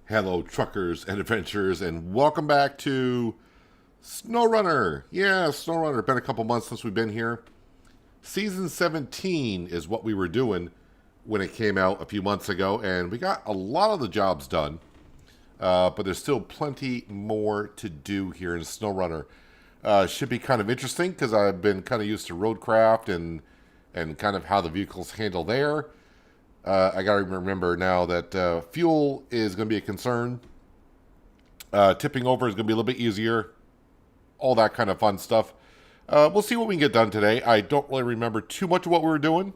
Hello, truckers and adventurers, and welcome back to SnowRunner. Yeah, SnowRunner. Been a couple months since we've been here. Season 17 is what we were doing when it came out a few months ago, and we got a lot of the jobs done. But there's still plenty more to do here in SnowRunner. Should be kind of interesting because I've been kind of used to roadcraft and kind of how the vehicles handle there. I got to remember now that fuel is going to be a concern. Tipping over is going to be a little bit easier. All that kind of fun stuff. We'll see what we can get done today. I don't really remember too much of what we were doing.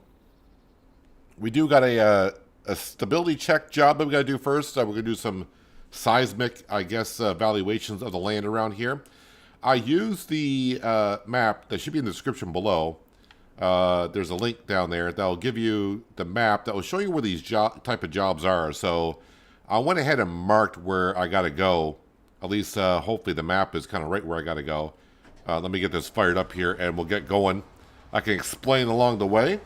We do got a stability check job that we got to do first. We're going to do some seismic, I guess, valuations of the land around here. I used the map that should be in the description below. There's a link down there that will give you the map that will show you where these type of jobs are. So I went ahead and marked where I got to go. At least hopefully the map is kind of right where I got to go. Let me get this fired up here and we'll get going. I can explain along the way.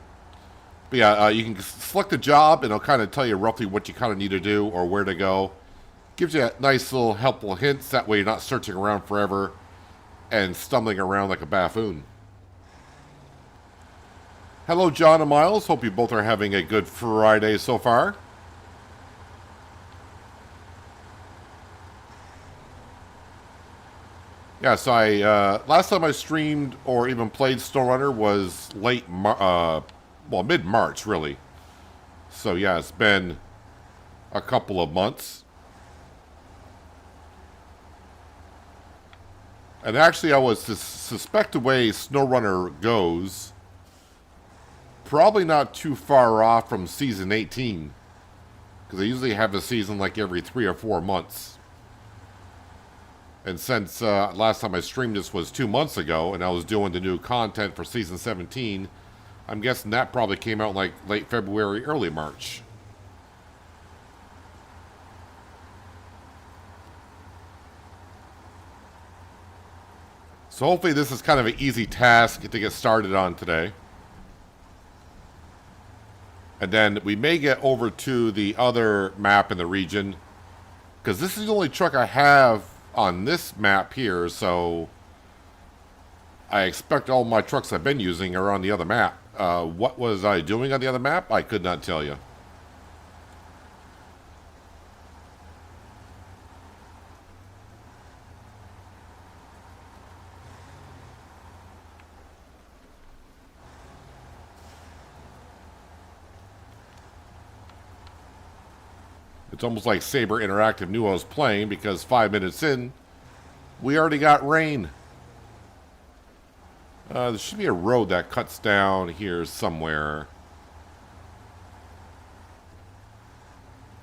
But yeah, you can select a job and it'll kind of tell you roughly what you kind of need to do or where to go. Gives you a nice little helpful hints. That way you're not searching around forever and stumbling around like a buffoon. Hello, John and Miles. Hope you both are having a good Friday so far. Yeah, so last time I streamed or even played SnowRunner was mid-March, really. So yeah, it's been a couple of months. And actually, I was to suspect the way SnowRunner goes, probably not too far off from season 18. Because they usually have a season like every 3 or 4 months. And since last time I streamed this was 2 months ago, and I was doing the new content for season 17, I'm guessing that probably came out like late February, early March. So hopefully this is kind of an easy task to get started on today. And then we may get over to the other map in the region. Because this is the only truck I have on this map here. So I expect all my trucks I've been using are on the other map. What was I doing on the other map? I could not tell you. It's almost like Saber Interactive knew I was playing because 5 minutes in, we already got rain. There should be a road that cuts down here somewhere.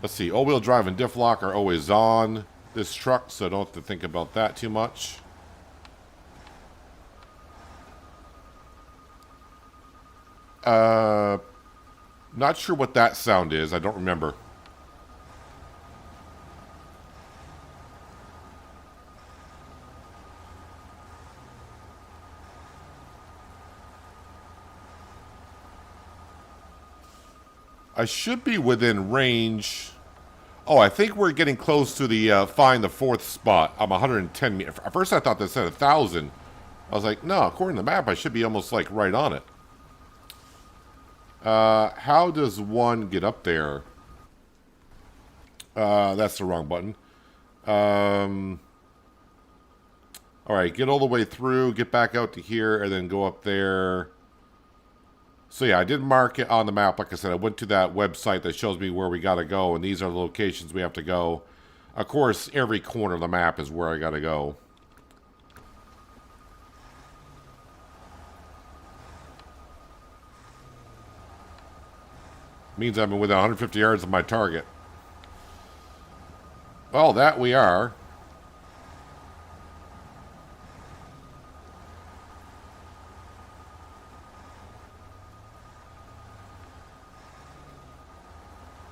Let's see. All-wheel drive and diff lock are always on this truck, so I don't have to think about that too much. Not sure what that sound is. I don't remember. I should be within range. Oh, I think we're getting close to the find the fourth spot. I'm 110 meters. At first I thought they said 1,000. I was like, no, according to the map, I should be almost like right on it. How does one get up there? That's the wrong button. All right, get all the way through, get back out to here, and then go up there. So yeah, I did mark it on the map. Like I said, I went to that website that shows me where we got to go, and these are the locations we have to go. Of course, every corner of the map is where I got to go. Means I'm within 150 yards of my target. Well, that we are.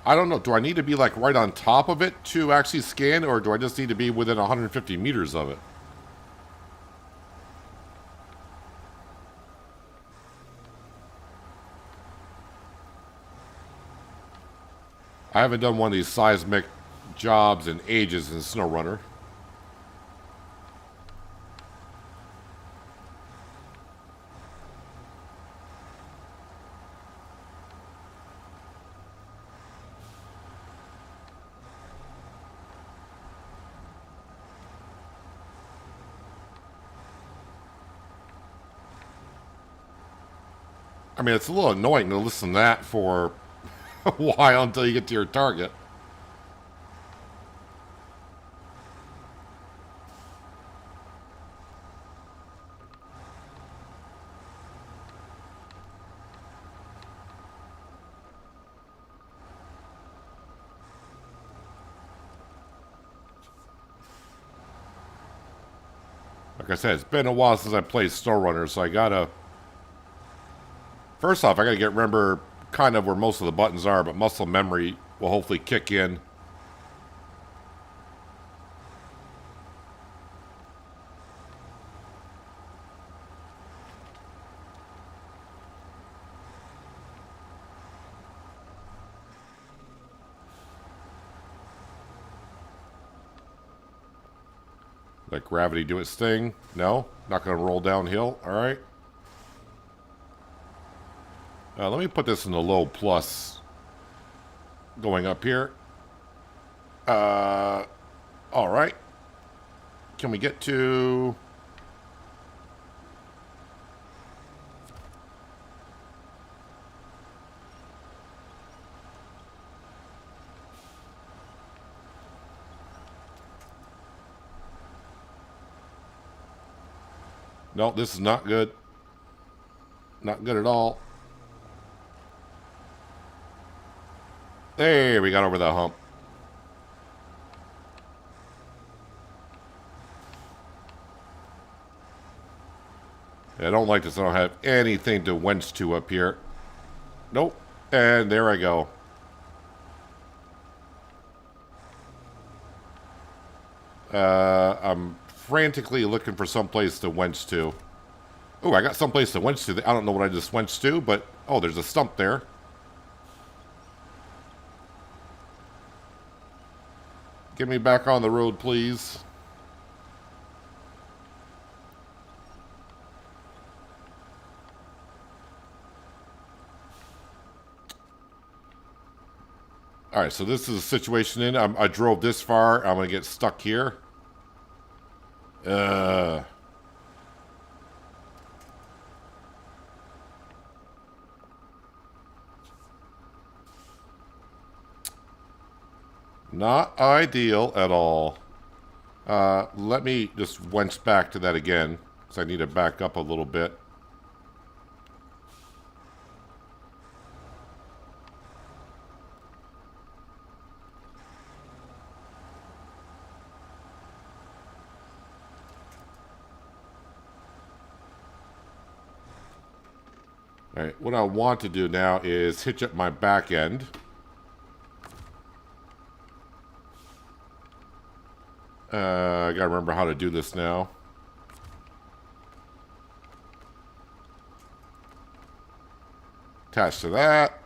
I don't know. Do I need to be like right on top of it to actually scan, or do I just need to be within 150 meters of it? I haven't done one of these seismic jobs and ages in SnowRunner. I mean, it's a little annoying to listen to that for a while until you get to your target. Like I said, it's been a while since I played SnowRunner, so I gotta... First off, I gotta remember kind of where most of the buttons are, but muscle memory will hopefully kick in. Let gravity do its thing. No, not gonna roll downhill. All right. Let me put this in the low plus. Going up here. All right. Can we get to... No, this is not good. Not good at all. There, we got over the hump. I don't like this. I don't have anything to winch to up here. Nope. And there I go. I'm frantically looking for someplace to winch to. Oh, I got someplace to winch to. I don't know what I just winched to, but... Oh, there's a stump there. Get me back on the road, please. Alright, so this is a situation in. I drove this far. I'm going to get stuck here. Not ideal at all. Let me just winch back to that again, because I need to back up a little bit. Alright, what I want to do now is hitch up my back end. I gotta remember how to do this now. Attach to that.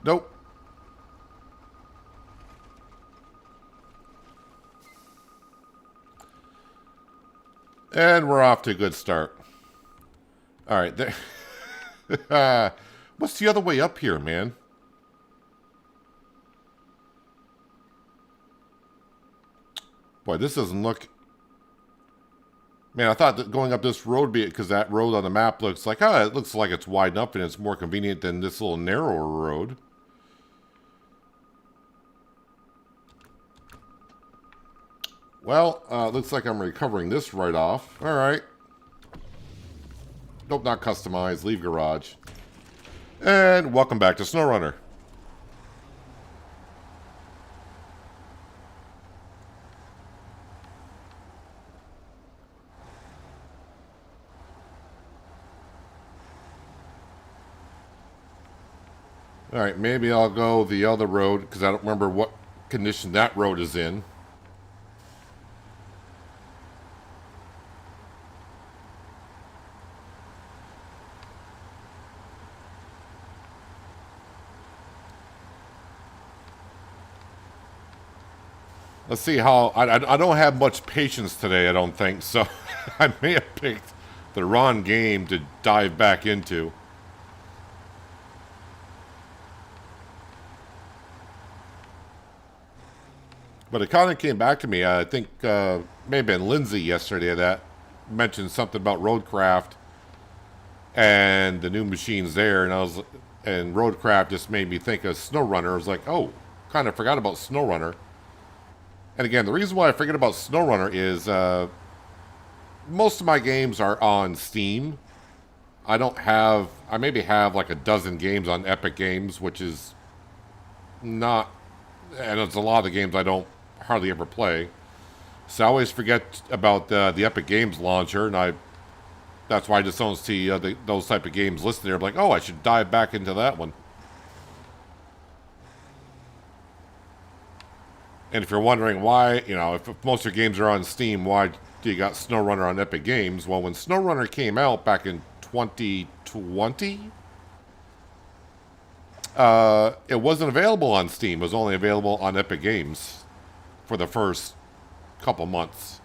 Nope. And we're off to a good start. All right. There. What's the other way up here, man? Boy, this doesn't look... Man, I thought that going up this road, because that road on the map looks like, it looks like it's wide enough and it's more convenient than this little narrower road. Well, looks like I'm recovering this right off. All right. Nope, not customized. Leave garage. And welcome back to SnowRunner. All right, maybe I'll go the other road because I don't remember what condition that road is in. Let's see how... I don't have much patience today, I don't think, so I may have picked the wrong game to dive back into. But it kind of came back to me. I think may have been Lindsay yesterday that mentioned something about Roadcraft and the new machines there, and Roadcraft just made me think of SnowRunner. I was like, oh, kind of forgot about SnowRunner. And again, the reason why I forget about SnowRunner is most of my games are on Steam. I maybe have like a dozen games on Epic Games, which is not, and it's a lot of the games I don't hardly ever play. So I always forget about the Epic Games launcher, and that's why I just don't see those type of games listed there. I'm like, oh, I should dive back into that one. And if you're wondering why, if most of your games are on Steam, why do you got SnowRunner on Epic Games? Well, when SnowRunner came out back in 2020, it wasn't available on Steam. It was only available on Epic Games for the first couple months.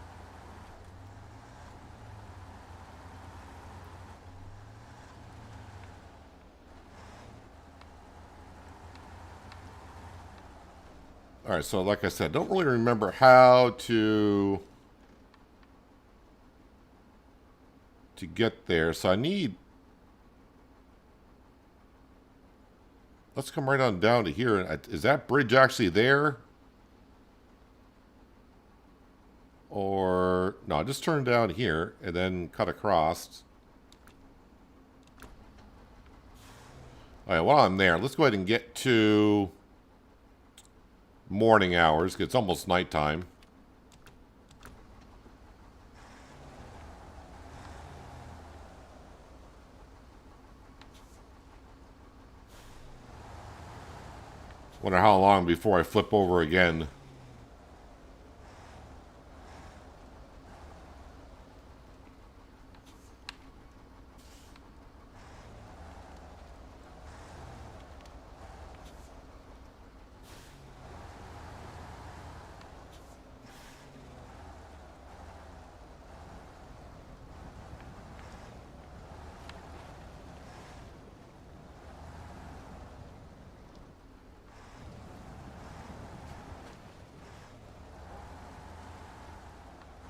All right, so like I said, don't really remember how to get there. So let's come right on down to here. Is that bridge actually there? Or, no, just turn down here and then cut across. All right, while I'm there, let's go ahead and get to morning hours. It's almost nighttime. Wonder how long before I flip over again.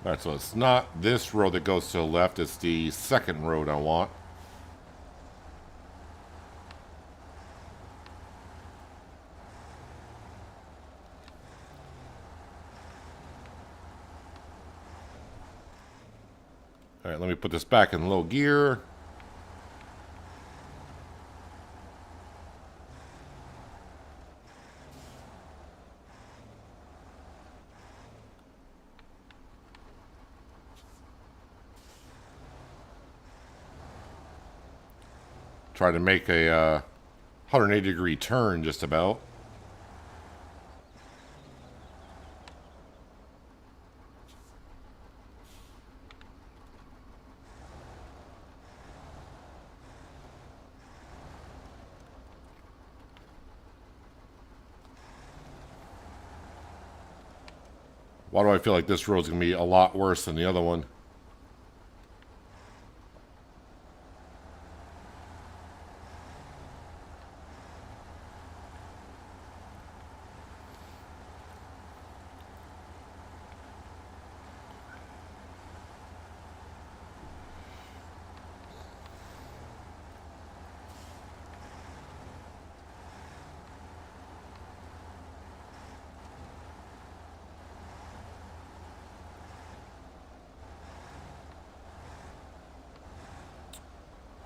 Alright, so it's not this road that goes to the left, it's the second road I want. Alright, let me put this back in low gear. Try to make a 180-degree turn just about. Why do I feel like this road's going to be a lot worse than the other one?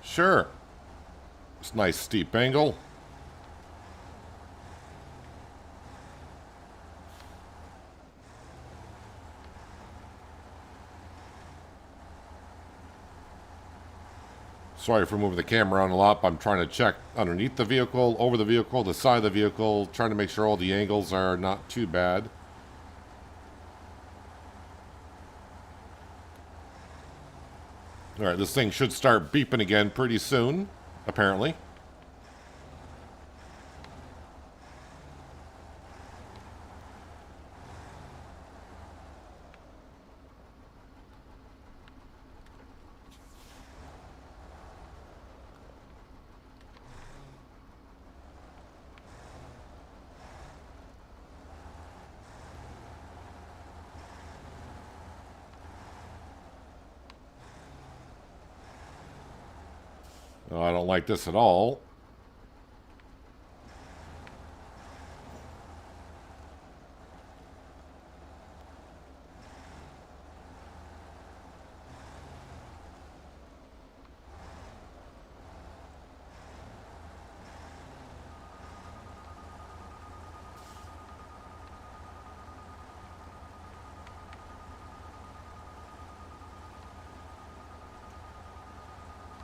Sure. It's a nice steep angle. Sorry for moving the camera around a lot, but I'm trying to check underneath the vehicle, over the vehicle, the side of the vehicle, trying to make sure all the angles are not too bad. Alright, this thing should start beeping again pretty soon, apparently. Oh, I don't like this at all.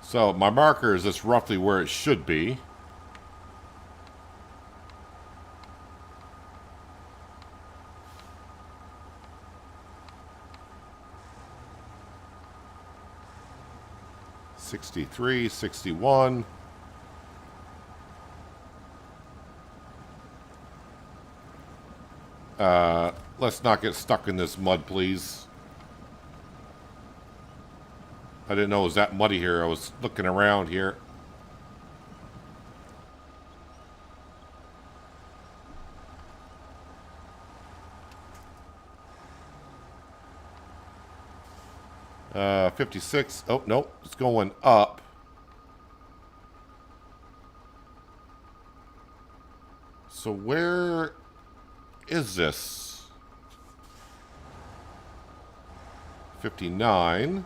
So my marker is just roughly where it should be. '63, '61. Let's not get stuck in this mud, please. I didn't know it was that muddy here. I was looking around here. Uh, 56. Oh, no. It's going up. So where is this? 59.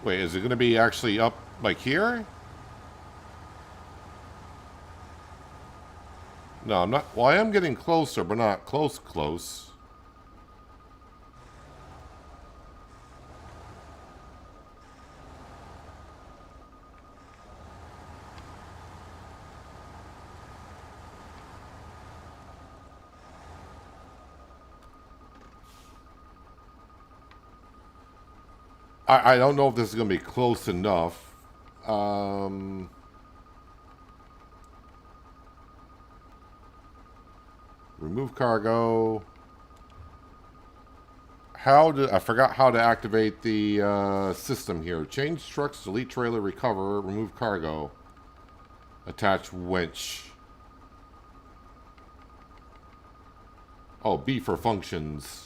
Wait, is it going to be actually up like here? No, I'm not. Well, I am getting closer, but not close. I don't know if this is going to be close enough. Remove cargo. I forgot how to activate the system here. Change trucks, delete trailer, recover, remove cargo. Attach winch. Oh, B for functions.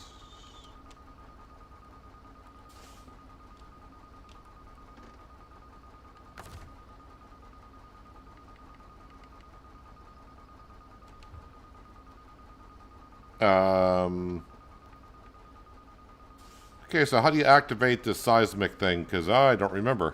Okay, so how do you activate this seismic thing? Because I don't remember.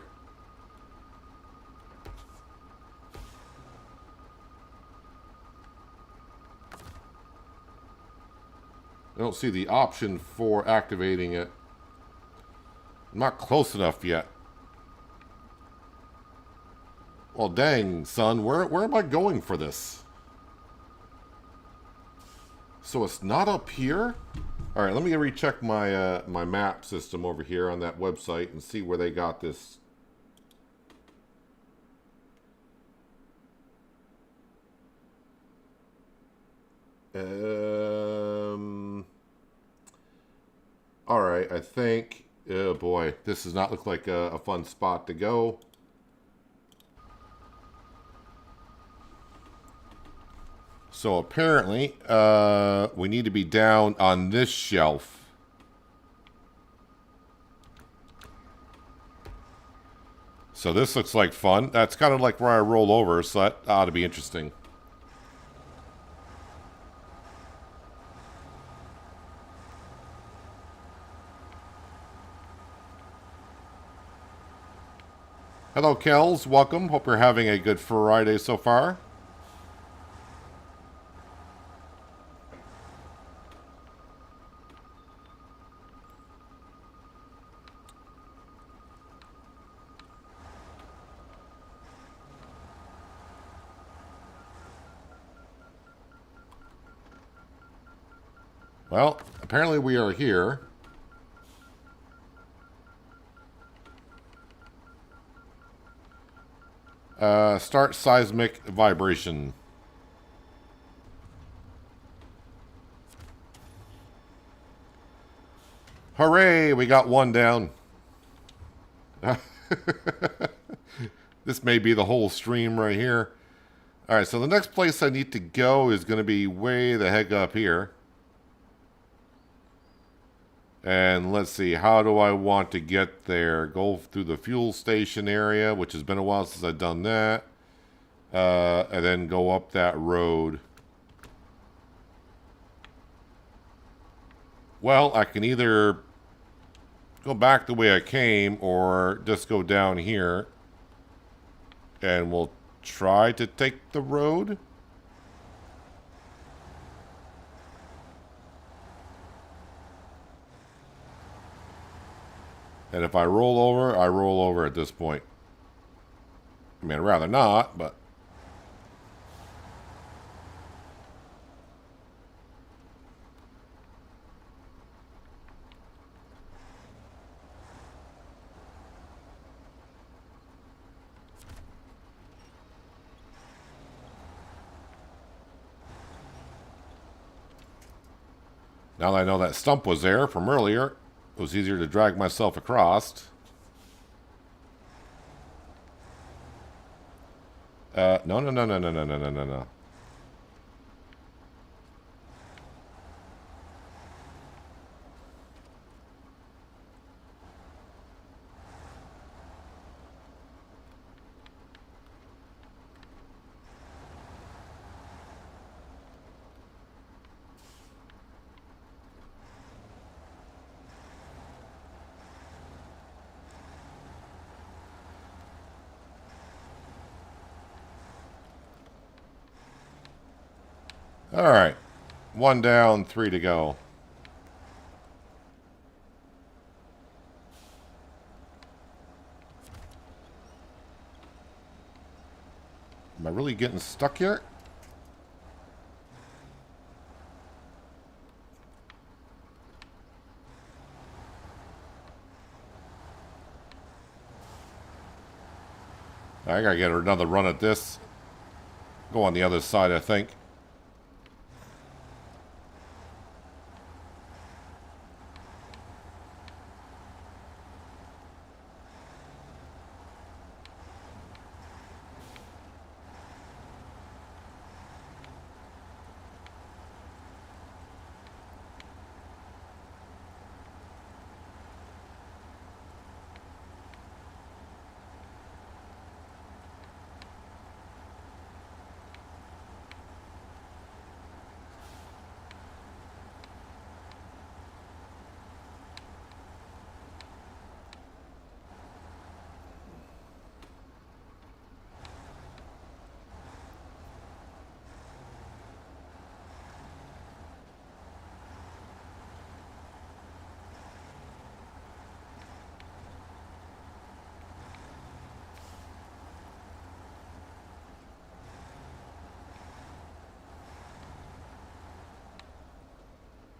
I don't see the option for activating it. I'm not close enough yet. Well, dang, son, where am I going for this? So it's not up here? All right, let me recheck my my map system over here on that website and see where they got this. All right, I think. Oh boy, this does not look like a fun spot to go. So apparently, we need to be down on this shelf. So this looks like fun. That's kind of like where I roll over, so that ought to be interesting. Hello, Kells. Welcome. Hope you're having a good Friday so far. Well, apparently we are here. Start seismic vibration. Hooray, we got one down. This may be the whole stream right here. Alright, so the next place I need to go is going to be way the heck up here. And let's see, how do I want to get there? Go through the fuel station area, which has been a while since I've done that. And then go up that road. Well, I can either go back the way I came or just go down here. And we'll try to take the road. And if I roll over, I roll over at this point. I mean, I'd rather not, but... Now that I know that stump was there from earlier, it was easier to drag myself across. No. All right. 1 down, 3 to go. Am I really getting stuck here? I gotta get another run at this. Go on the other side, I think.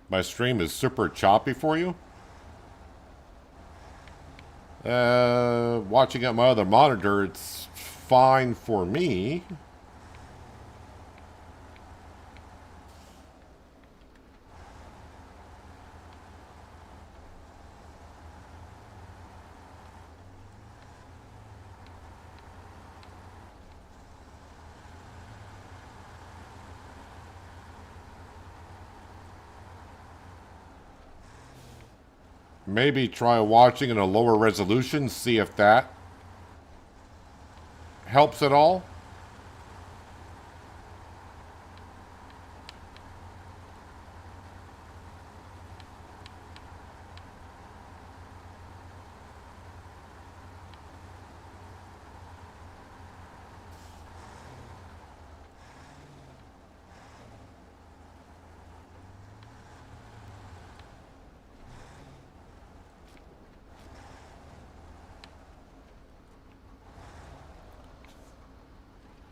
My stream is super choppy for you. Watching at my other monitor, it's fine for me. Maybe try watching in a lower resolution, see if that helps at all.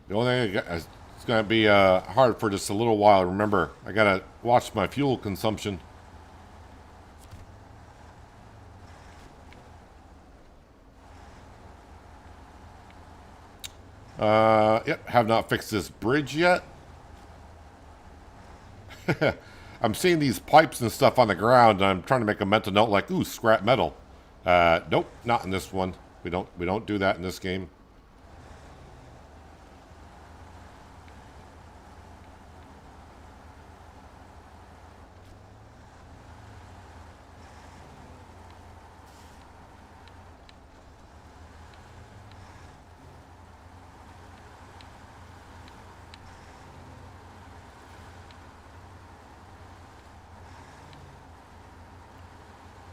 The only thing it's going to be hard for just a little while. Remember, I got to watch my fuel consumption. Yep, have not fixed this bridge yet. I'm seeing these pipes and stuff on the ground, and I'm trying to make a mental note like, ooh, scrap metal. Nope, not in this one. We don't do that in this game.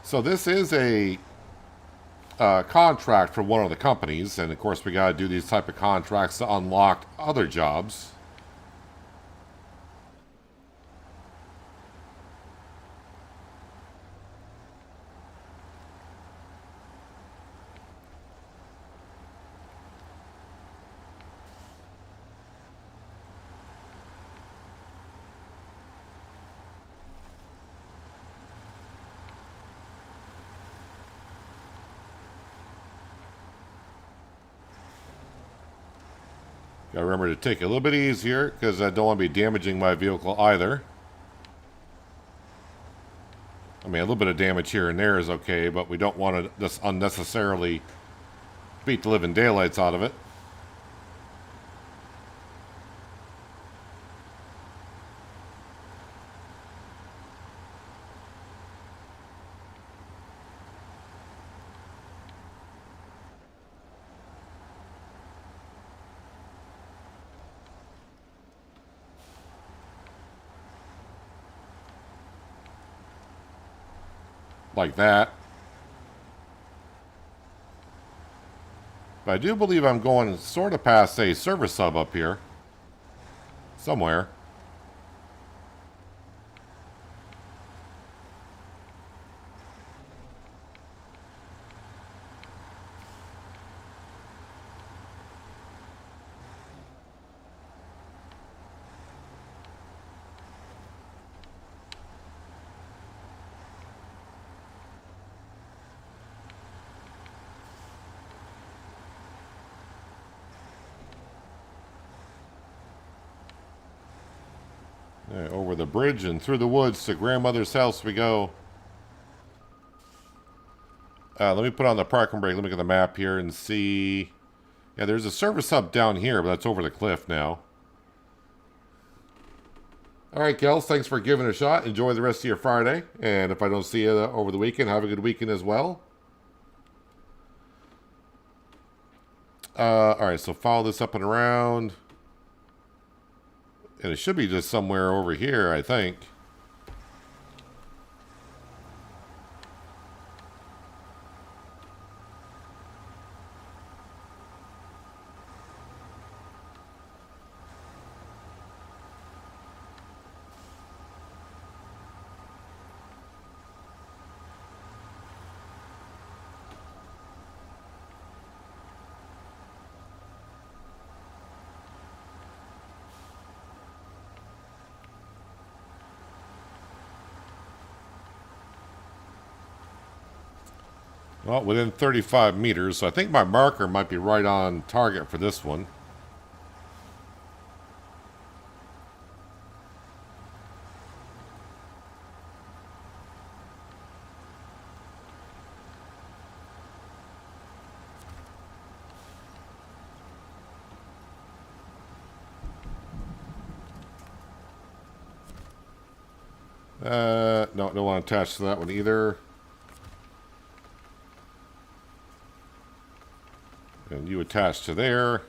So this is a contract for one of the companies, and of course we got to do these type of contracts to unlock other jobs. Gotta remember to take it a little bit easier because I don't want to be damaging my vehicle either. I mean, a little bit of damage here and there is okay, but we don't want to just unnecessarily beat the living daylights out of it. Like that. But I do believe I'm going sort of past a service sub up here. Somewhere. Right, over the bridge and through the woods to grandmother's house we go. Let me put on the parking brake. Let me get the map here and see. Yeah, there's a service hub down here, but that's over the cliff now. All right, Kels, thanks for giving it a shot. Enjoy the rest of your Friday. And if I don't see you over the weekend, have a good weekend as well. All right, so follow this up and around. And it should be just somewhere over here, I think. Well, within 35 meters, so I think my marker might be right on target for this one. No, don't want to attach to that one either. And you attach to there.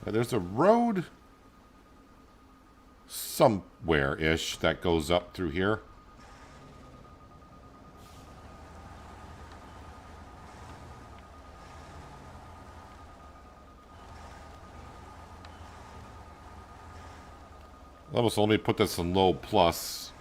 Now, there's a road somewhere-ish that goes up through here. So let me put this in low plus.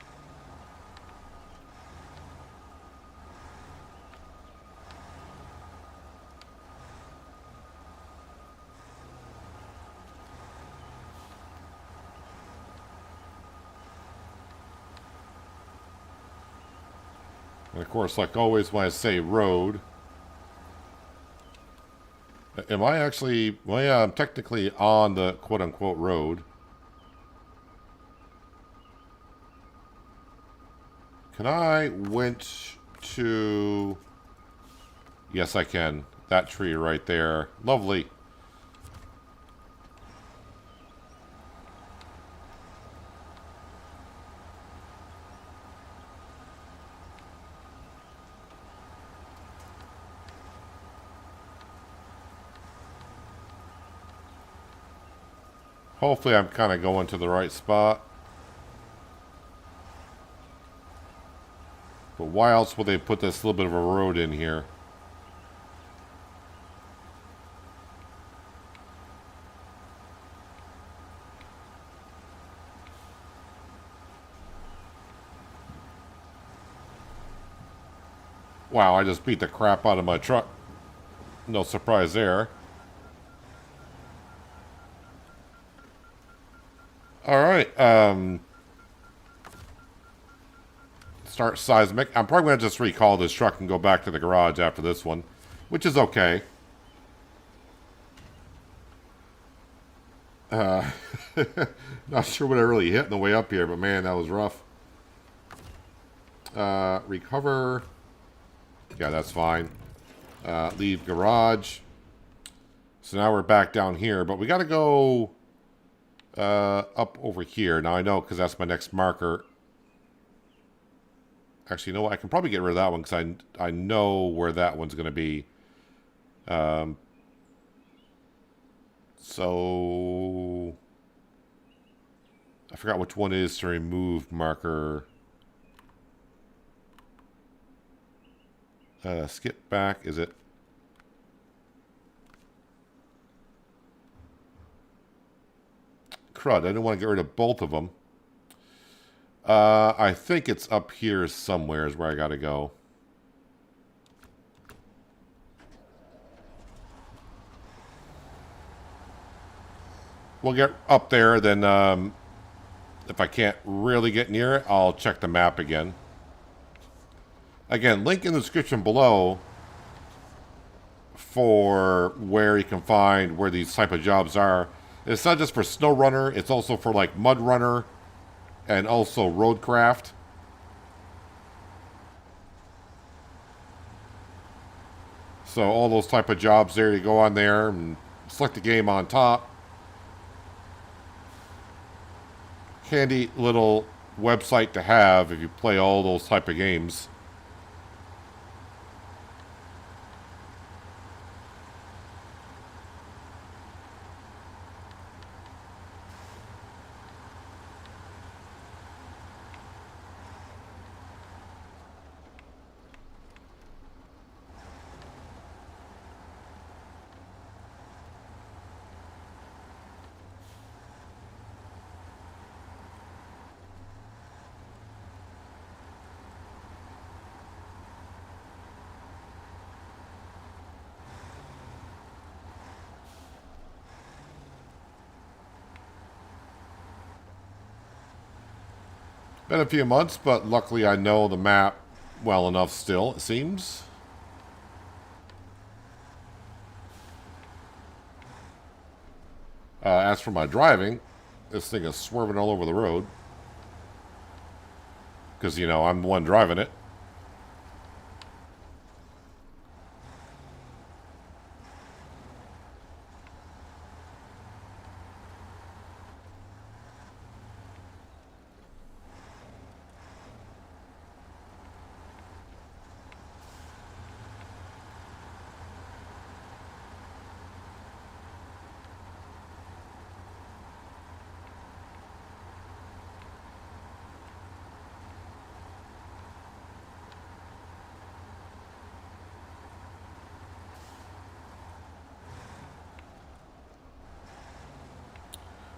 And of course, like always when I say road, am I actually, well yeah, I'm technically on the quote-unquote road. Can I winch to... Yes, I can. That tree right there. Lovely. Hopefully I'm kind of going to the right spot. But why else would they put this little bit of a road in here? Wow, I just beat the crap out of my truck. No surprise there. Alright, start seismic. I'm probably going to just recall this truck and go back to the garage after this one, which is okay. Not sure what I really hit on the way up here, but man, that was rough. Recover. Yeah, that's fine. Leave garage. So now we're back down here, but we got to go up over here. Now I know because that's my next marker. Actually, you know what? I can probably get rid of that one because I know where that one's going to be. So I forgot which one is to remove marker. Skip back. Is it? Crud. I didn't want to get rid of both of them. I think it's up here somewhere is where I got to go. We'll get up there, then if I can't really get near it, I'll check the map again. Again, link in the description below for where you can find where these type of jobs are. It's not just for SnowRunner, it's also for like MudRunner and also Roadcraft. So all those type of jobs there, you go on there and select the game on top. Handy little website to have if you play all those type of games. Been a few months, but luckily I know the map well enough still, it seems. As for my driving, this thing is swerving all over the road. Because, you know, I'm the one driving it.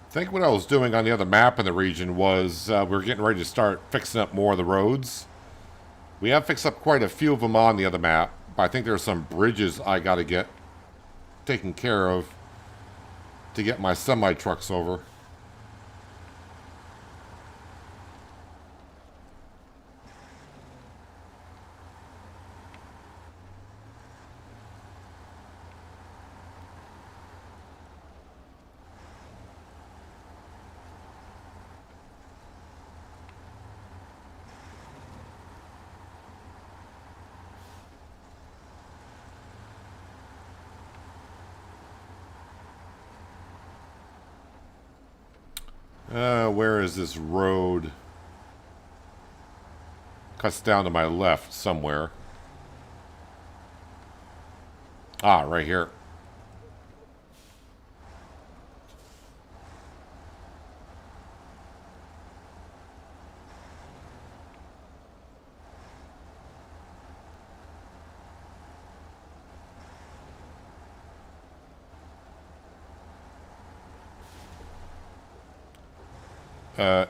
I think what I was doing on the other map in the region was we were getting ready to start fixing up more of the roads. We have fixed up quite a few of them on the other map, but I think there's some bridges I got to get taken care of to get my semi-trucks over. Where is this road? Cuts down to my left somewhere. Ah, right here.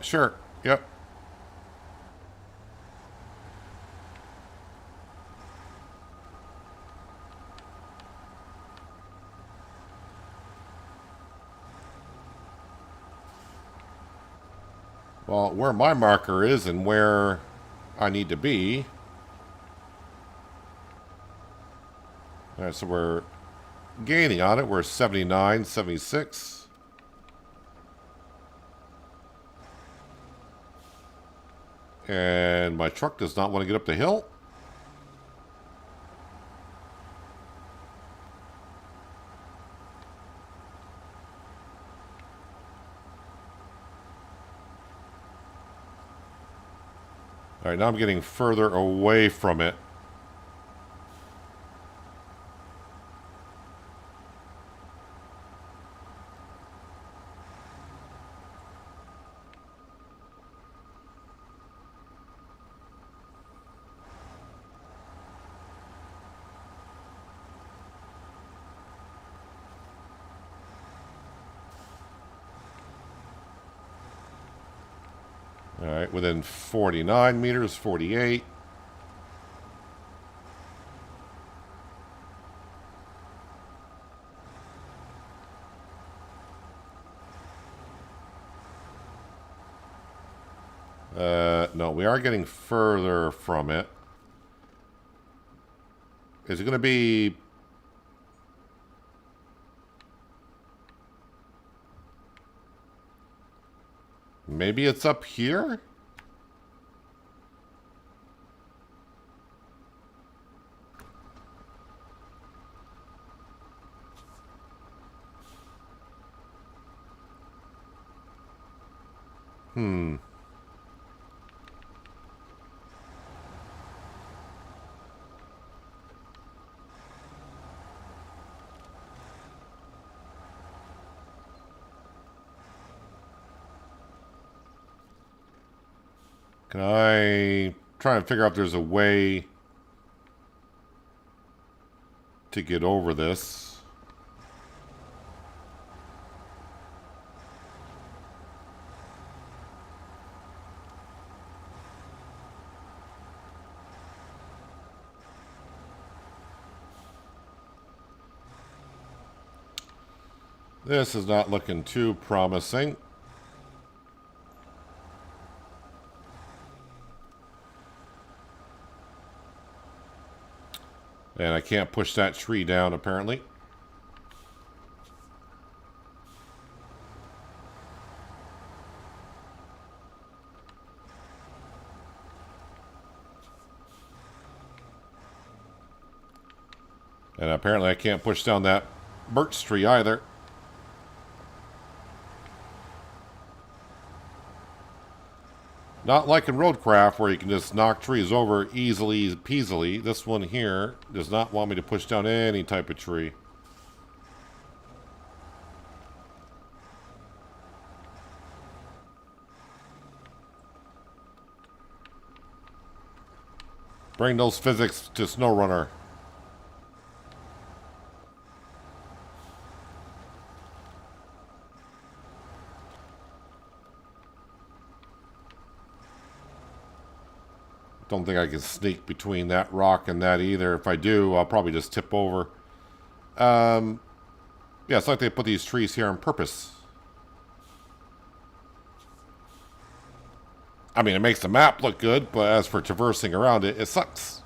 Sure. Yep. Well, where my marker is and where I need to be. All right, so we're gaining on it. We're 79, 76. And my truck does not want to get up the hill. All right, now I'm getting further away from it. All right, within 49 meters, 48. No, we are getting further from it. Is it going to be... Maybe it's up here? Hmm. Can I try and figure out if there's a way to get over this? This is not looking too promising. And I can't push that tree down, apparently. And apparently I can't push down that birch tree either. Not like in Roadcraft where you can just knock trees over easily peasily. This one here does not want me to push down any type of tree. Bring those physics to SnowRunner. Don't think I can sneak between that rock and that either. If I do, I'll probably just tip over. Yeah, it's like they put these trees here on purpose. I mean, it makes the map look good, but as for traversing around it, it sucks.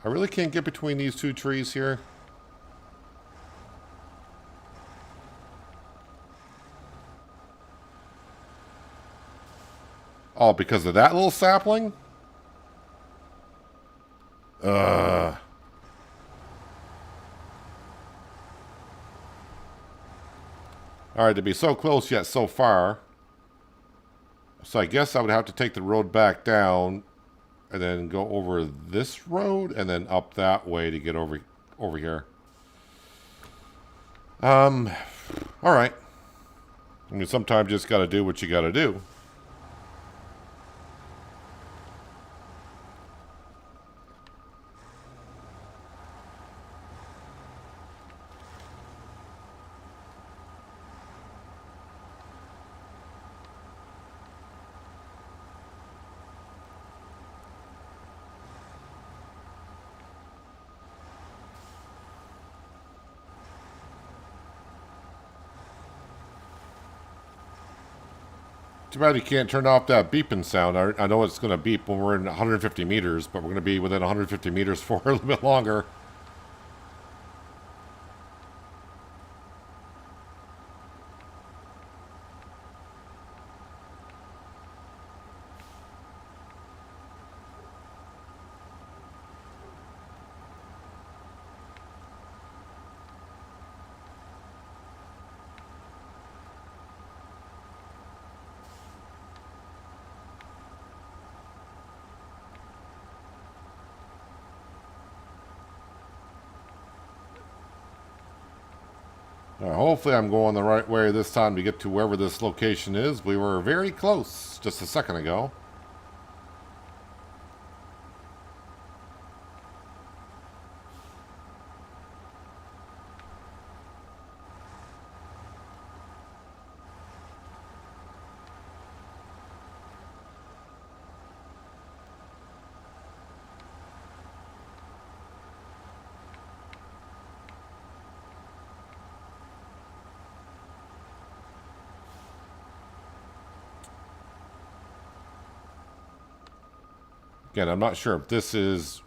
I really can't get between these two trees here. Oh, because of that little sapling? Alright, to be so close yet so far. So I guess I would have to take the road back down and then go over this road and then up that way to get over here. Alright. I mean, sometimes you just gotta do what you gotta do. Too bad you can't turn off that beeping sound. I know it's going to beep when we're in 150 meters, but we're going to be within 150 meters for a little bit longer. Hopefully I'm going the right way this time to get to wherever this location is. We were very close just a second ago. Again, I'm not sure if this is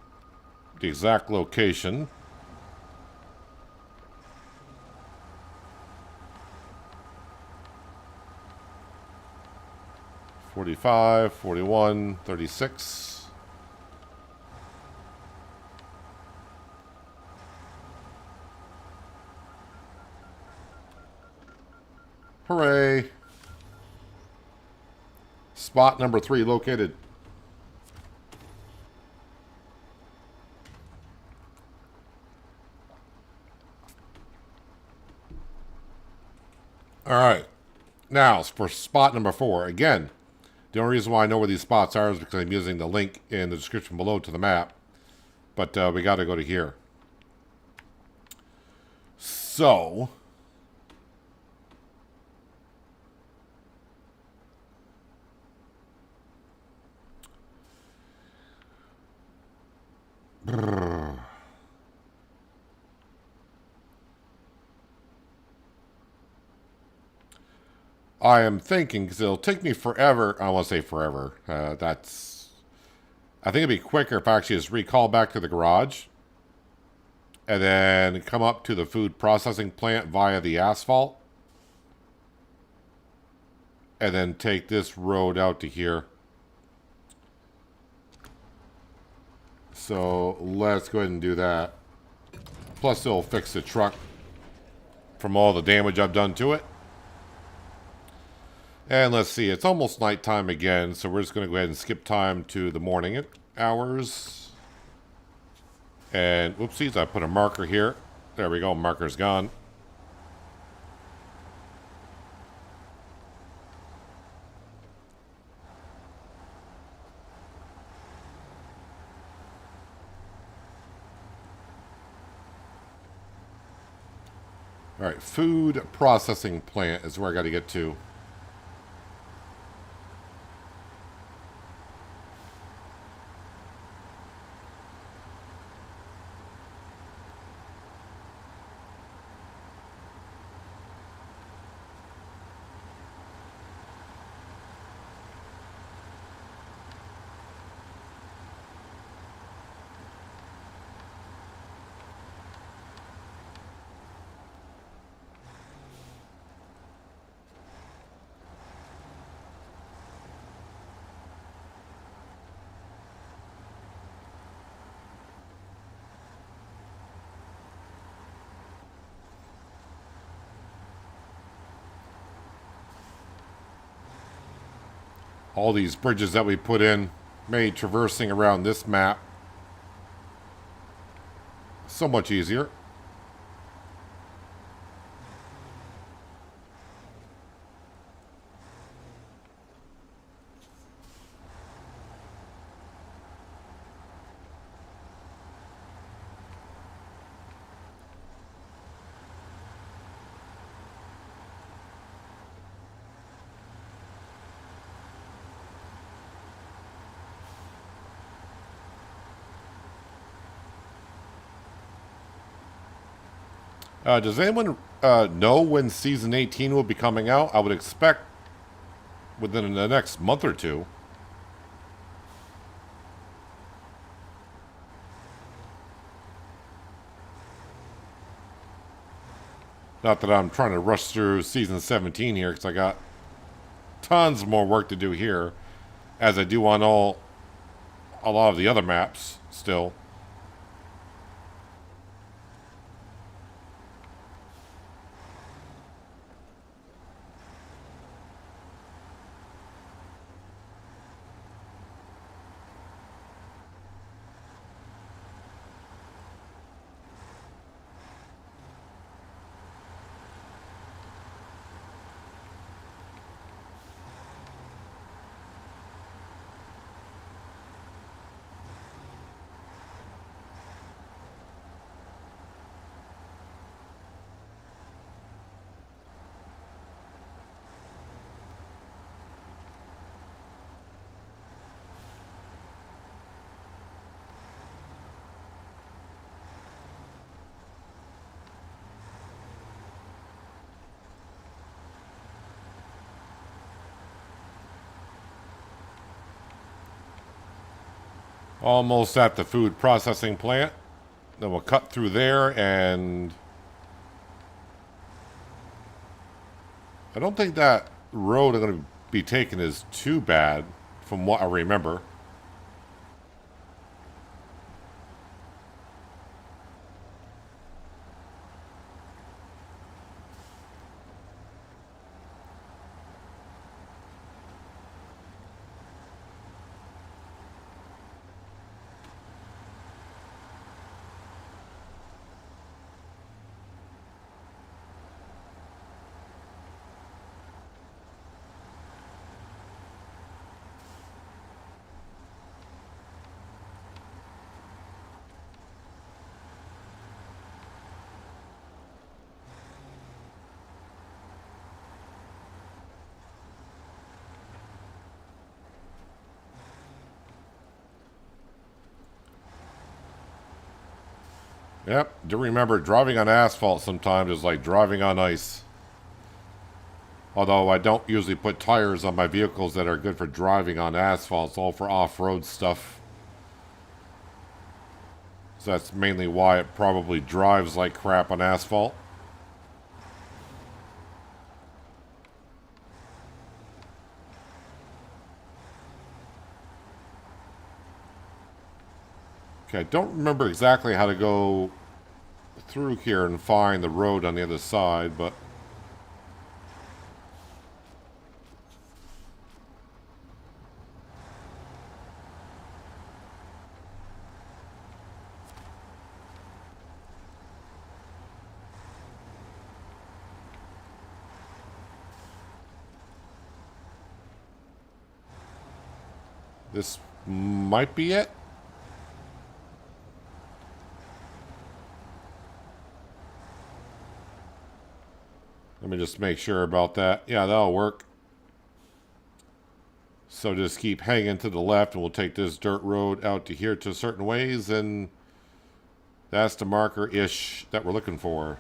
the exact location. $45, $41, $36. Hooray! Spot number 3 located. All right. Now, for spot number 4, again, the only reason why I know where these spots are is because I'm using the link in the description below to the map. But we got to go to here. So, I am thinking, because it'll take me forever. I won't say forever. I think it'd be quicker if I actually just recall back to the garage. And then come up to the food processing plant via the asphalt. And then take this road out to here. So let's go ahead and do that. Plus it'll fix the truck from all the damage I've done to it. And let's see, it's almost nighttime again, so we're just going to go ahead and skip time to the morning hours. And, whoopsies, I put a marker here. There we go, marker's gone. Alright, food processing plant is where I got to get to. All these bridges that we put in made traversing around this map so much easier. Does anyone know when Season 18 will be coming out? I would expect within the next month or two. Not that I'm trying to rush through season 17 here, because I got tons more work to do here, as I do on a lot of the other maps still. Almost at the food processing plant. Then we'll cut through there, and I don't think that road I'm going to be taking is too bad from what I remember. Yep, do remember driving on asphalt sometimes is like driving on ice. Although I don't usually put tires on my vehicles that are good for driving on asphalt. It's all for off-road stuff. So that's mainly why it probably drives like crap on asphalt. Okay, I don't remember exactly how to go through here and find the road on the other side, but this might be it. Let me just make sure about that. Yeah, that'll work. So just keep hanging to the left, and we'll take this dirt road out to here to certain ways, and that's the marker-ish that we're looking for.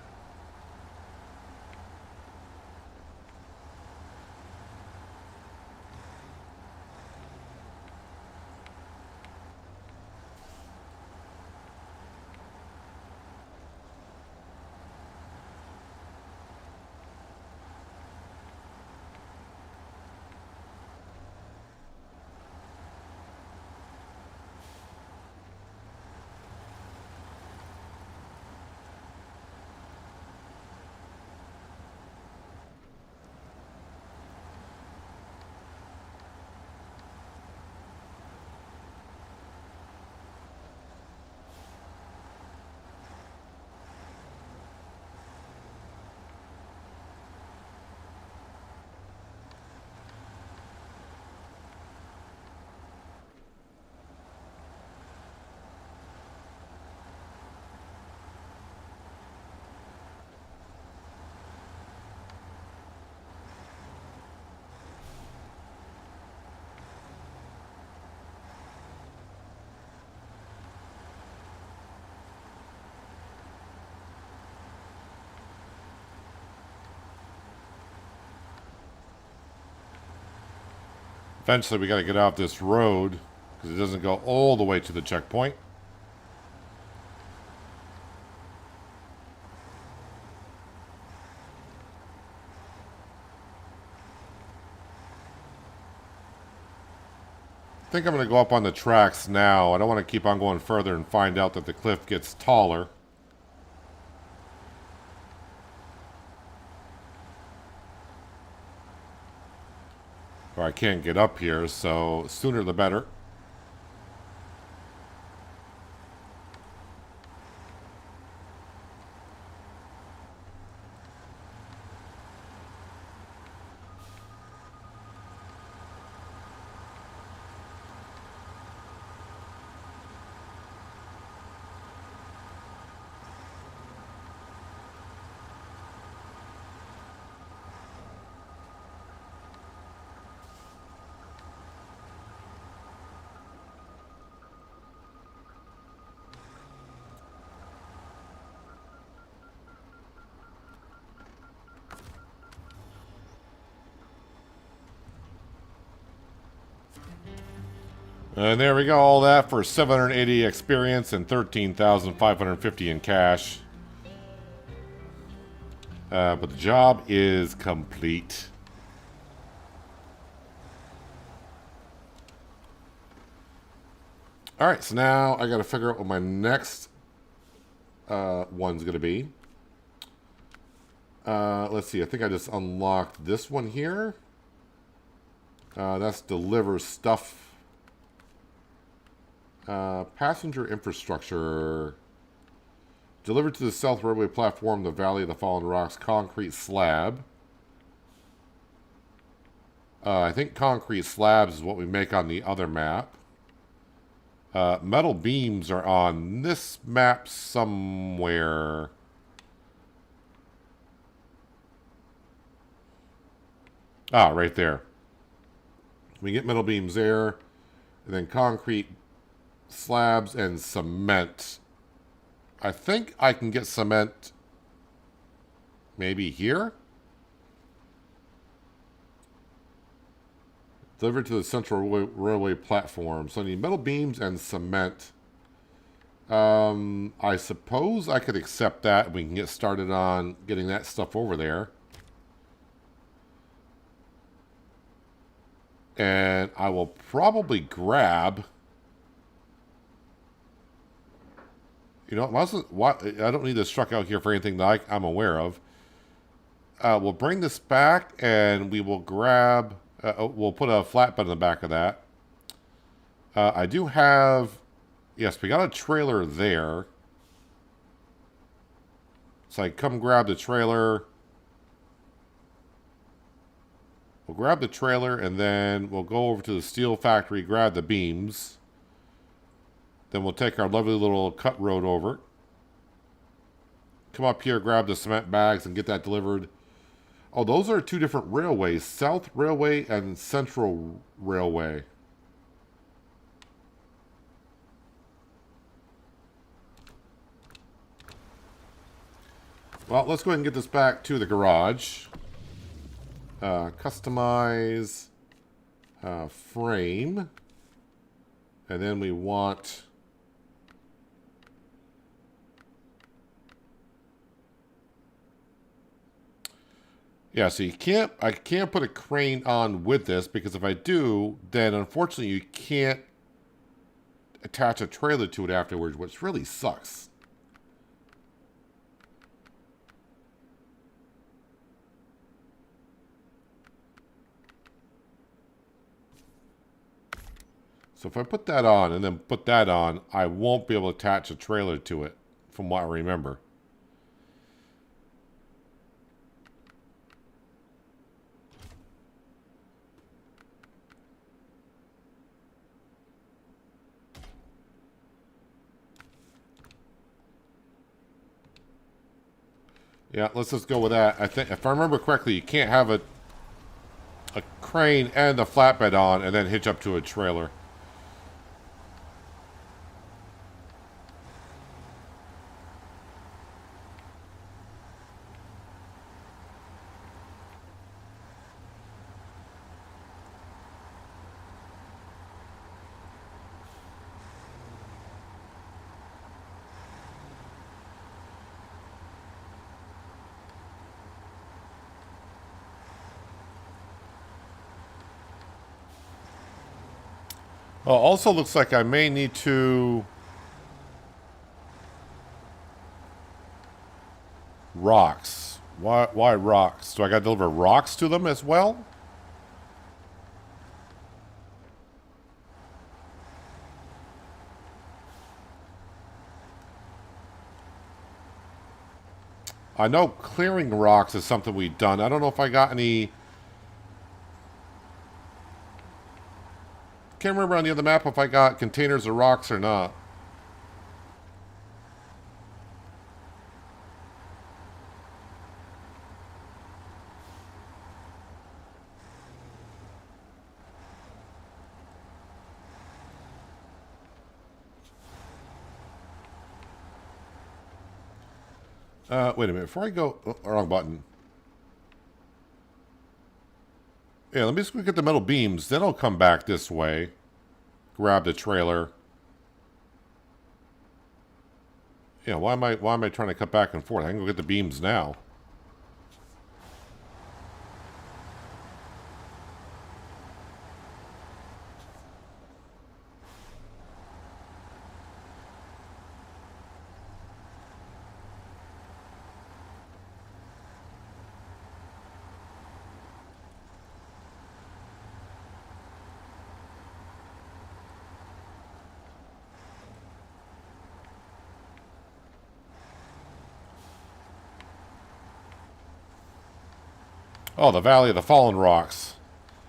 Eventually we got to get off this road because it doesn't go all the way to the checkpoint. I think I'm going to go up on the tracks now. I don't want to keep on going further and find out that the cliff gets taller. Or I can't get up here, so sooner the better. And there we go, all that for 780 experience and 13,550 in cash. But the job is complete. Alright, so now I gotta figure out what my next one's gonna be. Let's see, I think I just unlocked this one here. That's deliver stuff. Passenger infrastructure. Delivered to the South Railway platform, the Valley of the Fallen Rocks, concrete slab. I think concrete slabs is what we make on the other map. Metal beams are on this map somewhere. Ah, right there. We get metal beams there. And then concrete slabs and cement. I think I can get cement maybe here. Delivered to the Central Railway platform. So I need metal beams and cement. I suppose I could accept that. We can get started on getting that stuff over there. And I will probably grab... You know, I don't need this truck out here for anything that I'm aware of. We'll bring this back and we will grab... we'll put a flatbed in the back of that. I do have... Yes, we got a trailer there. So I come grab the trailer. We'll grab the trailer and then we'll go over to the steel factory, grab the beams. Then we'll take our lovely little cut road over. Come up here, grab the cement bags and get that delivered. Oh, those are two different railways. South Railway and Central Railway. Well, let's go ahead and get this back to the garage. Customize frame. And then we want... Yeah, so I can't put a crane on with this because if I do, then unfortunately you can't attach a trailer to it afterwards, which really sucks. So if I put that on and then put that on, I won't be able to attach a trailer to it, from what I remember. Yeah, let's just go with that. I think, if I remember correctly, you can't have a crane and a flatbed on and then hitch up to a trailer. Oh, also looks like I may need to... Rocks. Why rocks? Do I gotta deliver rocks to them as well? I know clearing rocks is something we've done. I don't know if I got any... Can't remember on the other map if I got containers of rocks or not. Wait a minute. Before I go... Oh, wrong button. Yeah, let me just look at the metal beams. Then I'll come back this way. Grab the trailer. Yeah, why am I trying to cut back and forth? I can go get the beams now. Oh, the Valley of the Fallen Rocks.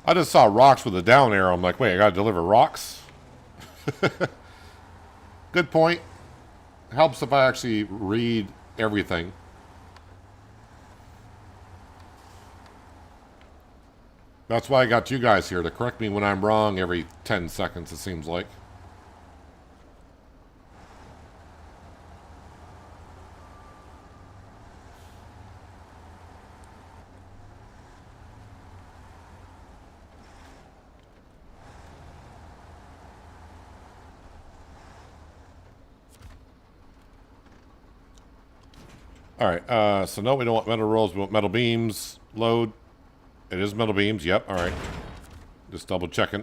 I just saw rocks with a down arrow. I'm like, wait, I gotta deliver rocks? Good point. Helps if I actually read everything. That's why I got you guys here, to correct me when I'm wrong every 10 seconds, it seems like. Alright, so no, we don't want metal rolls, we want metal beams. Load. It is metal beams, yep, alright. Just double checking.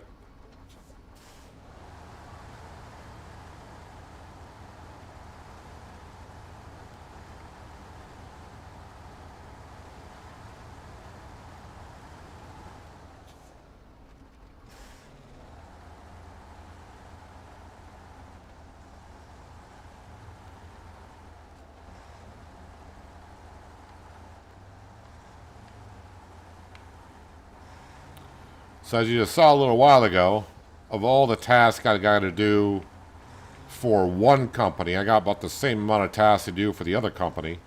So as you just saw a little while ago, of all the tasks I got to do for one company, I got about the same amount of tasks to do for the other company.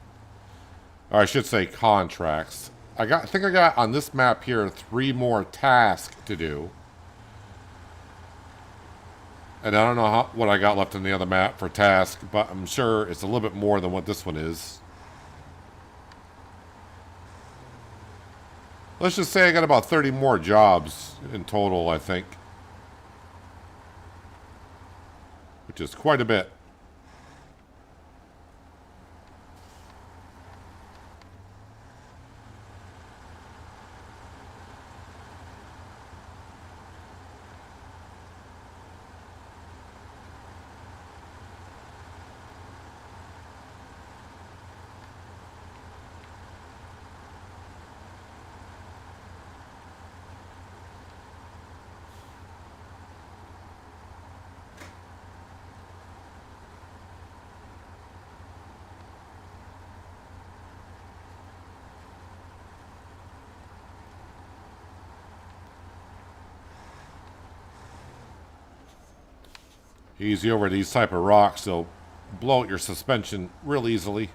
Or I should say contracts. I think I got on this map here 3 more tasks to do. And I don't know what I got left on the other map for tasks, but I'm sure it's a little bit more than what this one is. Let's just say I got about 30 more jobs in total, I think. Which is quite a bit. Easy over these type of rocks, they'll blow out your suspension real easily.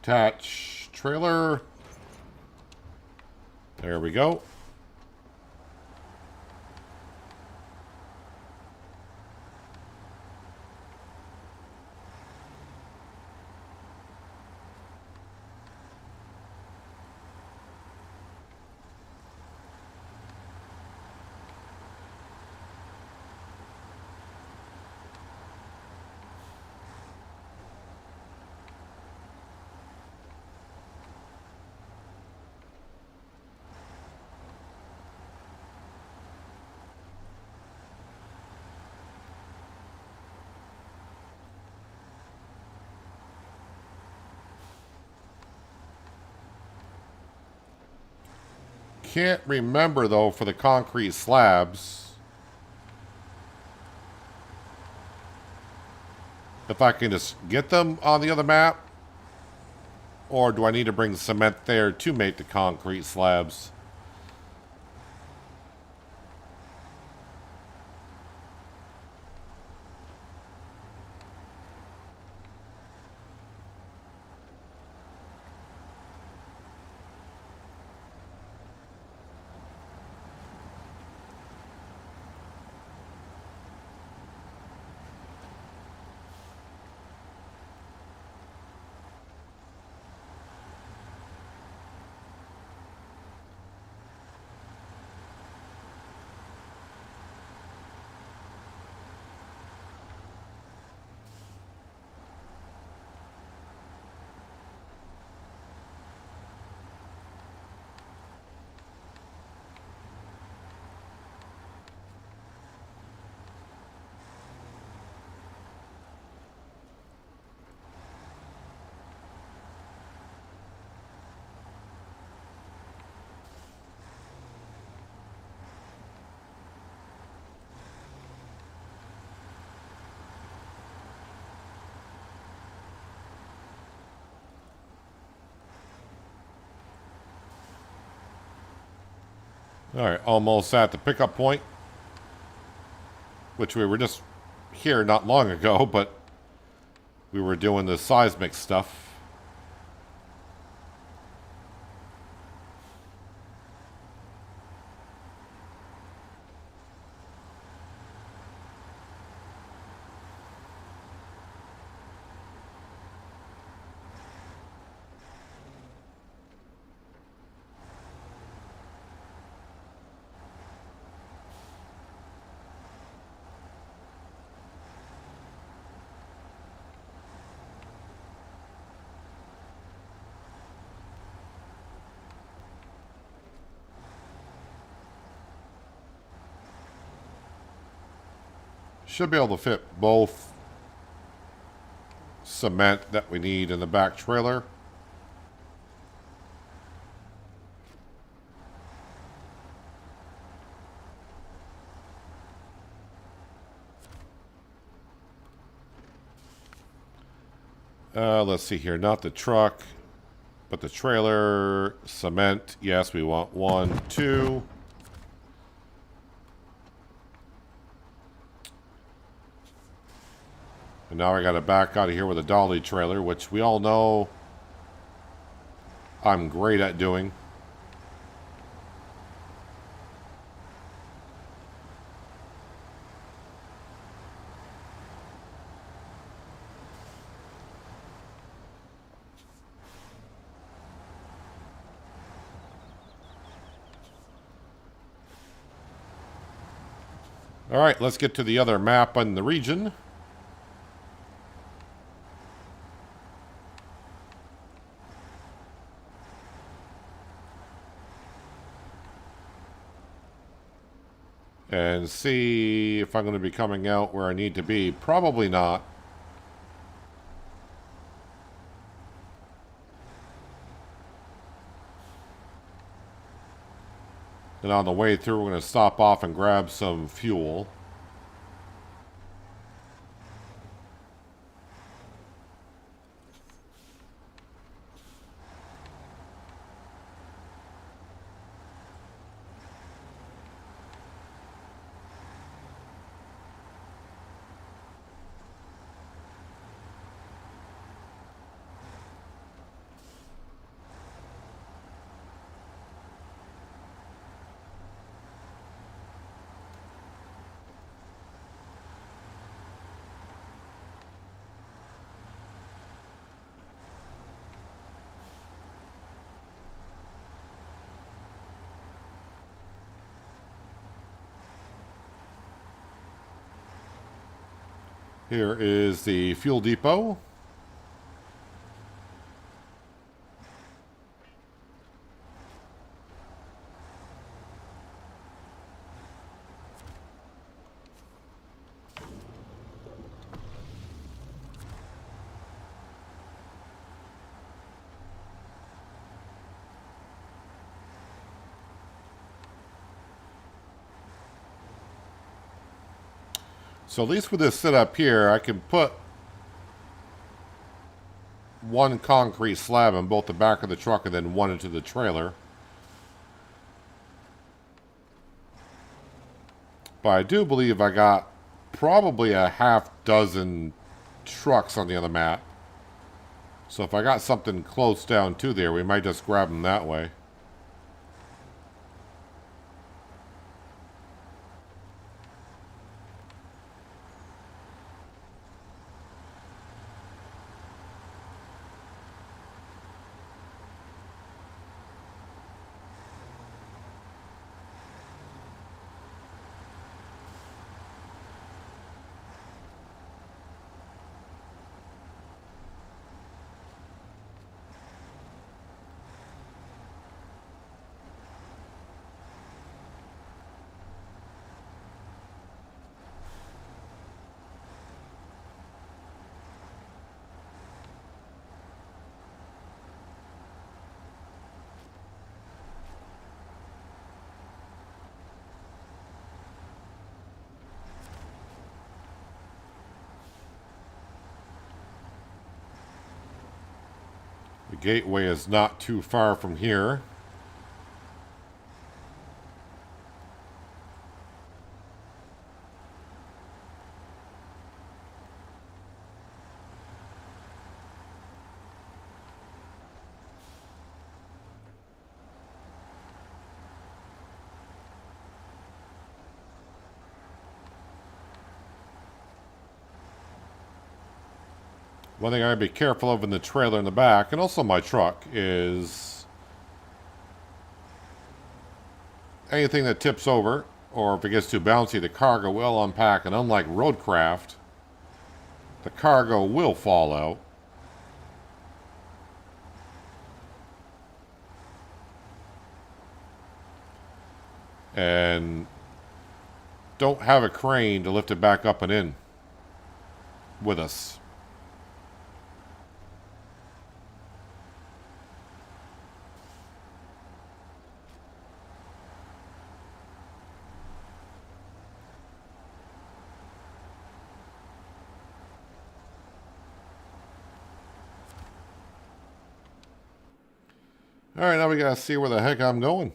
Attach trailer. There we go. Can't remember, though, for the concrete slabs, if I can just get them on the other map, or do I need to bring cement there to make the concrete slabs? Alright, almost at the pickup point, which we were just here not long ago, but we were doing the seismic stuff. Should be able to fit both cement that we need in the back trailer. Let's see here. Not the truck, but the trailer. Cement. Yes, we want 1, 2. And now I got to back out of here with a dolly trailer, which we all know I'm great at doing. All right, let's get to the other map in the region. And see if I'm going to be coming out where I need to be. Probably not. And on the way through, we're going to stop off and grab some fuel. Here is the fuel depot. So at least with this setup here, I can put one concrete slab on both the back of the truck and then one into the trailer. But I do believe I got probably a half dozen trucks on the other map. So if I got something close down to there, we might just grab them that way. The gateway is not too far from here. One thing I gotta be careful of in the trailer in the back, and also my truck, is anything that tips over, or if it gets too bouncy, the cargo will unpack, and unlike roadcraft, the cargo will fall out. And don't have a crane to lift it back up and in with us. Alright, now we gotta see where the heck I'm going.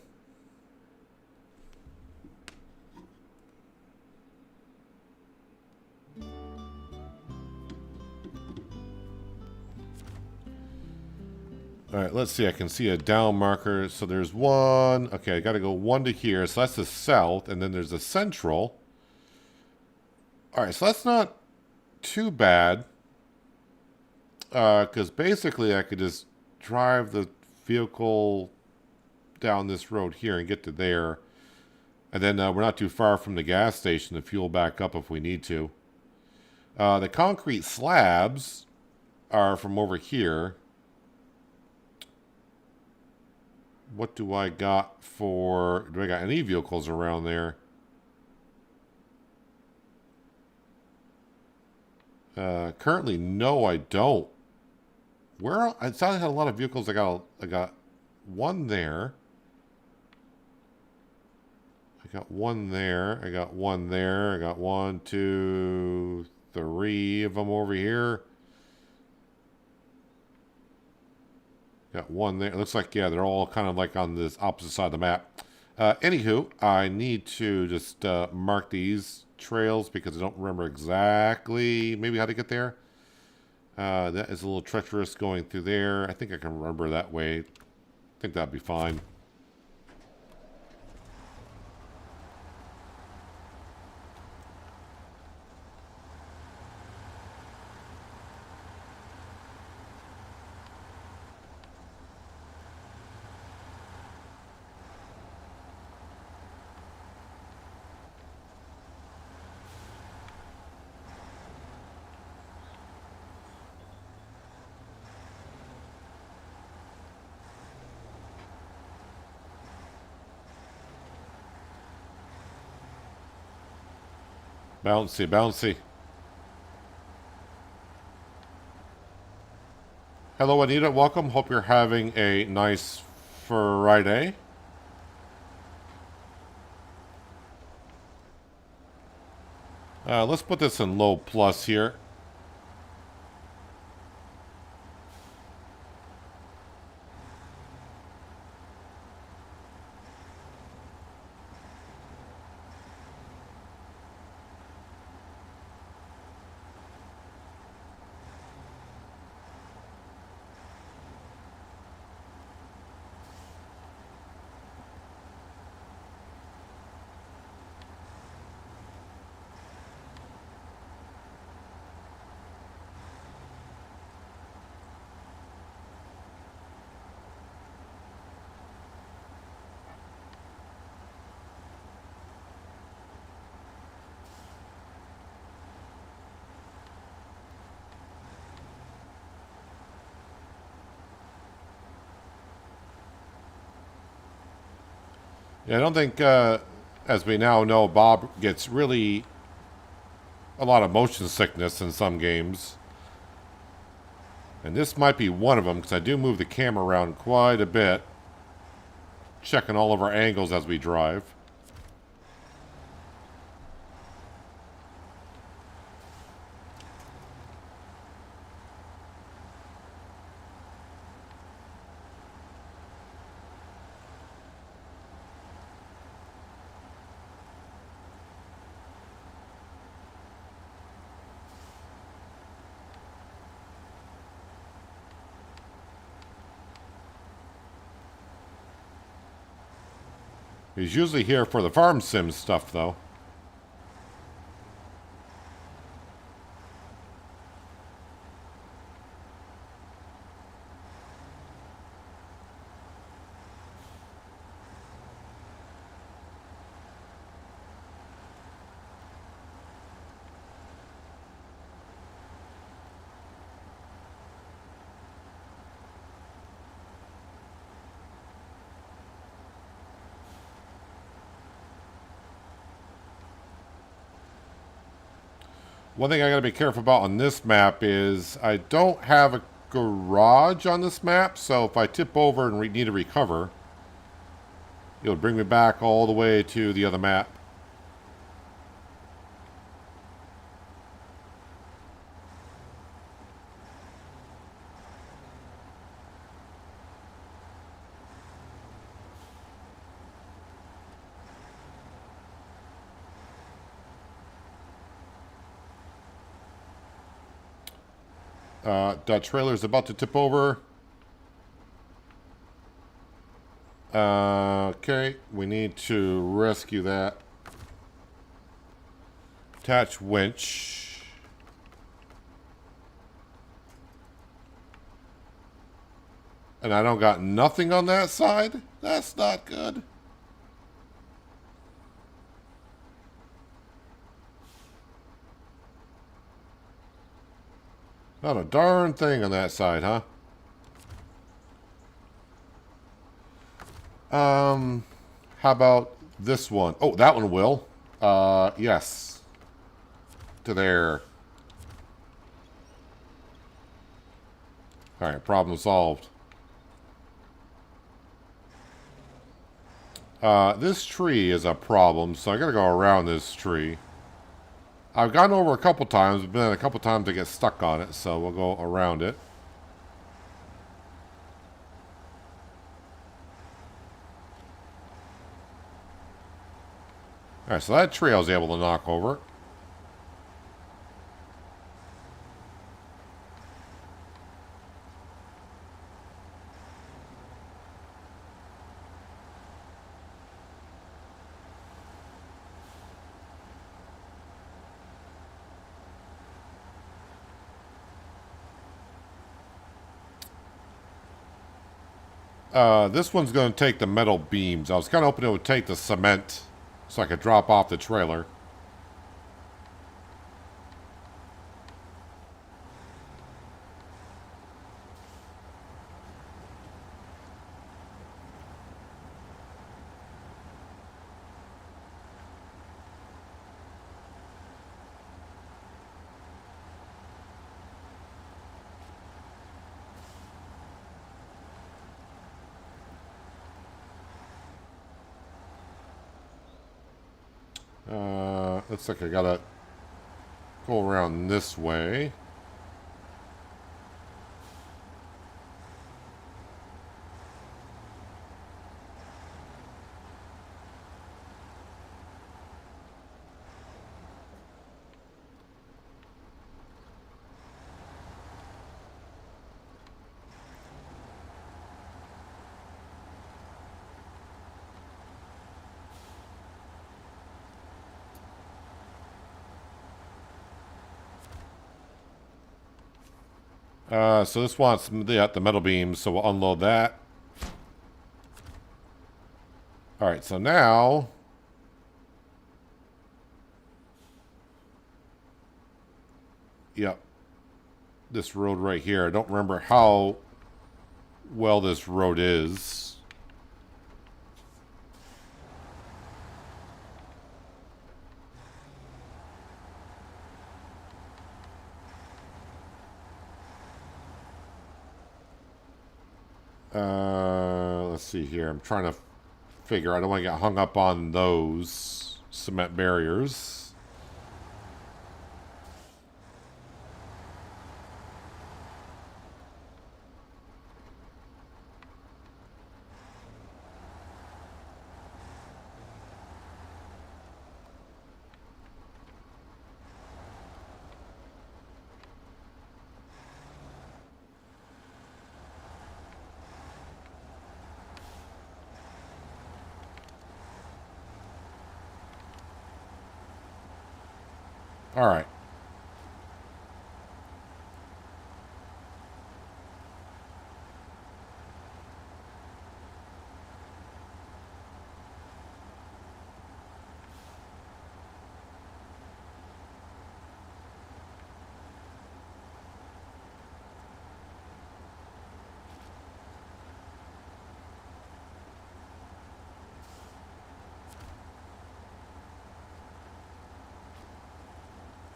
Alright, let's see. I can see a down marker. So there's one. Okay, I gotta go one to here. So that's the south, and then there's a central. Alright, so that's not too bad. Because basically I could just drive the vehicle down this road here and get to there, and then we're not too far from the gas station to fuel back up if we need to. The concrete slabs are from over here. What do I got for... do I got any vehicles around there? Currently, no, I don't. Where I thought I had a lot of vehicles. I got one there. I got one there. I got one there. I got 1, 2, 3 of them over here. Got one there. It looks like, yeah, they're all kind of like on this opposite side of the map. Anywho, I need to just mark these trails because I don't remember exactly maybe how to get there. That is a little treacherous going through there. I think I can remember that way. I think that'd be fine. Bouncy, bouncy. Hello, Anita. Welcome. Hope you're having a nice Friday. Let's put this in low plus here. Yeah, I don't think, as we now know, Bob gets really a lot of motion sickness in some games. And this might be one of them, because I do move the camera around quite a bit, checking all of our angles as we drive. He's usually here for the farm sim stuff, though. One thing I gotta be careful about on this map is I don't have a garage on this map, so if I tip over and need to recover, it'll bring me back all the way to the other map. That trailer's about to tip over. Okay, we need to rescue that. Attach winch. And I don't got nothing on that side? That's not good. Not a darn thing on that side, huh? How about this one? Oh, that one will. Yes. To there. Alright, problem solved. This tree is a problem, so I gotta go around this tree. I've gone over a couple times, but then a couple times I get stuck on it, so we'll go around it. Alright, so that tree I was able to knock over. This one's going to take the metal beams. I was kind of hoping it would take the cement so I could drop off the trailer. Looks like I gotta go around this way. So this wants the metal beams, so we'll unload that. Alright, so now... Yep. This road right here. I don't remember how well this road is. Let's see here. I'm trying to figure. I don't want to get hung up on those cement barriers. All right.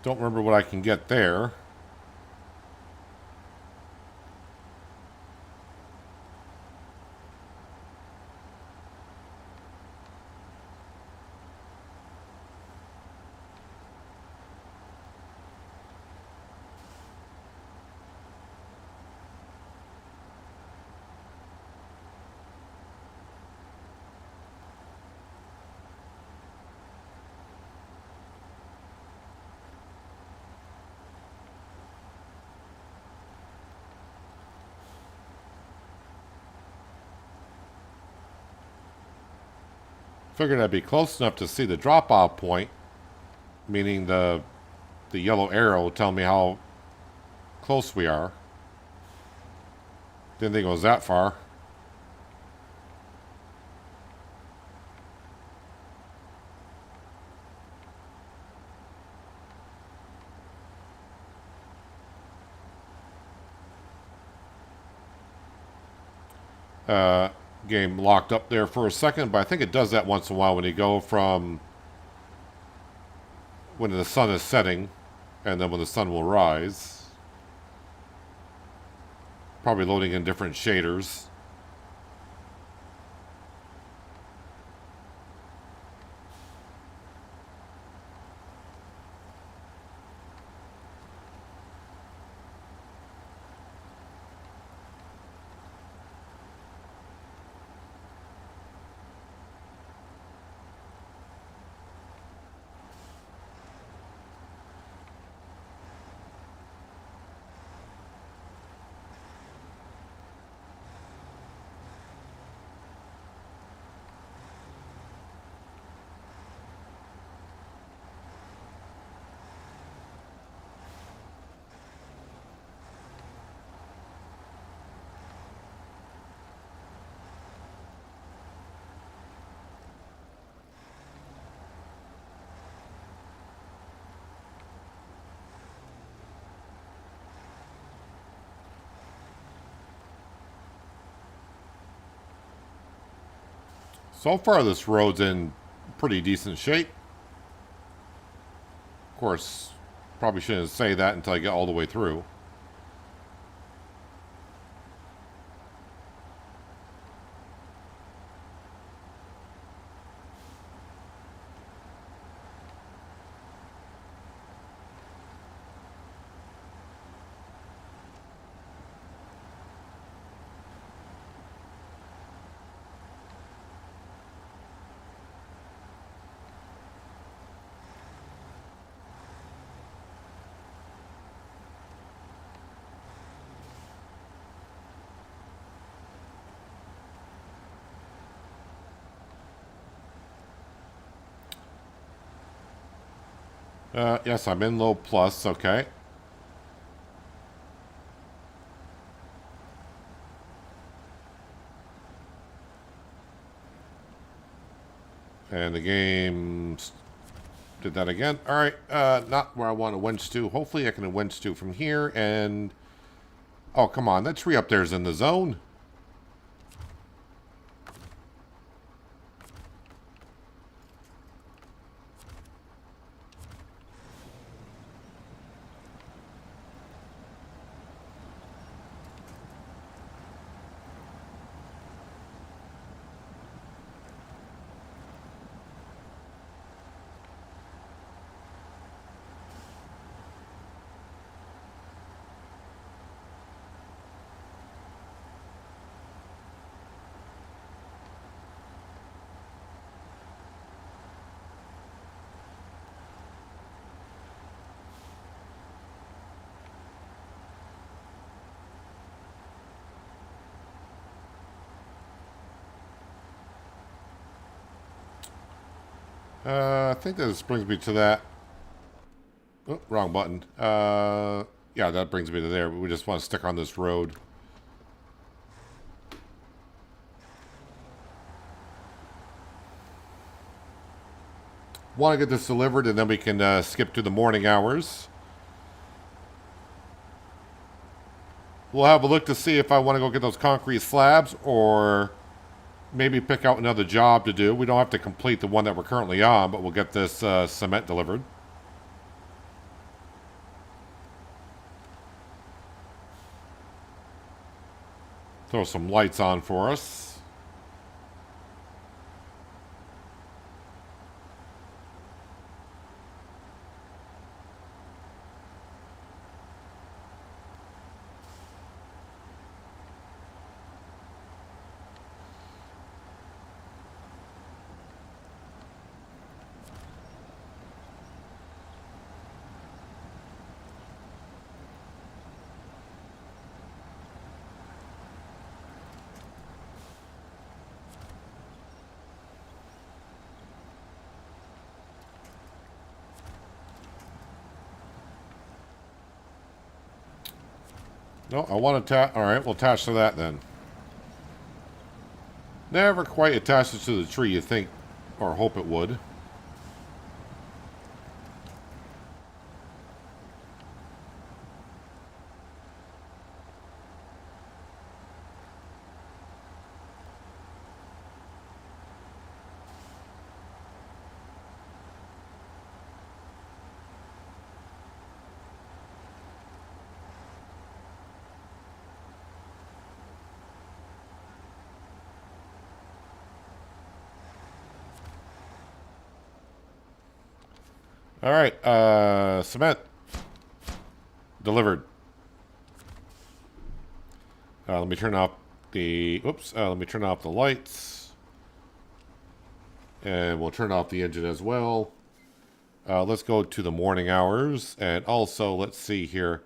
Don't remember what I can get there. Figured I'd be close enough to see the drop-off point, meaning the yellow arrow will tell me how close we are. Didn't think it was that far. Game locked up there for a second, but I think it does that once in a while when you go from when the sun is setting and then when the sun will rise. Probably loading in different shaders. So far, this road's in pretty decent shape. Of course, probably shouldn't say that until I get all the way through. Yes, I'm in low plus. Okay. And the game did that again. All right. Not where I want to winch to. Hopefully I can winch to from here. And... oh, come on. That tree up there is in the zone. I think this brings me to that. Oh, wrong button. Yeah, that brings me to there. We just want to stick on this road. Want to get this delivered, and then we can skip to the morning hours. We'll have a look to see if I want to go get those concrete slabs, or maybe pick out another job to do. We don't have to complete the one that we're currently on, but we'll get this cement delivered. Throw some lights on for us. No, I want to attach. All right, we'll attach to that then. Never quite attaches to the tree you think or hope it would. All right, cement delivered. Let me turn off the. Oops. Let me turn off the lights, and we'll turn off the engine as well. Let's go to the morning hours, and also let's see here.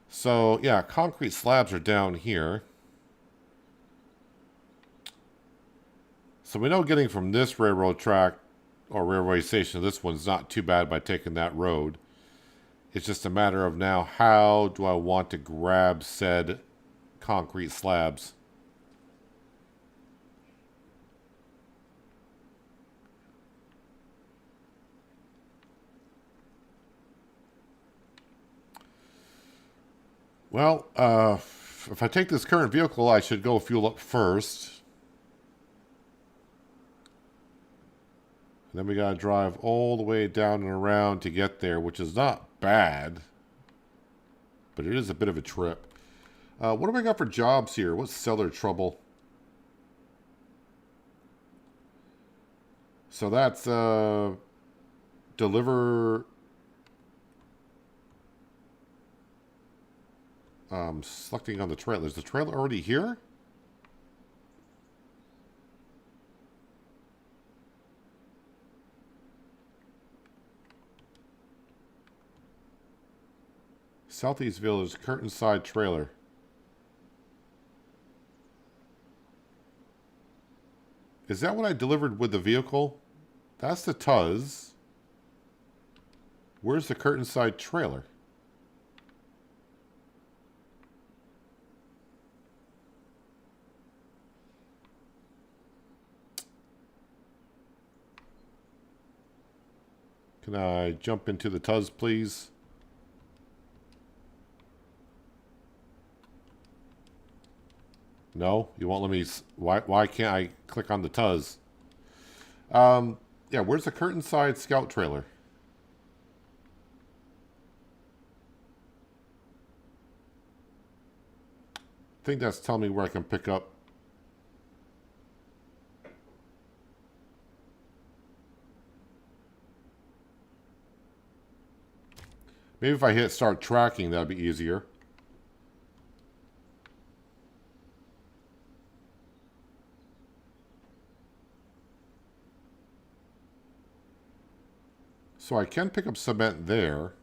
So yeah, concrete slabs are down here. So we know getting from this railroad track or railway station to this one's not too bad by taking that road. It's just a matter of now, how do I want to grab said concrete slabs? Well, if I take this current vehicle, I should go fuel up first. And then we gotta drive all the way down and around to get there, which is not bad. But it is a bit of a trip. What do we got for jobs here? What's seller trouble? So that's deliver. Selecting on the trailer. Is the trailer already here? Southeast Village, curtain side trailer. Is that what I delivered with the vehicle? That's the Tuz. Where's the curtain side trailer? Can I jump into the Tuz, please? No? You won't let me... Why can't I click on the Tuz? Yeah, where's the curtain side scout trailer? I think that's telling me where I can pick up. Maybe if I hit start tracking, that'd be easier. So I can pick up cement there.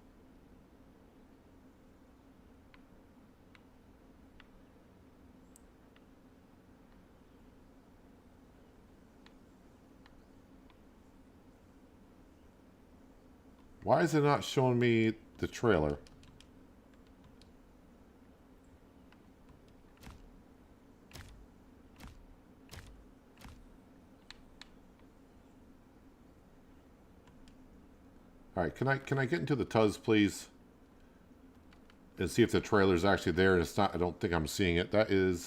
Why is it not showing me the trailer? All right, can I get into the Tuz, please? And see if the trailer's actually there, and it's not. I don't think I'm seeing it. That is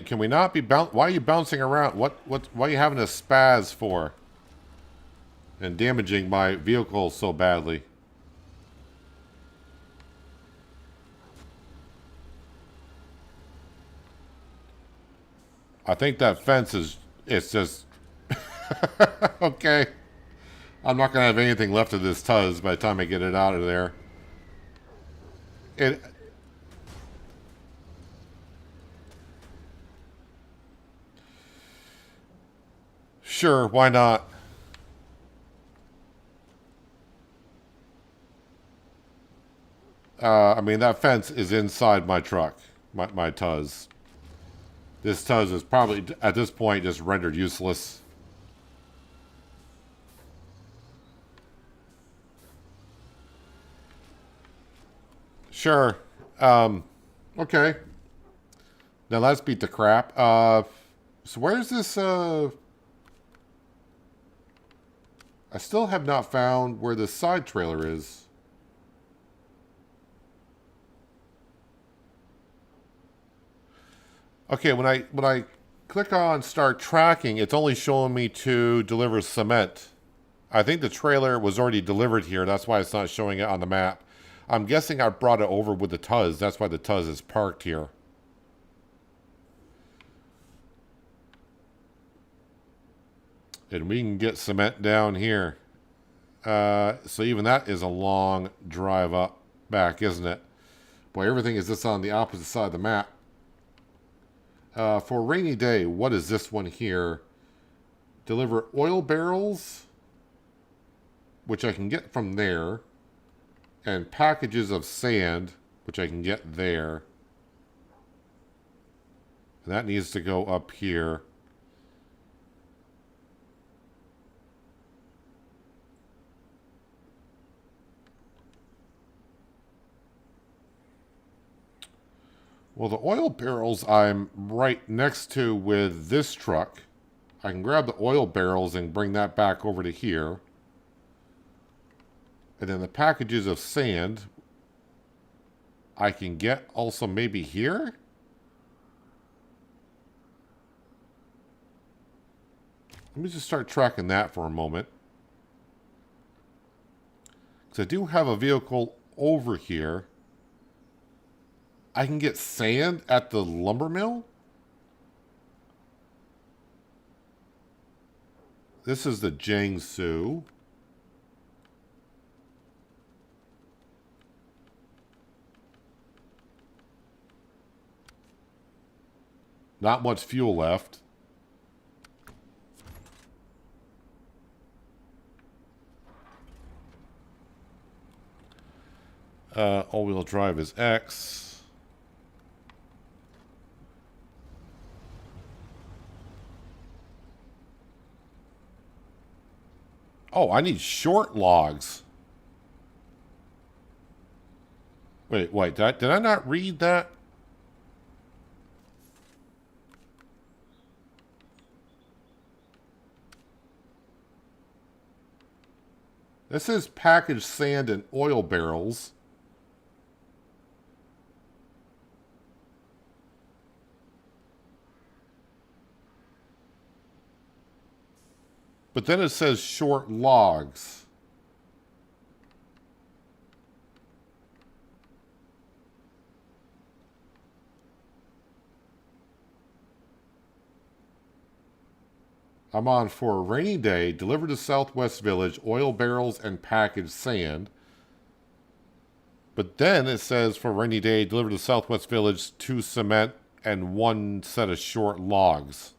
can we not be why are you bouncing around? Why are you having a spaz for? And damaging my vehicle so badly? I think that fence is, it's just, okay. I'm not going to have anything left of this Tuz by the time I get it out of there. It, sure, why not? I mean, that fence is inside my truck, my Tuz. This Tuz is probably, at this point, just rendered useless. Sure. Okay. Now let's beat the crap. So where's this, I still have not found where the side trailer is. Okay, when I click on start tracking, it's only showing me to deliver cement. I think the trailer was already delivered here. That's why it's not showing it on the map. I'm guessing I brought it over with the Tuz. That's why the Tuz is parked here. And we can get cement down here. So even that is a long drive up back, isn't it? Boy, everything is just on the opposite side of the map. For a rainy day, what is this one here? Deliver oil barrels, which I can get from there, and packages of sand, which I can get there. And that needs to go up here. Well, the oil barrels I'm right next to with this truck. I can grab the oil barrels and bring that back over to here. And then the packages of sand I can get also maybe here? Let me just start tracking that for a moment. Because I do have a vehicle over here. I can get sand at the lumber mill? This is the Jiangsu. Not much fuel left. All-wheel drive is X. Oh, I need short logs. Wait, did I not read that? This is packaged sand and oil barrels. But then it says short logs. I'm on for a rainy day. Deliver to Southwest Village, oil barrels and packaged sand. But then it says for a rainy day, deliver to Southwest Village 2 cement and 1 set of short logs.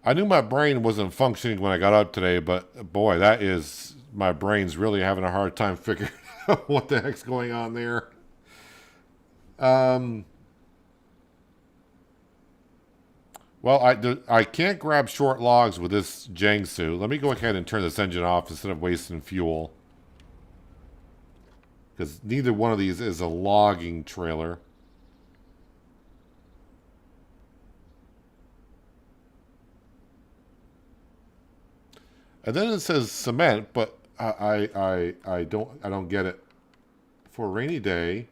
I knew my brain wasn't functioning when I got up today, but boy, that is, my brain's really having a hard time figuring out what the heck's going on there. Well, I can't grab short logs with this Jiangsu. Let me go ahead and turn this engine off instead of wasting fuel. Because neither one of these is a logging trailer. And then it says cement, but I don't get it. For a rainy day,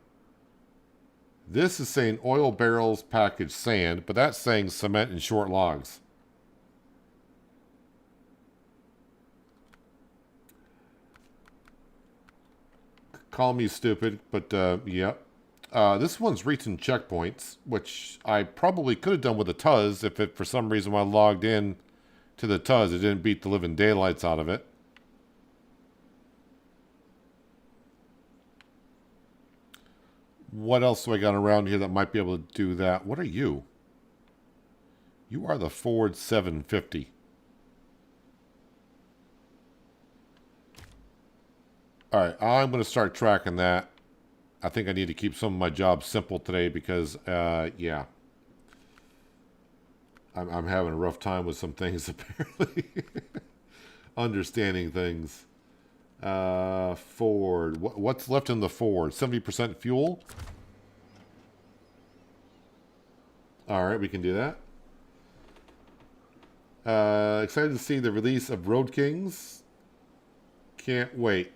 this is saying oil barrels, packaged sand, but that's saying cement and short logs. Call me stupid, but yeah. This one's reaching checkpoints, which I probably could have done with a TUZ if it, for some reason, when I logged in to the TUZ, it didn't beat the living daylights out of it. What else do I got around here that might be able to do that? What are you? You are the Ford 750. Alright, I'm going to start tracking that. I think I need to keep some of my jobs simple today because, yeah. I'm having a rough time with some things, apparently. Understanding things. Ford. What's left in the Ford? 70% fuel? Alright, we can do that. Excited to see the release of Road Kings. Can't wait.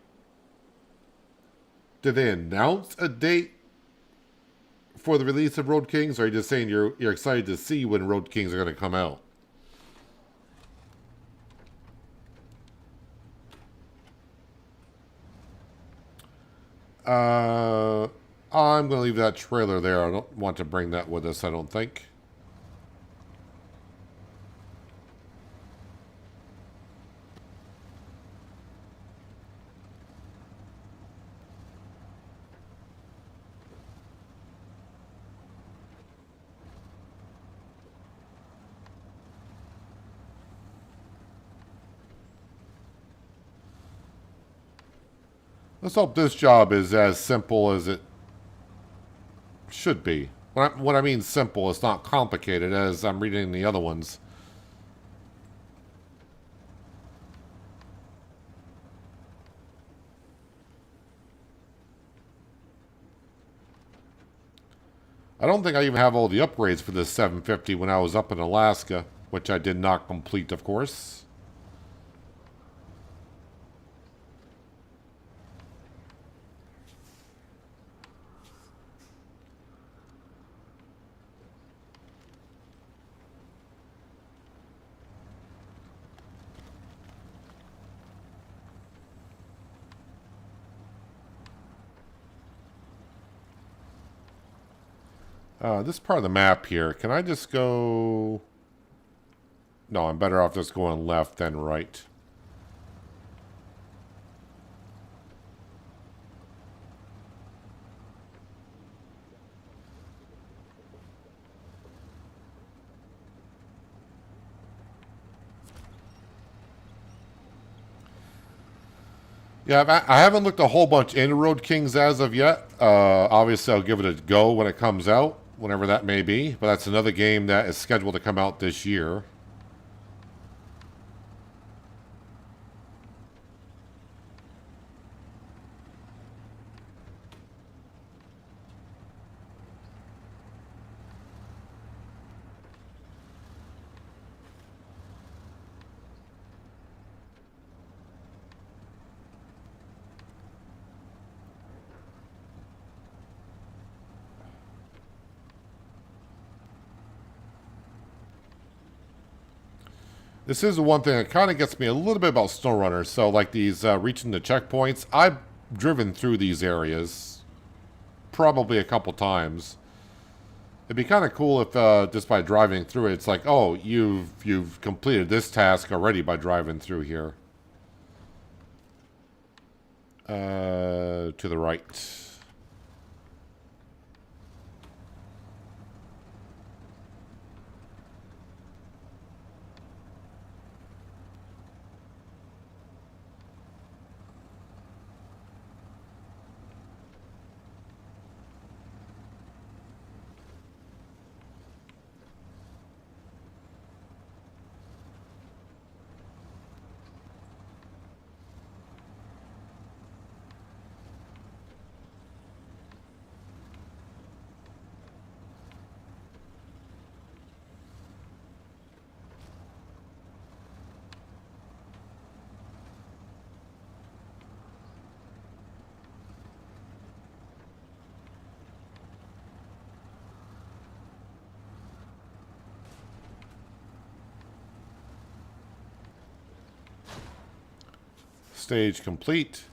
Did they announce a date for the release of Road Kings, or are you just saying you're excited to see when Road Kings are going to come out? I'm going to leave that trailer there. I don't want to bring that with us, I don't think. Let's hope this job is as simple as it should be. When I mean simple, it's not complicated as I'm reading the other ones. I don't think I even have all the upgrades for this 750 when I was up in Alaska, which I did not complete, of course. This part of the map here, can I just go... No, I'm better off just going left than right. Yeah, I haven't looked a whole bunch into Road Kings as of yet. Obviously, I'll give it a go when it comes out. whenever that may be. But that's another game that is scheduled to come out this year. This is the one thing that kind of gets me a little bit about SnowRunner. So, like these reaching the checkpoints, I've driven through these areas probably a couple times. It'd be kind of cool if just by driving through it, it's like, oh, you've completed this task already by driving through here. To the right. Stage complete.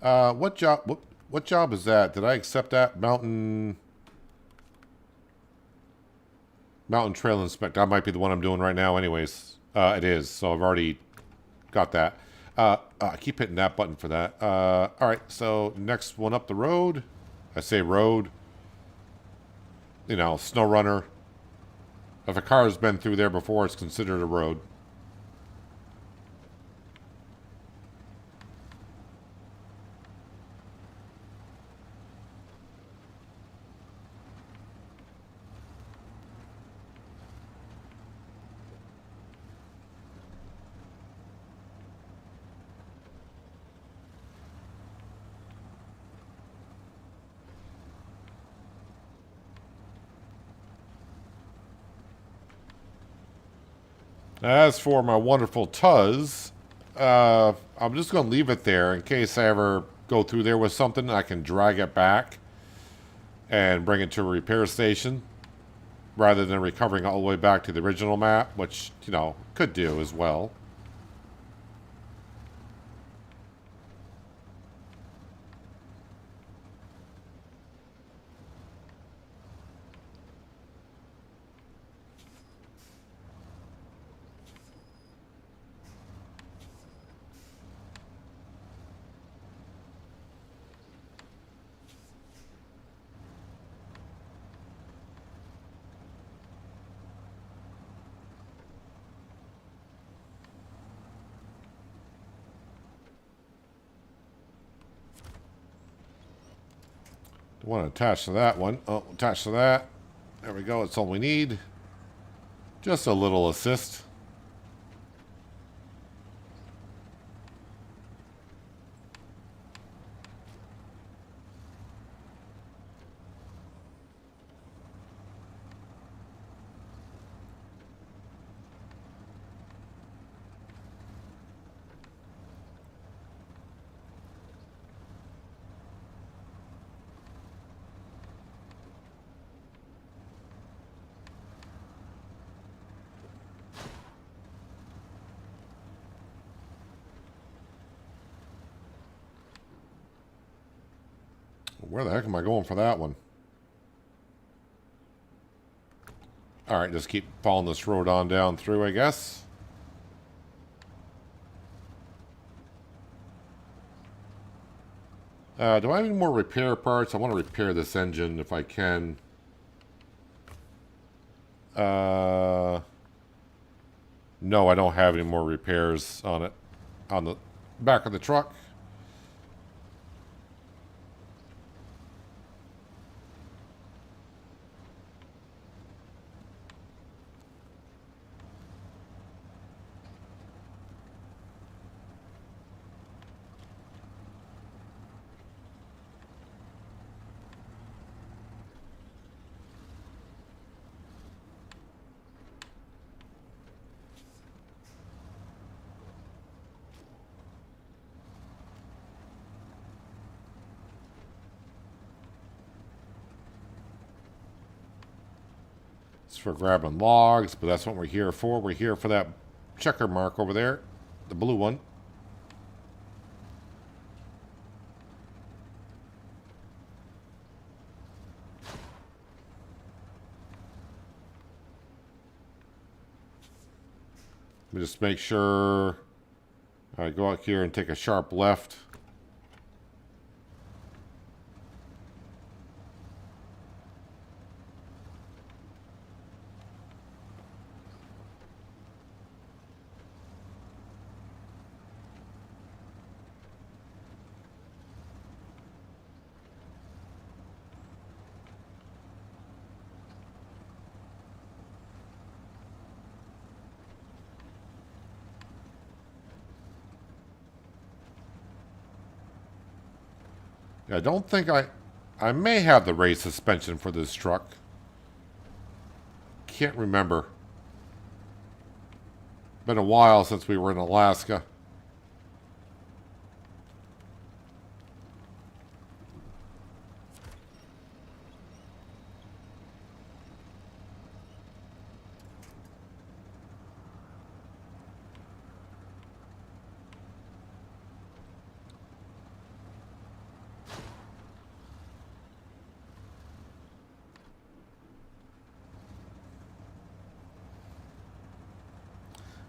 What job? What job is that? Did I accept that? Mountain Trail Inspector. That might be the one I'm doing right now. Anyways, it is. So I've already got that. I keep hitting that button for that. All right. So next one up the road. I say road. You know, SnowRunner. If a car has been through there before, it's considered a road. As for my wonderful Tuz, I'm just going to leave it there in case I ever go through there with something. I can drag it back and bring it to a repair station rather than recovering all the way back to the original map, which, you know, could do as well. Don't want to attach to that one. Oh, attach to that. There we go. That's all we need. Just a little assist. Where the heck am I going for that one? Alright, just keep following this road on down through, I guess. Do I have any more repair parts? I want to repair this engine if I can. No, I don't have any more repairs on it. On the back of the truck. It's for grabbing logs, but that's what we're here for. We're here for that checker mark over there, the blue one. Let me just make sure I go out here and take a sharp left. I don't think I may have the race suspension for this truck. Can't remember. Been a while since we were in Alaska.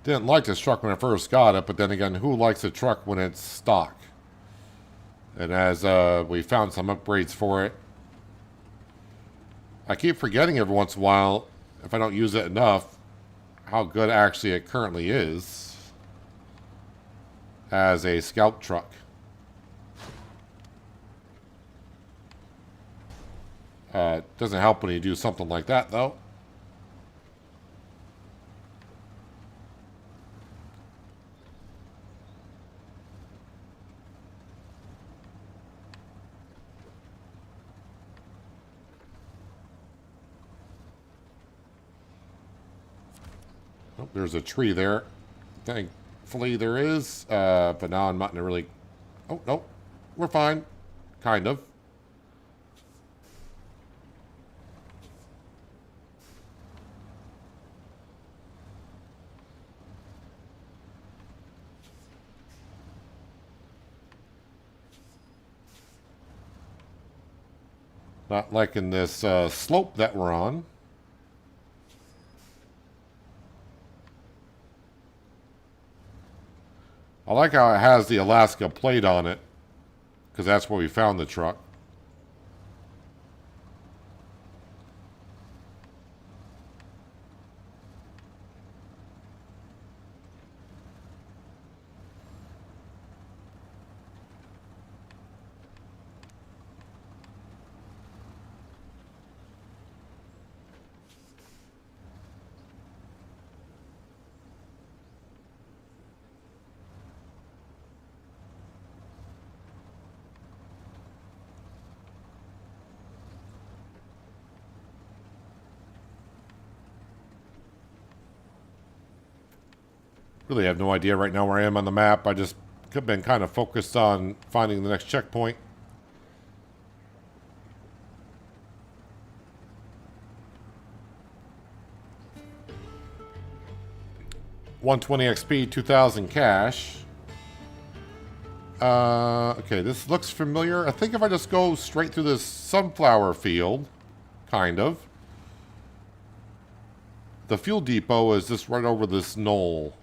Didn't like this truck when I first got it, but then again, who likes a truck when it's stock? And as we found some upgrades for it, I keep forgetting every once in a while, if I don't use it enough, how good actually it currently is as a scout truck. Doesn't help when you do something like that, though. Oh, there's a tree there. Thankfully there is, but now I'm not in a really... Oh, no. We're fine. Kind of. Not liking this slope that we're on. I like how it has the Alaska plate on it, because that's where we found the truck. Really have no idea right now where I am on the map. I just have been kind of focused on finding the next checkpoint. $120 XP, 2,000 cash. Okay, this looks familiar. I think if I just go straight through this sunflower field, kind of. The fuel depot is just right over this knoll.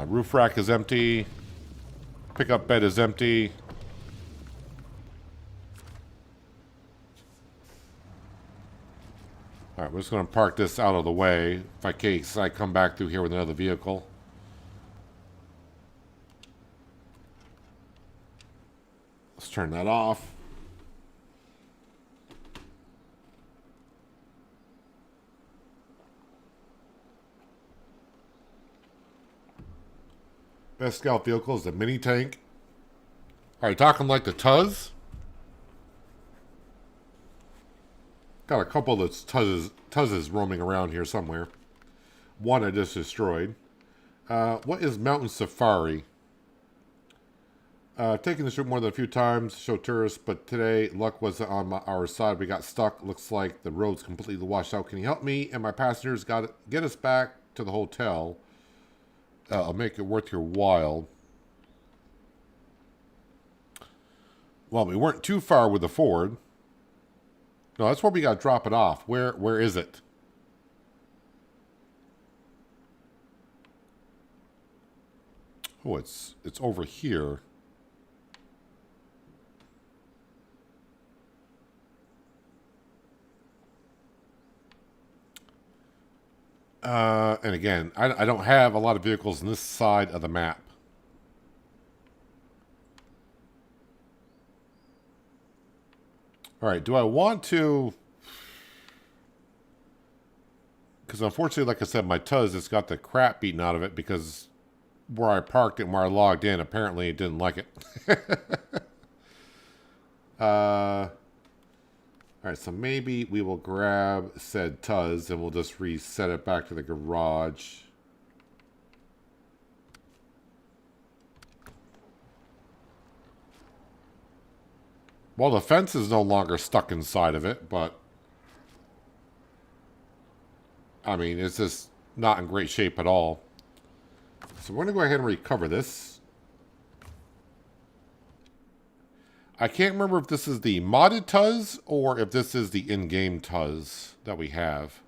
Roof rack is empty. Pickup bed is empty. Alright, we're just going to park this out of the way in case I come back through here with another vehicle. Let's turn that off. Best scout vehicle is the mini tank. Are you talking like the Tuz? Got a couple of those Tuzzes roaming around here somewhere. One I just destroyed. What is Mountain Safari? Taking this route more than a few times to show tourists, but today luck wasn't on our side. We got stuck. Looks like the road's completely washed out. Can you help me and my passengers get us back to the hotel? I'll make it worth your while. Well, we weren't too far with the Ford. No, that's where we got to drop it off. Where is it? Oh, it's over here. And again, I don't have a lot of vehicles on this side of the map. All right, do I want to... Because unfortunately, like I said, my Tuz has got the crap beaten out of it because where I parked it and where I logged in, apparently it didn't like it. All right, so maybe we will grab said Tuz and we'll just reset it back to the garage. Well, the fence is no longer stuck inside of it, but I mean, it's just not in great shape at all. So we're going to go ahead and recover this. I can't remember if this is the modded Tuz or if this is the in-game Tuz that we have.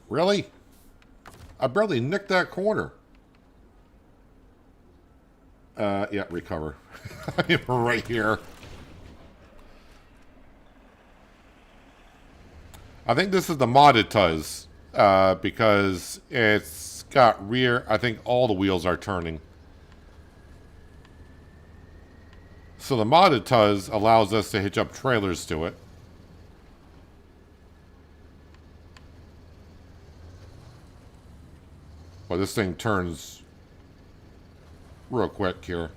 Really? I barely nicked that corner. Yeah, recover. Right here. I think this is the modded Tuz, because it's got rear... I think all the wheels are turning. So the modded Tuz allows us to hitch up trailers to it. Well, this thing turns real quick here.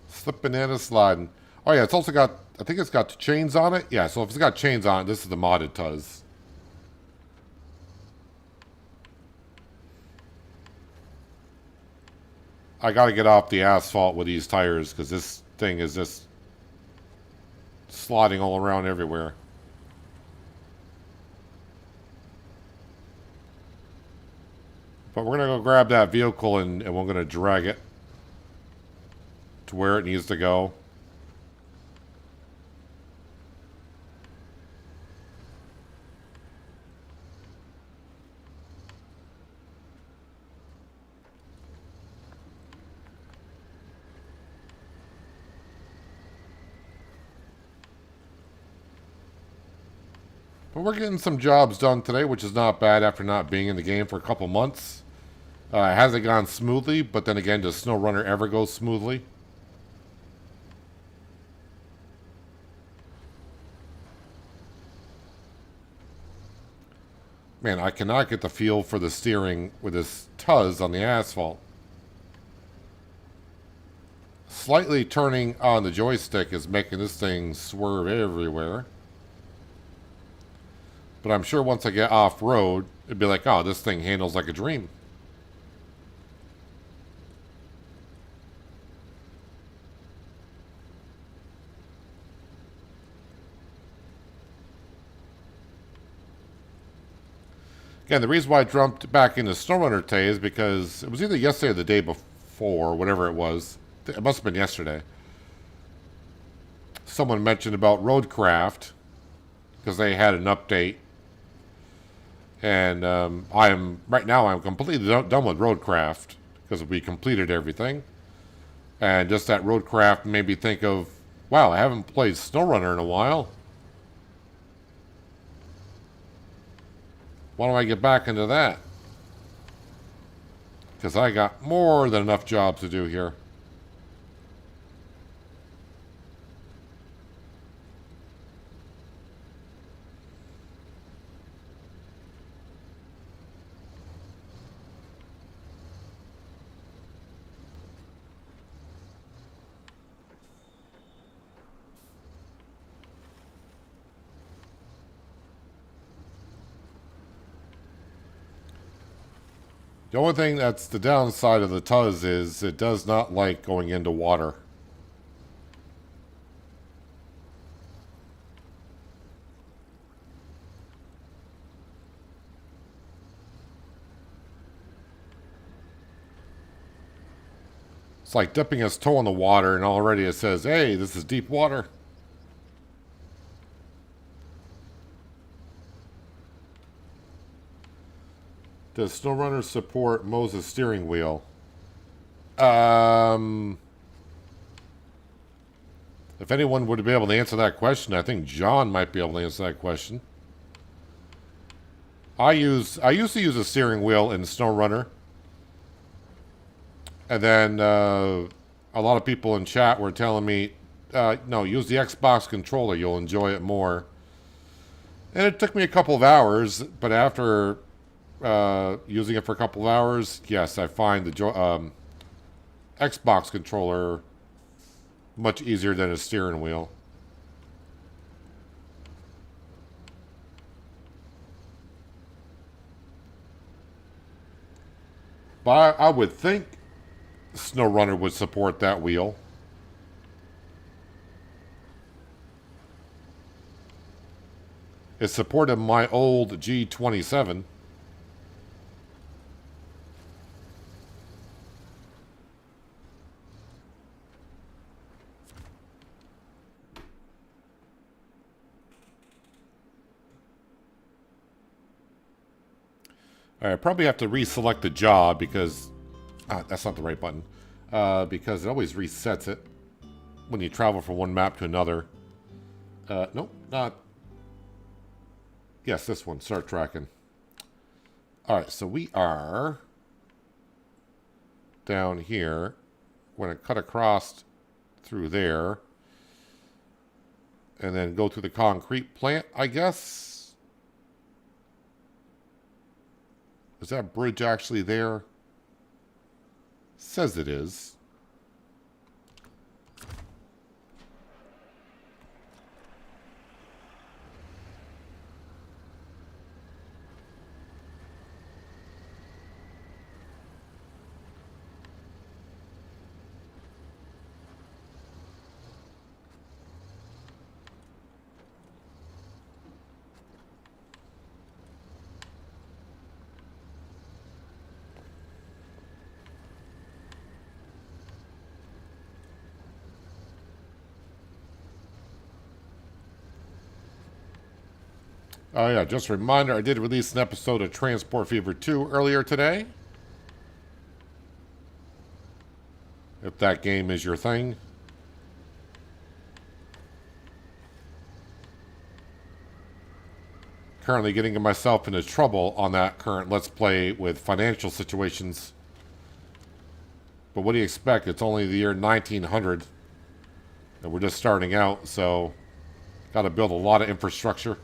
Slip banana sliding. Oh yeah, it's also got, I think it's got chains on it. Yeah, so if it's got chains on it, this is the modded Tuz. I gotta get off the asphalt with these tires because this thing is just sliding all around everywhere. But we're going to go grab that vehicle and we're going to drag it to where it needs to go. But we're getting some jobs done today, which is not bad after not being in the game for a couple months. It hasn't gone smoothly, but then again, does SnowRunner ever go smoothly? Man, I cannot get the feel for the steering with this Tuz on the asphalt. Slightly turning on the joystick is making this thing swerve everywhere. But I'm sure once I get off-road, it'd be like, oh, this thing handles like a dream. Again, the reason why I jumped back into SnowRunner today is because it was either yesterday or the day before, whatever it was. It must have been yesterday. Someone mentioned about Roadcraft because they had an update. And right now I'm completely done with Roadcraft because we completed everything. And just that Roadcraft made me think of, wow, I haven't played SnowRunner in a while. Why don't I get back into that? Because I got more than enough jobs to do here. The only thing that's the downside of the Tuz is it does not like going into water. It's like dipping his toe in the water and already it says, hey, this is deep water. Does SnowRunner support Moses steering wheel? If anyone would be able to answer that question, I think John might be able to answer that question. I used to use a steering wheel in SnowRunner. And then a lot of people in chat were telling me, no, use the Xbox controller. You'll enjoy it more. And it took me a couple of hours, but after using it for a couple of hours, yes, I find the Xbox controller much easier than a steering wheel. But I would think SnowRunner would support that wheel. It supported my old G27. I probably have to reselect the job because that's not the right button. Because it always resets it when you travel from one map to another. Nope, not. Yes, this one. Start tracking. Alright, so we are down here. We're going to cut across through there. And then go to the concrete plant, I guess. Is that bridge actually there? Says it is. Oh yeah, just a reminder, I did release an episode of Transport Fever 2 earlier today. If that game is your thing. Currently getting myself into trouble on that current Let's Play with financial situations. But what do you expect? It's only the year 1900. And we're just starting out, so got to build a lot of infrastructure.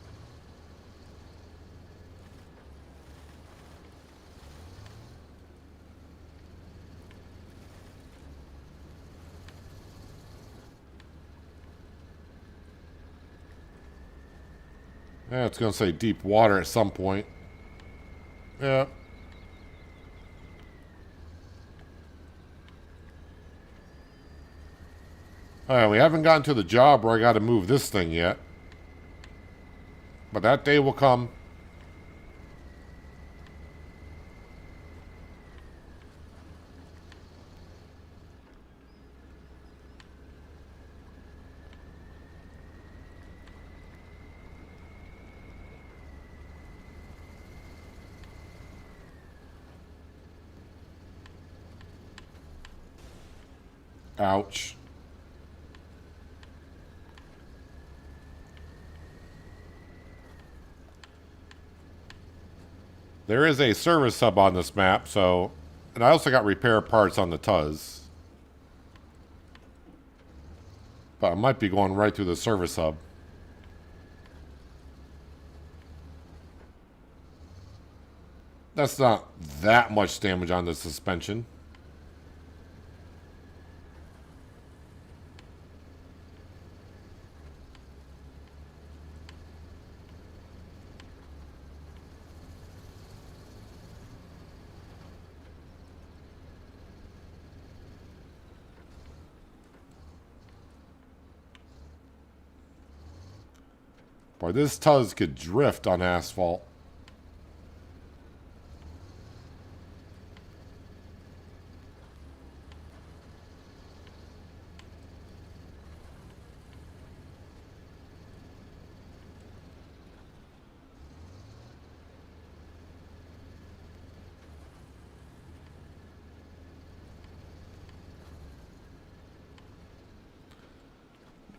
Yeah, it's going to say deep water at some point. Yeah. Alright, we haven't gotten to the job where I got to move this thing yet. But that day will come. Ouch. There is a service hub on this map, so... And I also got repair parts on the Tuz. But I might be going right through the service hub. That's not that much damage on the suspension. Boy, this Tuz could drift on asphalt.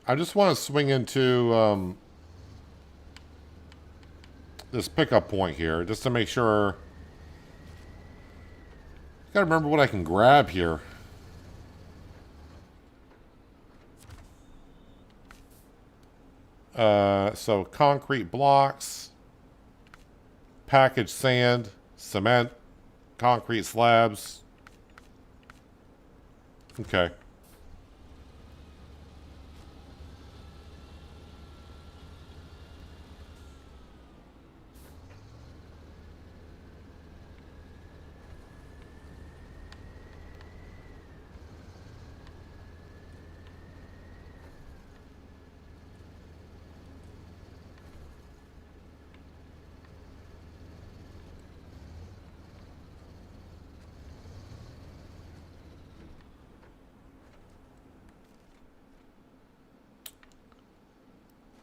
I just want to swing into this pickup point here, just to make sure. Gotta remember what I can grab here. So concrete blocks, packaged sand, cement, concrete slabs. Okay.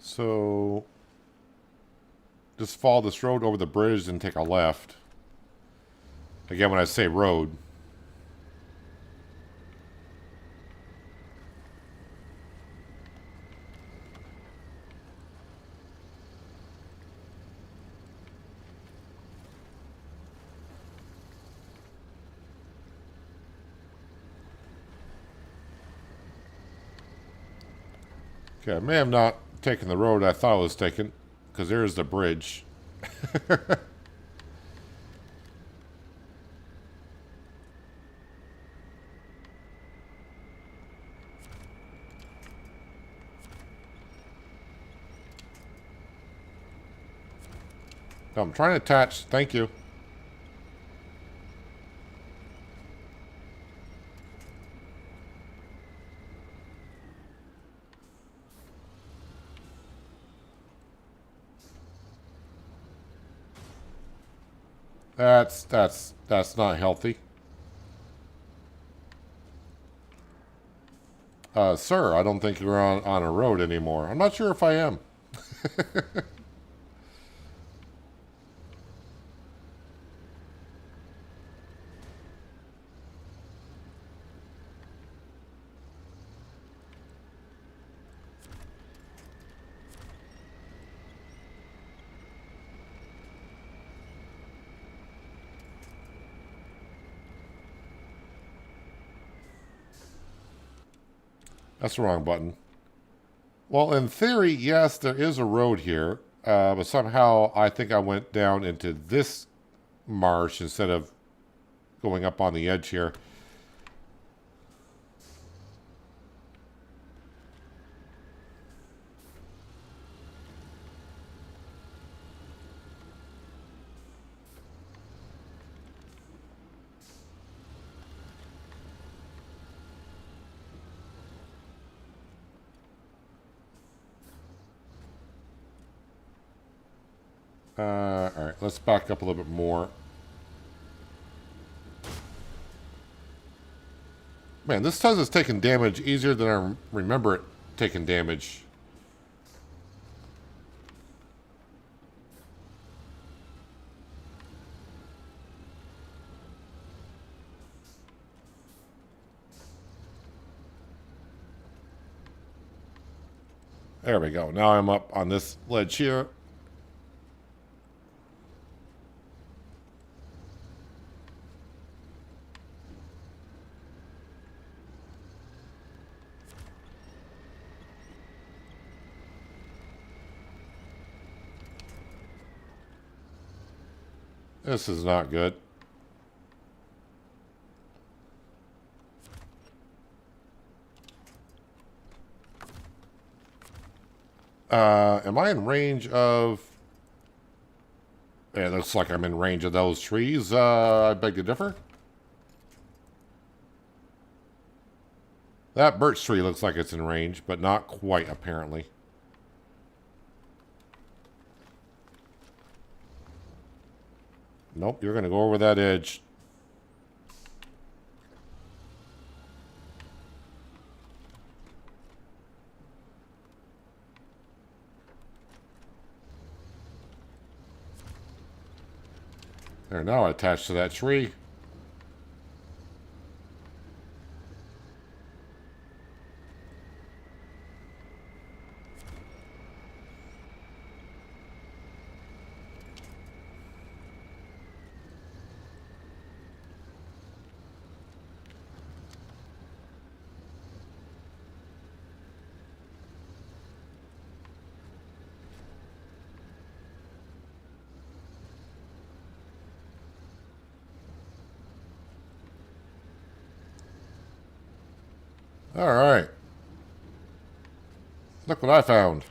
So, just follow this road over the bridge and take a left. Again, when I say road. Okay, I may have not taken the road I thought I was taking, because there's the bridge. I'm trying to attach. Thank you. That's not healthy. Sir, I don't think you're on a road anymore. I'm not sure if I am. That's the wrong button. Well, in theory, yes, there is a road here. But somehow I think I went down into this marsh instead of going up on the edge here. Alright, let's back up a little bit more. Man, this Tuz is taking damage easier than I remember it taking damage. There we go. Now I'm up on this ledge here. This is not good. Am I in range of... Yeah, it looks like I'm in range of those trees. I beg to differ. That birch tree looks like it's in range, but not quite, apparently. Nope, you're going to go over that edge. There, now attached to that tree. All right. Look what I found.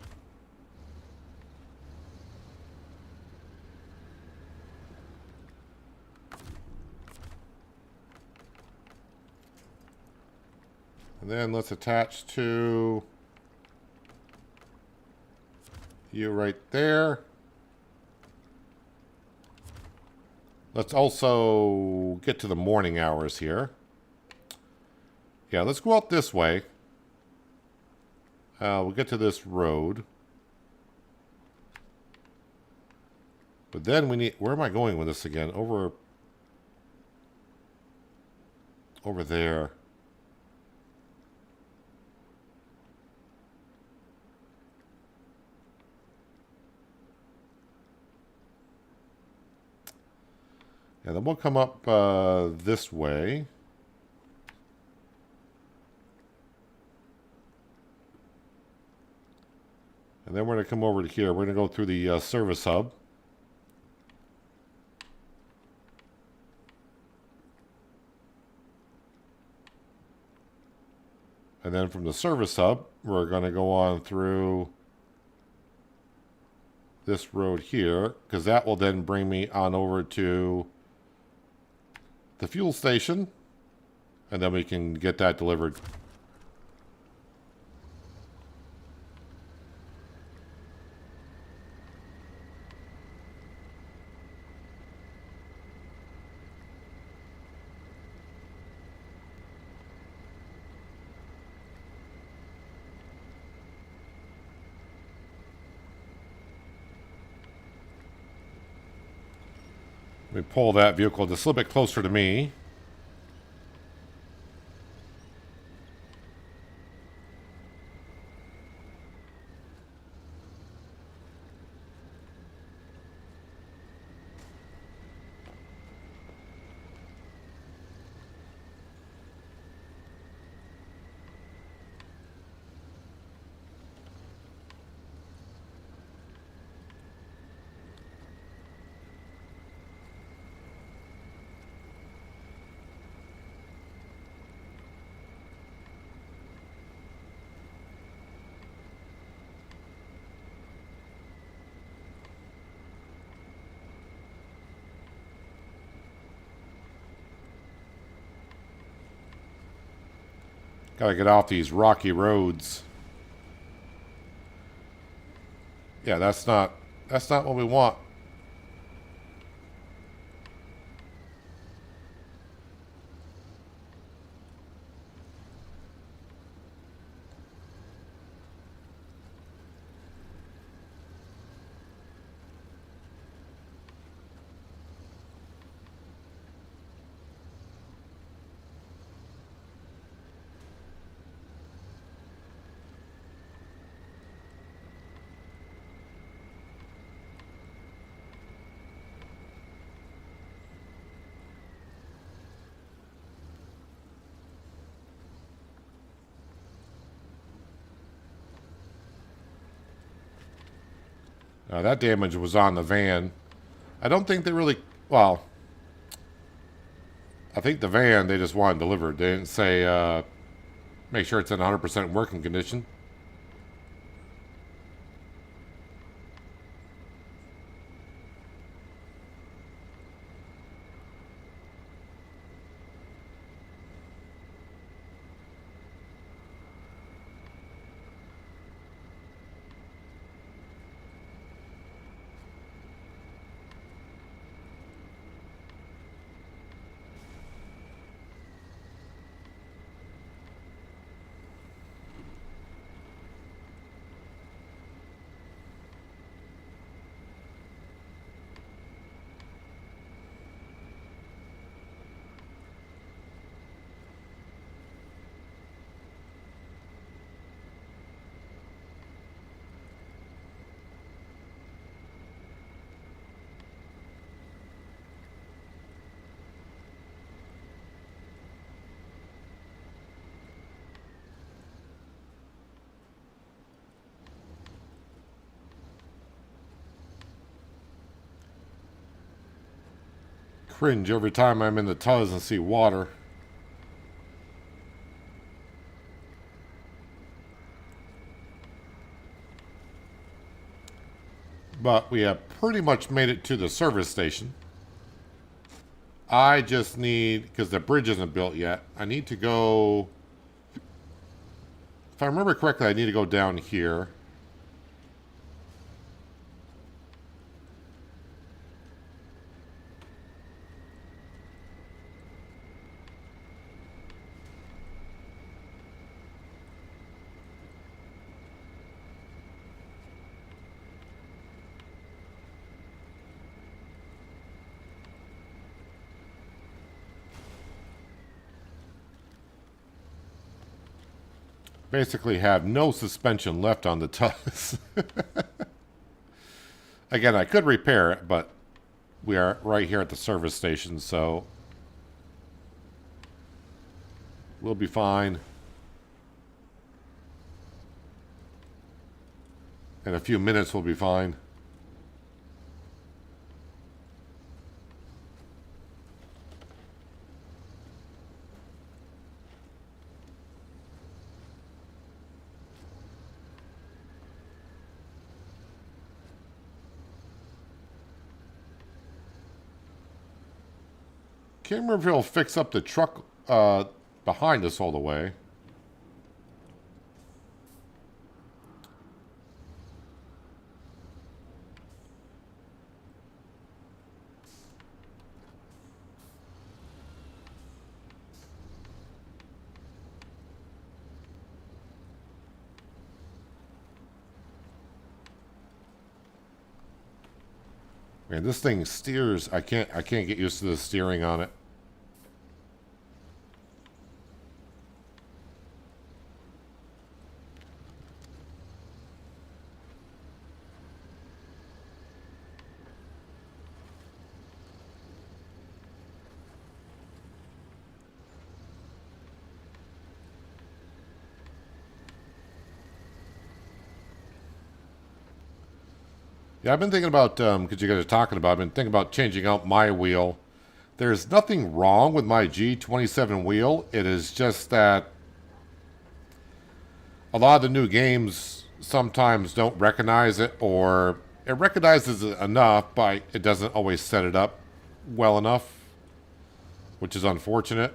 And then let's attach to you right there. Let's also get to the morning hours here. Yeah, let's go out this way. We'll get to this road. But then we need... Where am I going with this again? Over there. Yeah, then we'll come up this way. And then we're going to come over to here. We're going to go through the service hub. And then from the service hub, we're going to go on through this road here, because that will then bring me on over to the fuel station, and then we can get that delivered. Let me pull that vehicle just a little bit closer to me. Gotta get off these rocky roads. Yeah, that's not what we want. That damage was on the van. I don't think they really Well, I think the van, they just wanted delivered. They didn't say, make sure it's in 100% working condition. Cringe every time I'm in the tunnels and see water. But we have pretty much made it to the service station. I just need, because the bridge isn't built yet, I need to go, if I remember correctly, I need to go down here. Basically have no suspension left on the tugs. Again, I could repair it, but we are right here at the service station, so we'll be fine. In a few minutes, we'll be fine. Can't remember if he'll fix up the truck behind us all the way. Man, this thing steers. I can't get used to the steering on it. Yeah, I've been thinking about, because you guys are talking about, I've been thinking about changing out my wheel. There's nothing wrong with my G27 wheel. It is just that a lot of the new games sometimes don't recognize it, or it recognizes it enough, but it doesn't always set it up well enough, which is unfortunate.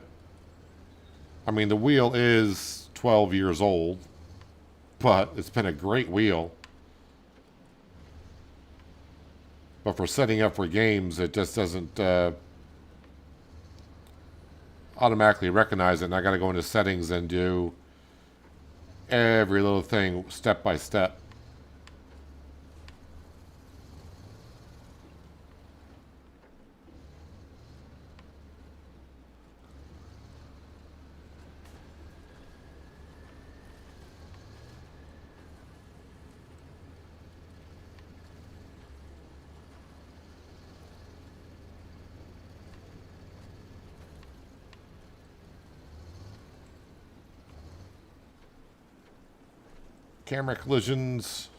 I mean, the wheel is 12 years old, but it's been a great wheel. But for setting up for games, it just doesn't automatically recognize it. And I got to go into settings and do every little thing step by step. Camera collisions.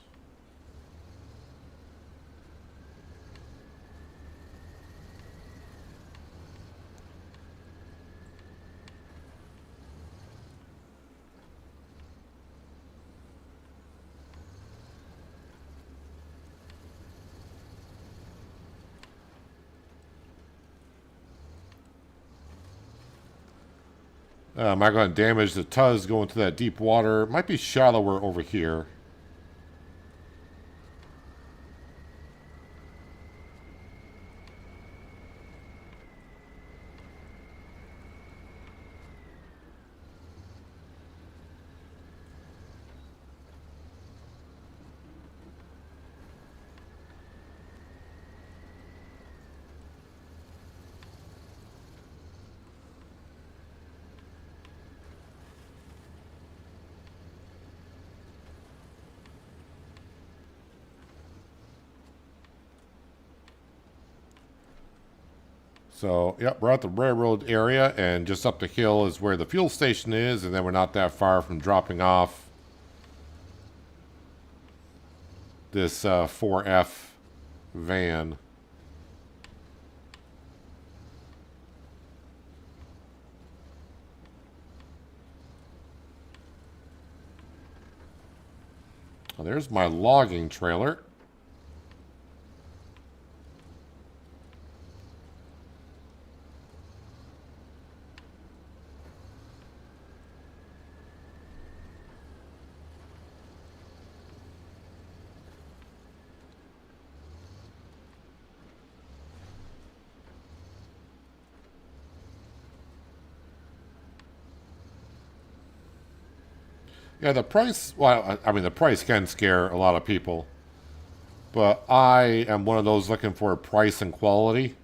Am I going to damage the Tuz going to that deep water? Might be shallower over here. So, yep, we're at the railroad area, and just up the hill is where the fuel station is, and then we're not that far from dropping off this 4F van. Well, there's my logging trailer. Yeah, the price, well, I mean, the price can scare a lot of people. But I am one of those looking for price and quality.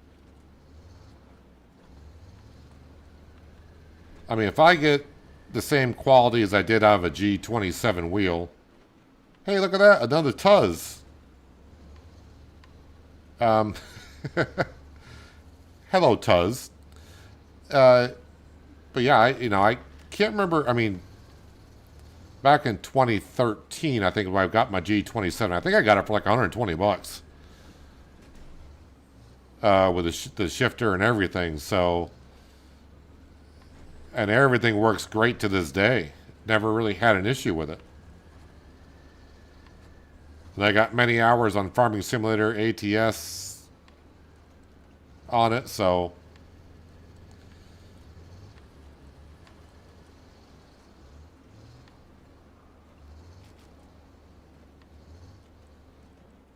I mean, if I get the same quality as I did out of a G27 wheel. Hey, look at that. Another Tuz. Um, hello, Tuz. But yeah, I can't remember. I mean, back in 2013, I think when I got my G27, I think I got it for like 120 bucks. With the shifter and everything. So, and everything works great to this day. Never really had an issue with it. And I got many hours on Farming Simulator ATS on it, so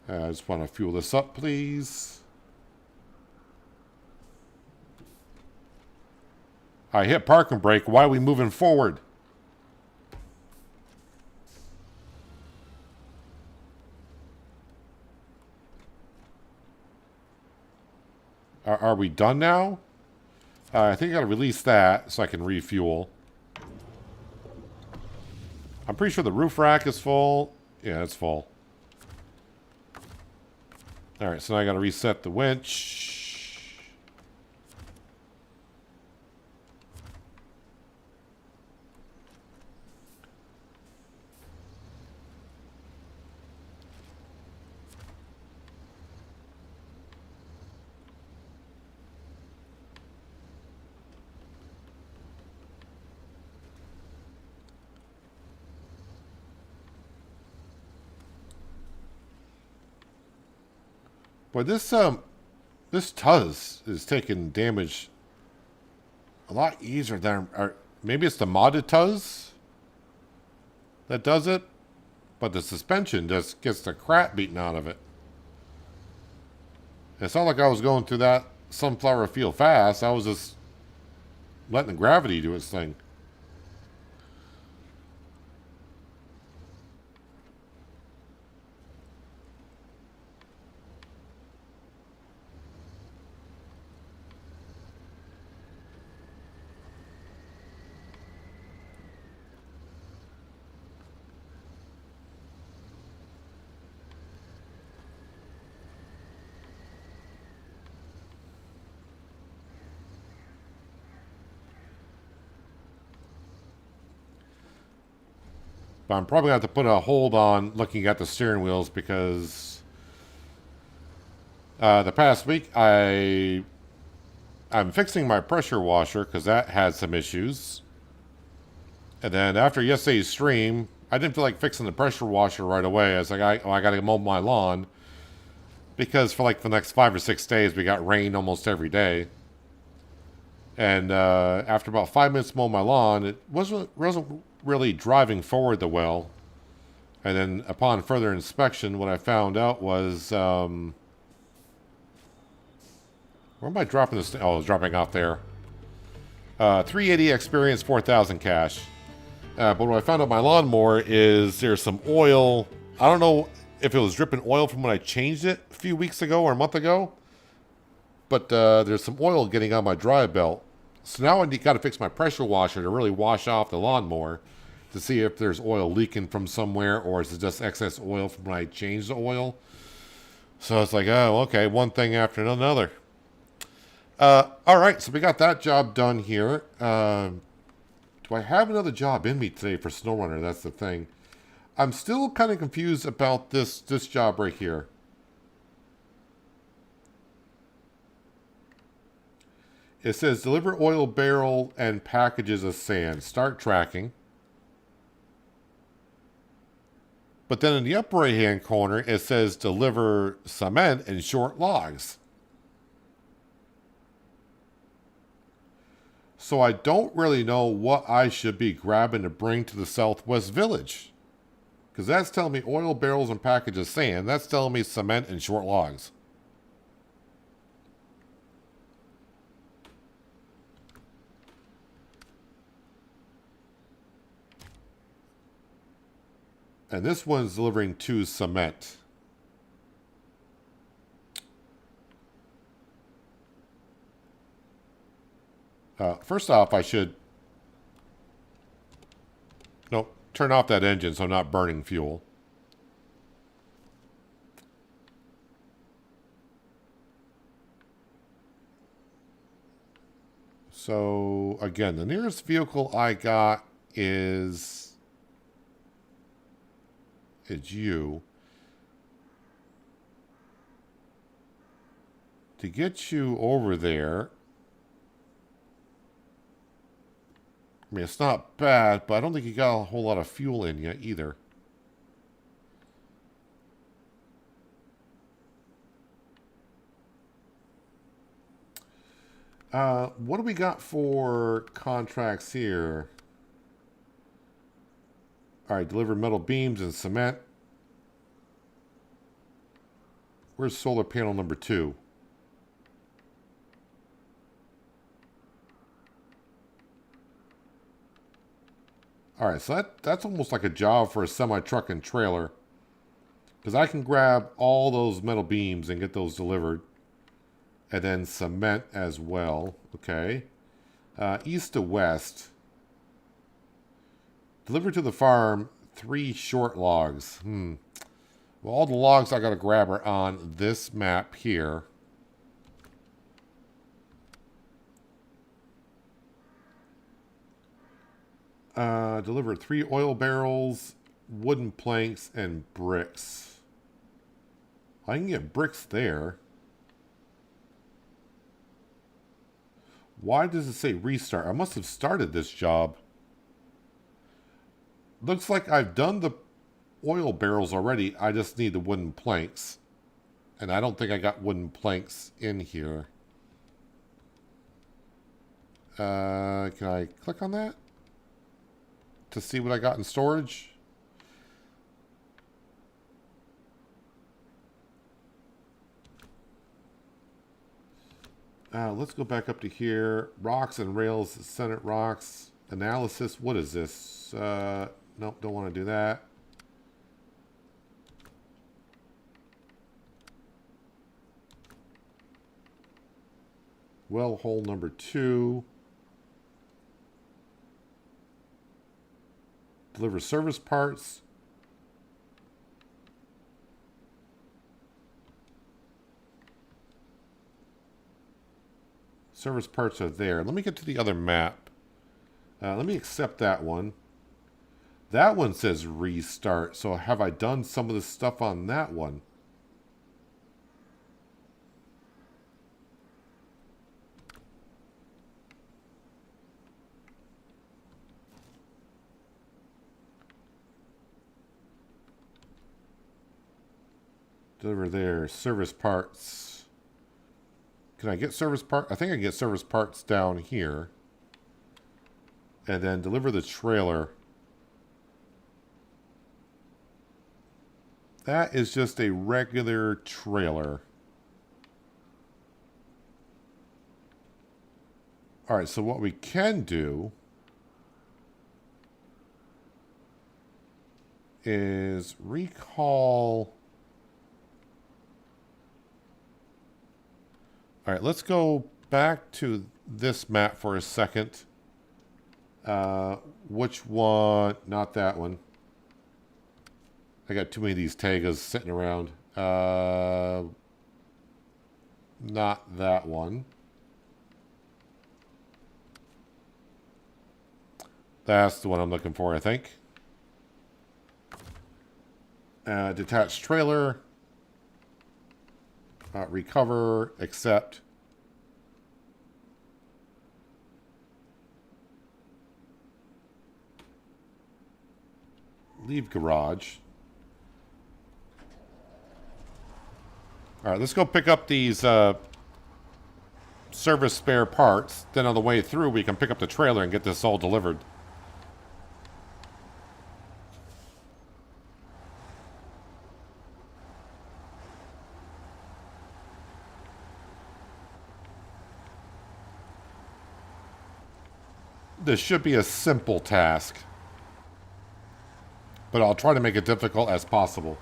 I just want to fuel this up, please. I hit park and brake. Why are we moving forward? Are we done now? I think I gotta release that so I can refuel. I'm pretty sure the roof rack is full. Yeah, it's full. Alright, so now I gotta reset the winch. Boy, this Tuz is taking damage a lot easier than, or maybe it's the modded Tuz that does it, but the suspension just gets the crap beaten out of it. It's not like I was going through that sunflower field fast. I was just letting the gravity do its thing. But I'm probably going to have to put a hold on looking at the steering wheels because the past week I'm fixing my pressure washer because that had some issues. And then after yesterday's stream, I didn't feel like fixing the pressure washer right away. I was like, I got to mow my lawn because for like the next 5 or 6 days we got rain almost every day. And after about 5 minutes mowing my lawn, it wasn't really driving forward the well. And then upon further inspection, what I found out was, where am I dropping this? Oh, I was dropping off there. 380 experience, 4,000 cash. But what I found out my lawnmower is there's some oil. I don't know if it was dripping oil from when I changed it a few weeks ago or a month ago. But there's some oil getting on my dry belt. So now I got to fix my pressure washer to really wash off the lawnmower to see if there's oil leaking from somewhere, or is it just excess oil from when I changed the oil. So it's like, oh, okay, one thing after another. All right, so we got that job done here. Do I have another job in me today for SnowRunner? That's the thing. I'm still kind of confused about this job right here. It says deliver oil barrel and packages of sand. Start tracking. But then in the upper right hand corner, it says deliver cement and short logs. So I don't really know what I should be grabbing to bring to the Southwest Village. Because that's telling me oil barrels and packages of sand. That's telling me cement and short logs. And this one's delivering 2 cement. First off, I should... Nope, turn off that engine so I'm not burning fuel. So, again, the nearest vehicle I got is you. To get you over there, I mean, it's not bad, but I don't think you got a whole lot of fuel in you either. What do we got for contracts here? All right, deliver metal beams and cement. Where's solar panel number 2? All right, so that's almost like a job for a semi-truck and trailer. Because I can grab all those metal beams and get those delivered. And then cement as well. Okay. East to west. Deliver to the farm 3 short logs. Well, all the logs I got to grab are on this map here. Deliver 3 oil barrels, wooden planks, and bricks. I can get bricks there. Why does it say restart? I must have started this job. Looks like I've done the oil barrels already. I just need the wooden planks. And I don't think I got wooden planks in here. Can I click on that? To see what I got in storage? Let's go back up to here. Rocks and rails, Senate rocks. Analysis, what is this? Nope, don't want to do that. Well hole number 2. Deliver service parts. Service parts are there. Let me get to the other map. Let me accept that one. That one says restart. So have I done some of the stuff on that one? Deliver there. Service parts. Can I get service part? I think I can get service parts down here. And then deliver the trailer. That is just a regular trailer. All right, so what we can do is recall. All right, let's go back to this map for a second. Which one? Not that one. I got too many of these tagas sitting around. Not that one. That's the one I'm looking for, I think. Detached trailer. Recover, accept. Leave garage. All right, let's go pick up these service spare parts. Then on the way through, we can pick up the trailer and get this all delivered. This should be a simple task, but I'll try to make it difficult as possible.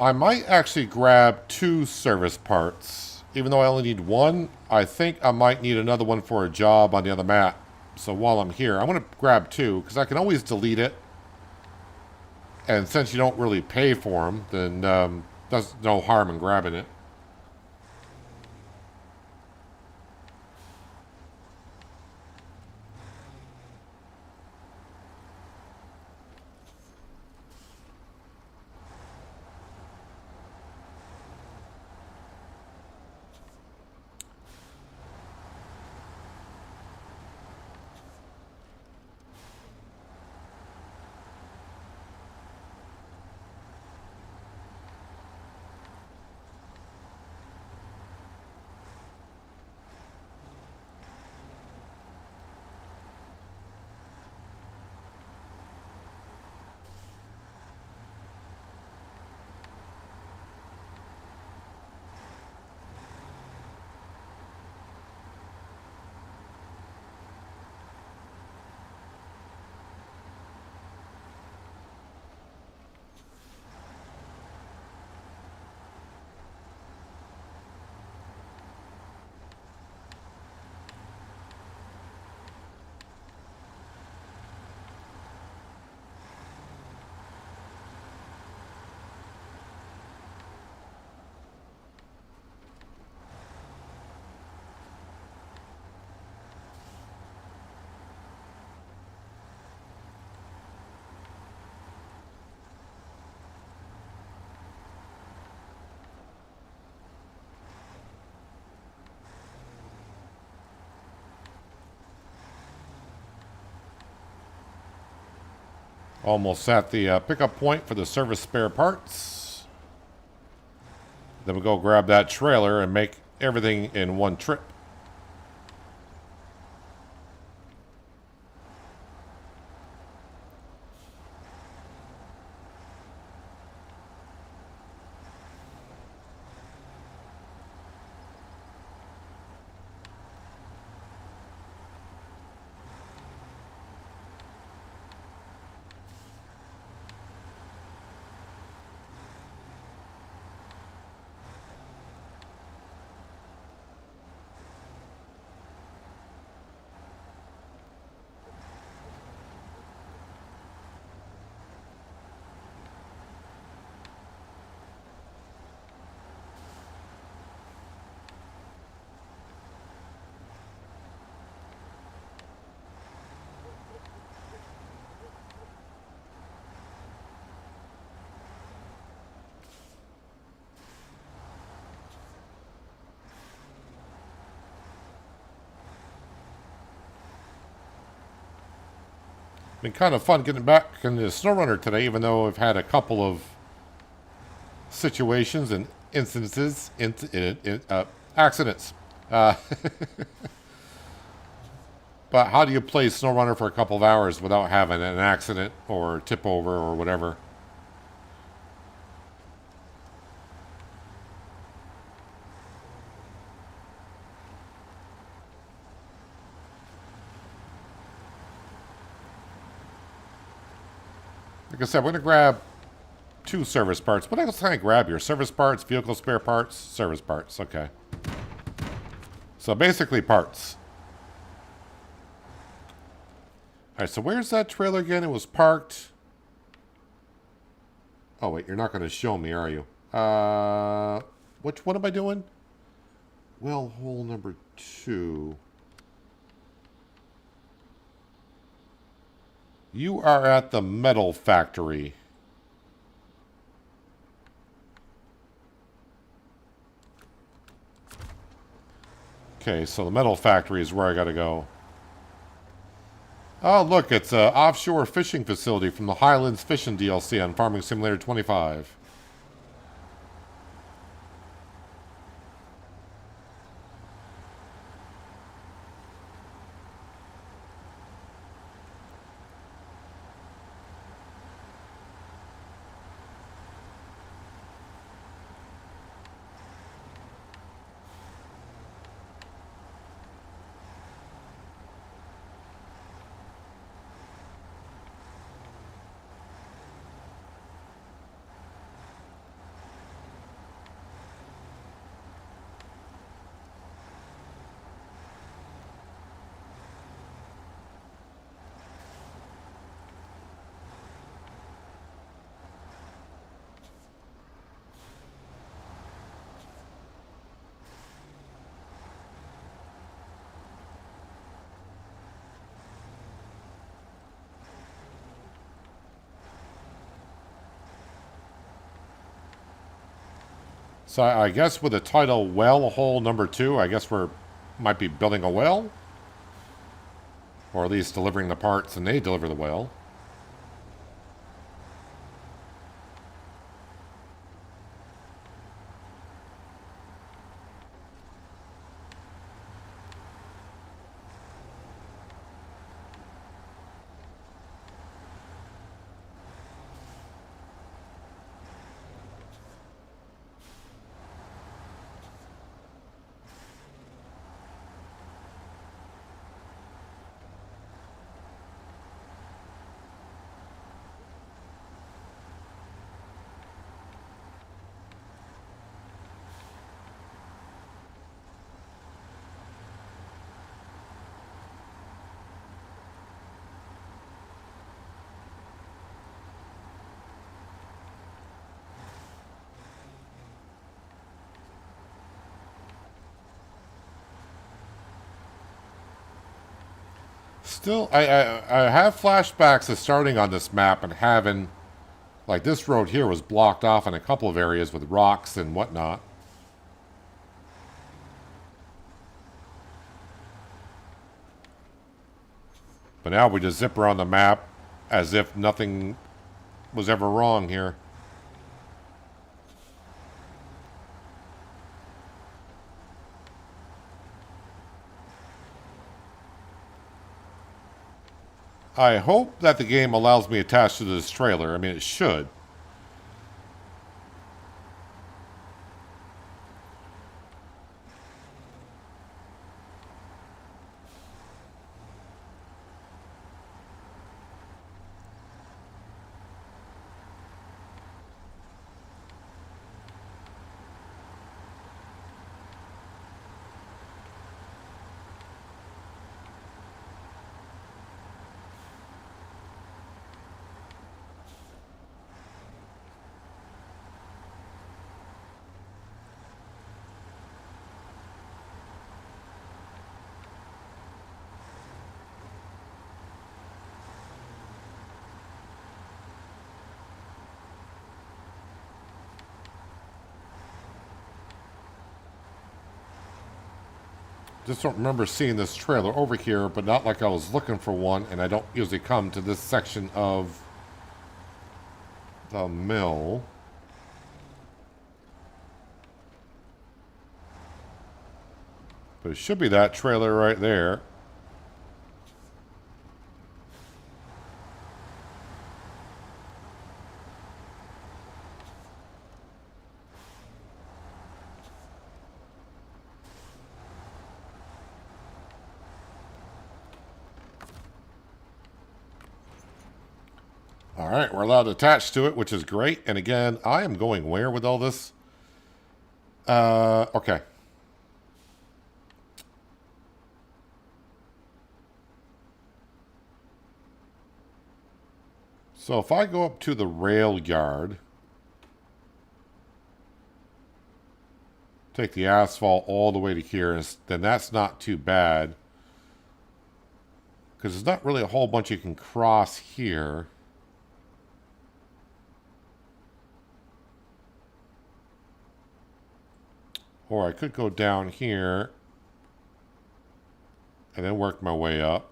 I might actually grab 2 service parts. Even though I only need 1, I think I might need another one for a job on the other map. So while I'm here, I'm going to grab 2, because I can always delete it. And since you don't really pay for them, then there's no harm in grabbing it. Almost at the pickup point for the service spare parts. Then we'll go grab that trailer and make everything in one trip. Been kind of fun getting back into SnowRunner today, even though I've had a couple of situations and instances, accidents. Uh, but how do you play SnowRunner for a couple of hours without having an accident or tip over or whatever? Like I said, we're going to grab 2 service parts. What else can I grab here? Service parts, vehicle spare parts, service parts. Okay. So basically parts. Alright, so where's that trailer again? It was parked. Oh, wait, you're not going to show me, are you? What am I doing? Well, hole number 2. You are at the metal factory. Okay, so the metal factory is where I gotta go. Oh, look, it's an offshore fishing facility from the Highlands Fishing DLC on Farming Simulator 25. So I guess with the title Well Hole number 2, I guess we're might be building a well? Or at least delivering the parts and they deliver the well. Still, I have flashbacks of starting on this map and having, like this road here was blocked off in a couple of areas with rocks and whatnot. But now we just zip around the map as if nothing was ever wrong here. I hope that the game allows me attached to this trailer. I mean, it should. Just don't remember seeing this trailer over here, but not like I was looking for one, and I don't usually come to this section of the mill. But it should be that trailer right there. All right, we're allowed to attach to it, which is great. And again, I am going where with all this? Okay. So if I go up to the rail yard, take the asphalt all the way to here, then that's not too bad. Because there's not really a whole bunch you can cross here. Or I could go down here and then work my way up.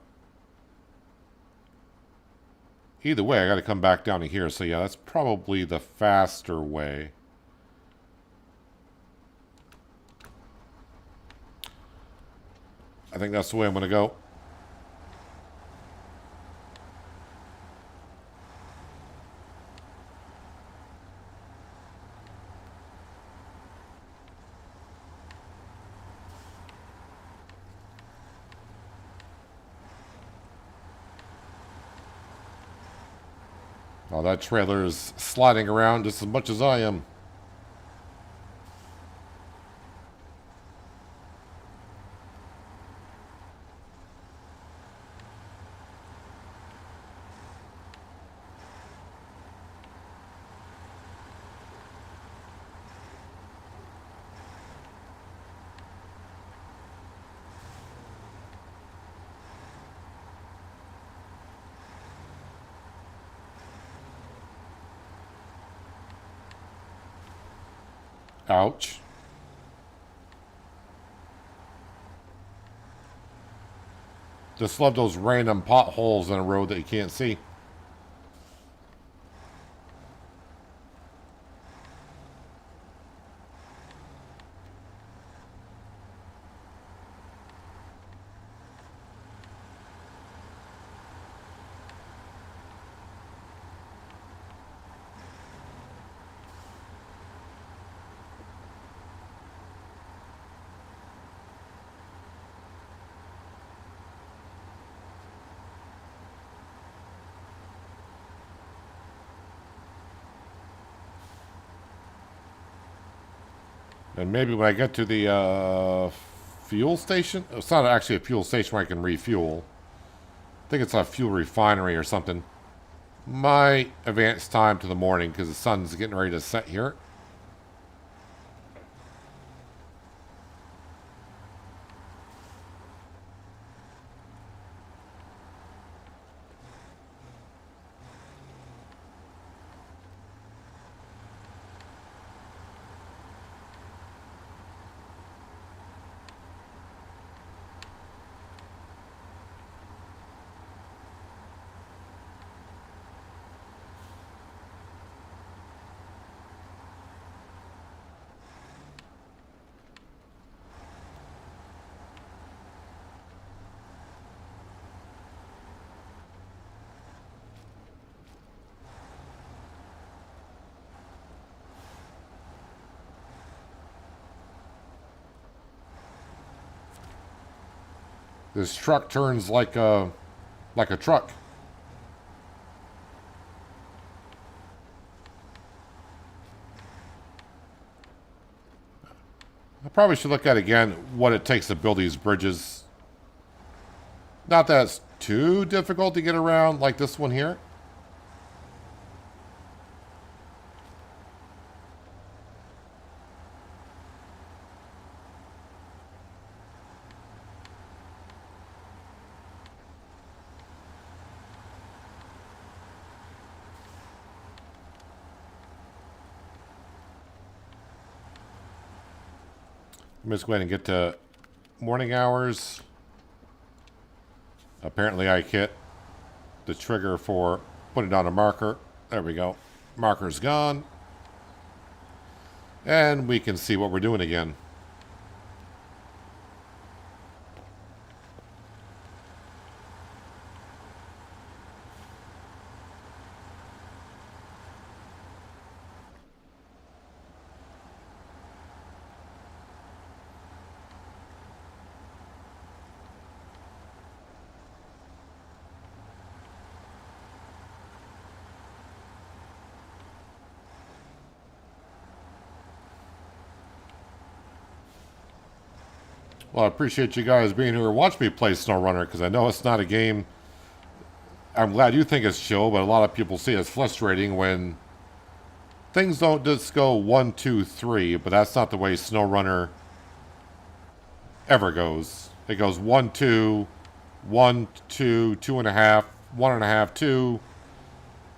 Either way, I got to come back down to here. So yeah, that's probably the faster way. I think that's the way I'm going to go. Oh, that trailer is sliding around just as much as I am. Ouch. Just love those random potholes in a road that you can't see. And maybe when I get to the fuel station, it's not actually a fuel station where I can refuel. I think it's a fuel refinery or something. My advance time to the morning because the sun's getting ready to set here. This truck turns like a truck. I probably should look at again what it takes to build these bridges. Not that it's too difficult to get around like this one here. Let me just go ahead and get to morning hours. Apparently I hit the trigger for putting down a marker. There we go. Marker's gone. And we can see what we're doing again. Well, I appreciate you guys being here to watch me play SnowRunner, because I know it's not a game. I'm glad you think it's chill, but a lot of people see it as frustrating when things don't just go 1, 2, 3, but that's not the way SnowRunner ever goes. It goes 1, 2, 1, 2, 2.5, 1.5, 2,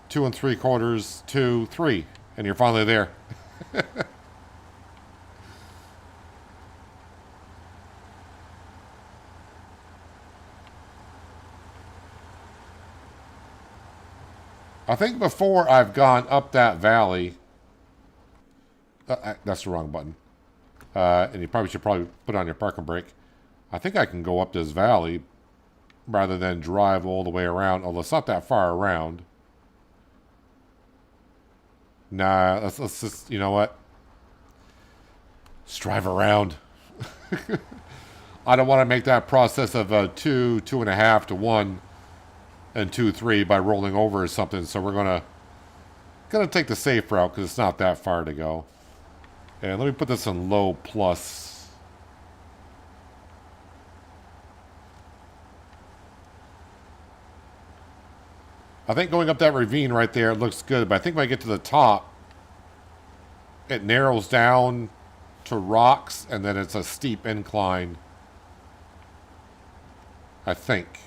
2 3/4, 2, 3, and you're finally there. I think before I've gone up that valley, that's the wrong button. And you probably should put on your parking brake. I think I can go up this valley rather than drive all the way around, although it's not that far around. Nah, let's just, you know what? Let's drive around. I don't want to make that process of 2, 2.5 to 1 and 2, 3 by rolling over or something. So we're gonna take the safe route because it's not that far to go. And let me put this in low plus. I think going up that ravine right there looks good, but I think when I get to the top, it narrows down to rocks, and then it's a steep incline. I think.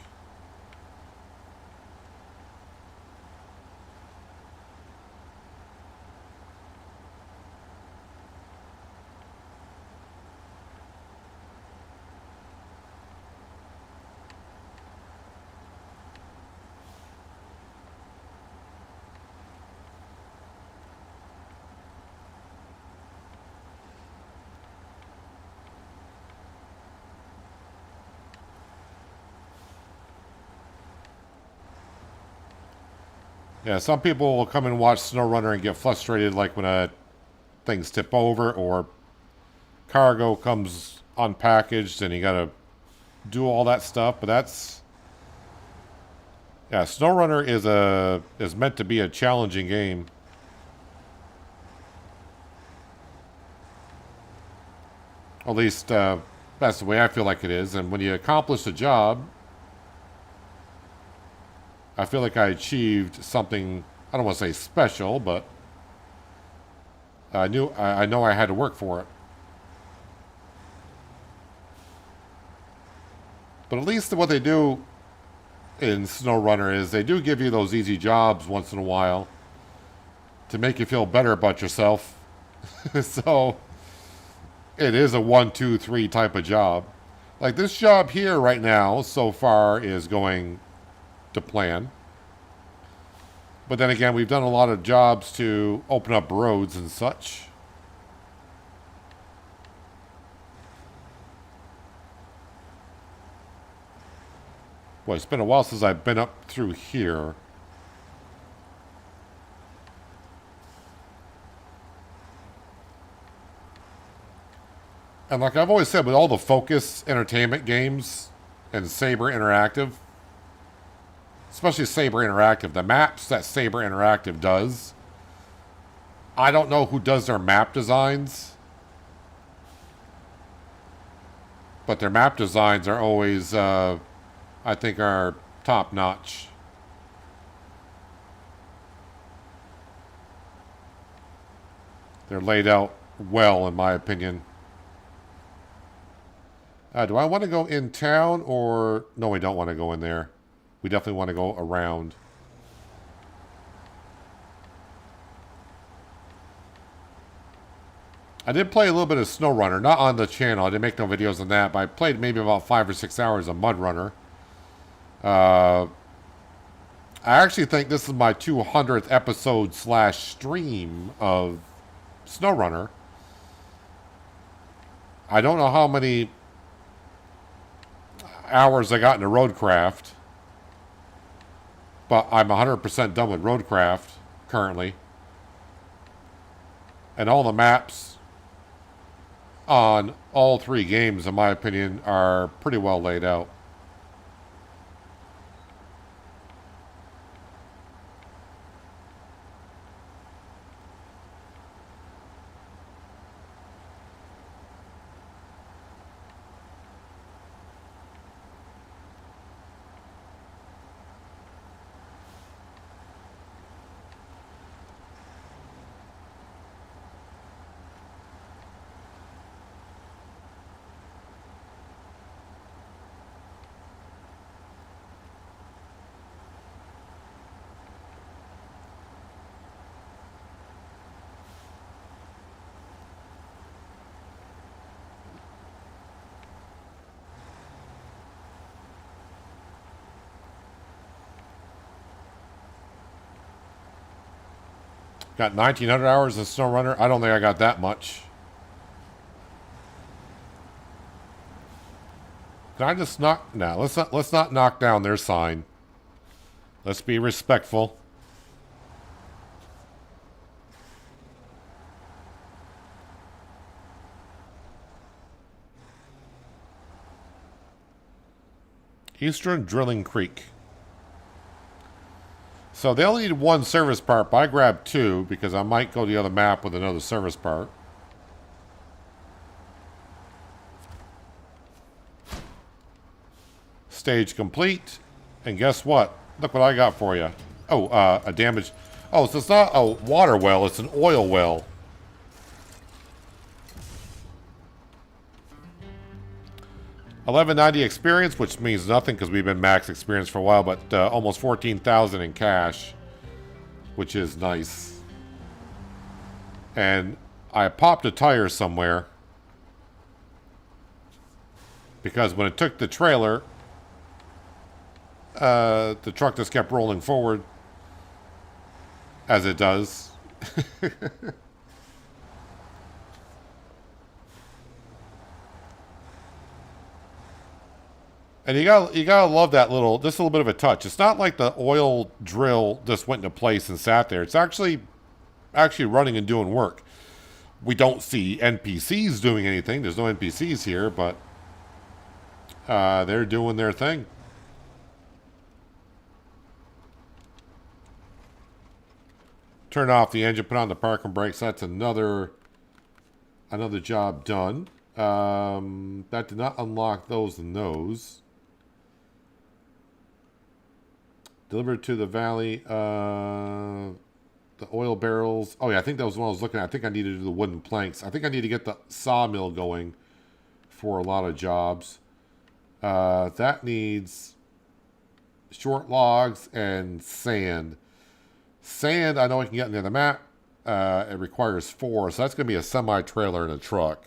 Yeah, some people will come and watch SnowRunner and get frustrated, like when things tip over or cargo comes unpackaged and you gotta do all that stuff. But that's, yeah, SnowRunner is meant to be a challenging game. At least that's the way I feel like it is. And when you accomplish a job, I feel like I achieved something. I don't want to say special, but I know I had to work for it. But at least what they do in SnowRunner is they do give you those easy jobs once in a while to make you feel better about yourself. So it is a 1, 2, 3 type of job. Like this job here right now, so far, is going to plan. But then again, we've done a lot of jobs to open up roads and such. Boy, it's been a while since I've been up through here. And like I've always said, with all the Focus Entertainment games and Saber Interactive, especially Saber Interactive, the maps that Saber Interactive does, I don't know who does their map designs, but their map designs are always, I think, are top notch. They're laid out well, in my opinion. Do I want to go in town or... No, we don't want to go in there. We definitely want to go around. I did play a little bit of SnowRunner, not on the channel. I didn't make no videos on that, but I played maybe about 5 or 6 hours of Mud Runner. I actually think this is my 200th episode / stream of SnowRunner. I don't know how many hours I got into Roadcraft, but I'm 100% done with Roadcraft currently. And all the maps on all 3 games, in my opinion, are pretty well laid out. Got 1,900 hours in SnowRunner. I don't think I got that much. Can I just knock? No, let's not knock down their sign. Let's be respectful. Eastern Drilling Creek. So they only need 1 service part, but I grabbed 2 because I might go to the other map with another service part. Stage complete. And guess what? Look what I got for you. Oh, a damaged... Oh, so it's not a water well, it's an oil well. $11.90 experience, which means nothing because we've been max experience for a while, but almost 14,000 in cash, which is nice. And I popped a tire somewhere because when it took the trailer, the truck just kept rolling forward, as it does. And you gotta love that just a little bit of a touch. It's not like the oil drill just went into place and sat there. It's actually running and doing work. We don't see NPCs doing anything. There's no NPCs here, but they're doing their thing. Turn off the engine, put on the parking brakes. That's another job done. That did not unlock those and those. Delivered to the valley. The oil barrels. Oh yeah, I think that was what I was looking at. I think I needed to do the wooden planks. I think I need to get the sawmill going for a lot of jobs. That needs short logs and sand. Sand, I know I can get near the map. It requires 4, so that's going to be a semi-trailer and a truck.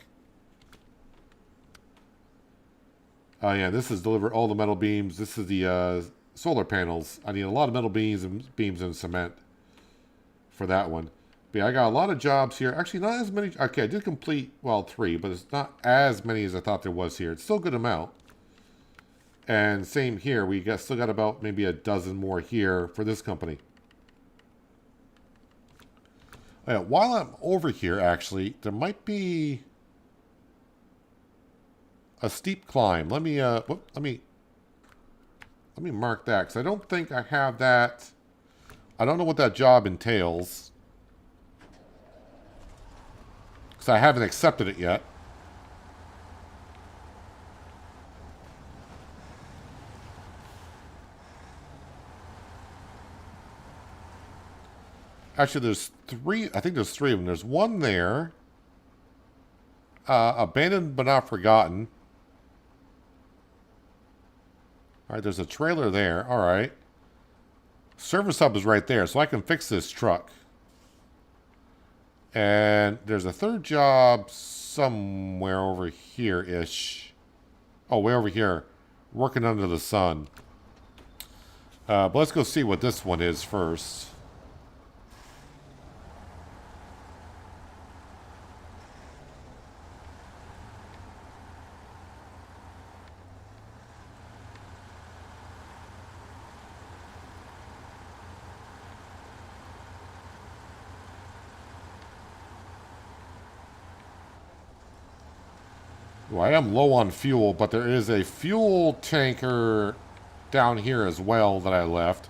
Oh yeah, this is deliver all the metal beams. This is the solar panels. I need a lot of metal beams and cement for that one. But yeah, I got a lot of jobs here. Actually, not as many. Okay, I did complete, well, 3, but it's not as many as I thought there was here. It's still a good amount. And same here. We still got about maybe a dozen more here for this company. Oh, yeah, while I'm over here, actually, there might be a steep climb. Let me mark that because I don't think I have that. I don't know what that job entails because I haven't accepted it yet. Actually, there's 3. I think there's 3 of them. There's one there. Abandoned but not forgotten. All right, there's a trailer there. All right. Service hub is right there, so I can fix this truck. And there's a third job somewhere over here-ish. Oh, way over here. Working under the sun. But let's go see what this one is first. Well, I am low on fuel, but there is a fuel tanker down here as well that I left.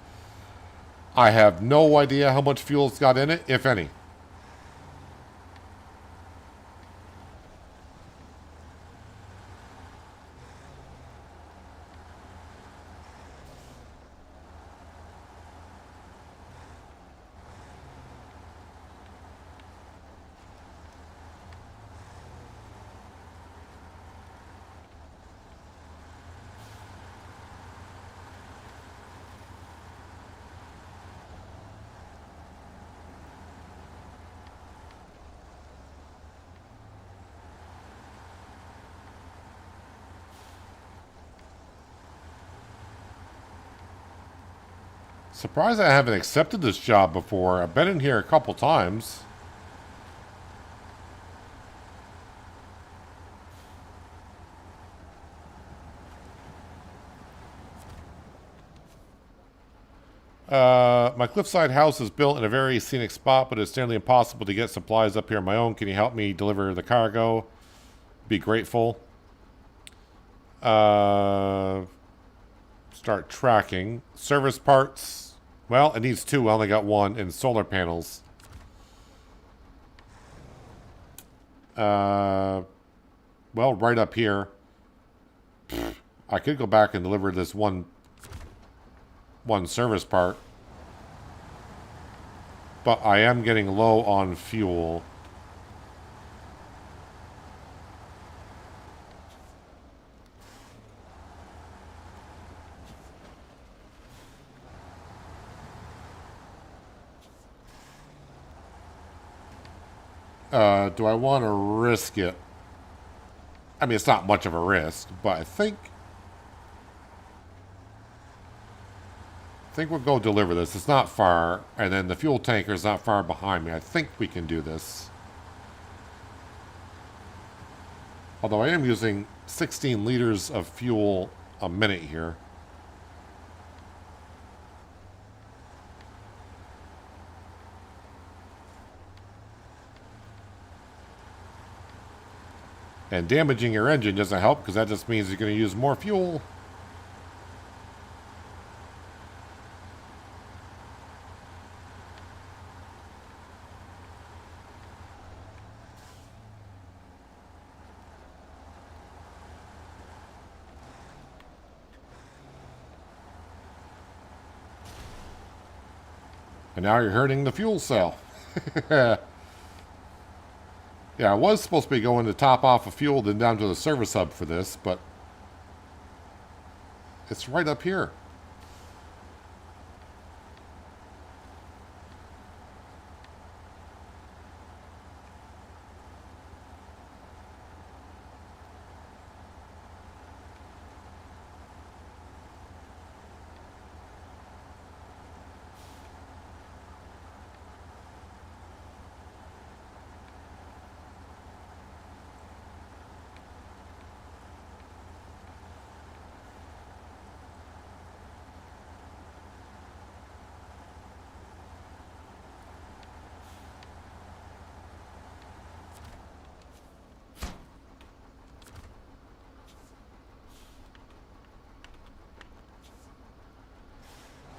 I have no idea how much fuel it's got in it, if any. Surprised I haven't accepted this job before. I've been in here a couple times. My cliffside house is built in a very scenic spot, but it's nearly impossible to get supplies up here on my own. Can you help me deliver the cargo? Be grateful. Start tracking. Service parts. Well, it needs two. I only got one. And solar panels. Well, right up here. I could go back and deliver this one service part. But I am getting low on fuel. Do I want to risk it? I mean, it's not much of a risk, but I think we'll go deliver this. It's not far, and then the fuel tanker is not far behind me. I think we can do this. Although I am using 16 liters of fuel a minute here. And damaging your engine doesn't help because that just means you're going to use more fuel. And now you're hurting the fuel cell. Yeah, I was supposed to be going to top off of fuel, then down to the service hub for this, but it's right up here.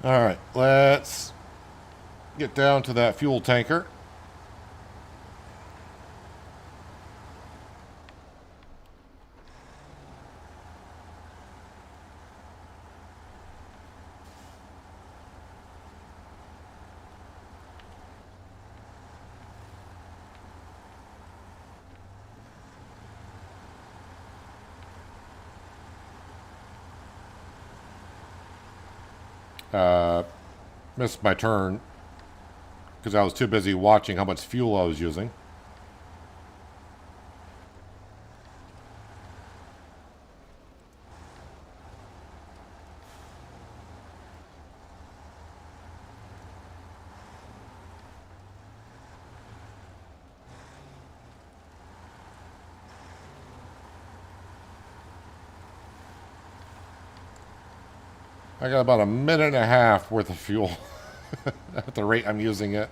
All right, let's get down to that fuel tanker. Missed my turn. because I was too busy watching how much fuel I was using. I got about a minute and a half worth of fuel at the rate I'm using it.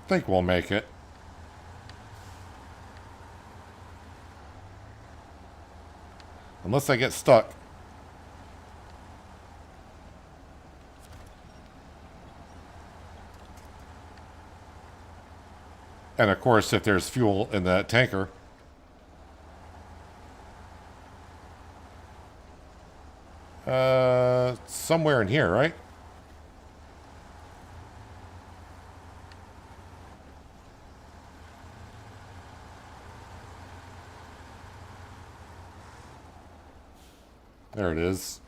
I think we'll make it. Unless I get stuck. And of course, if there's fuel in that tanker. Somewhere in here, right? There it is.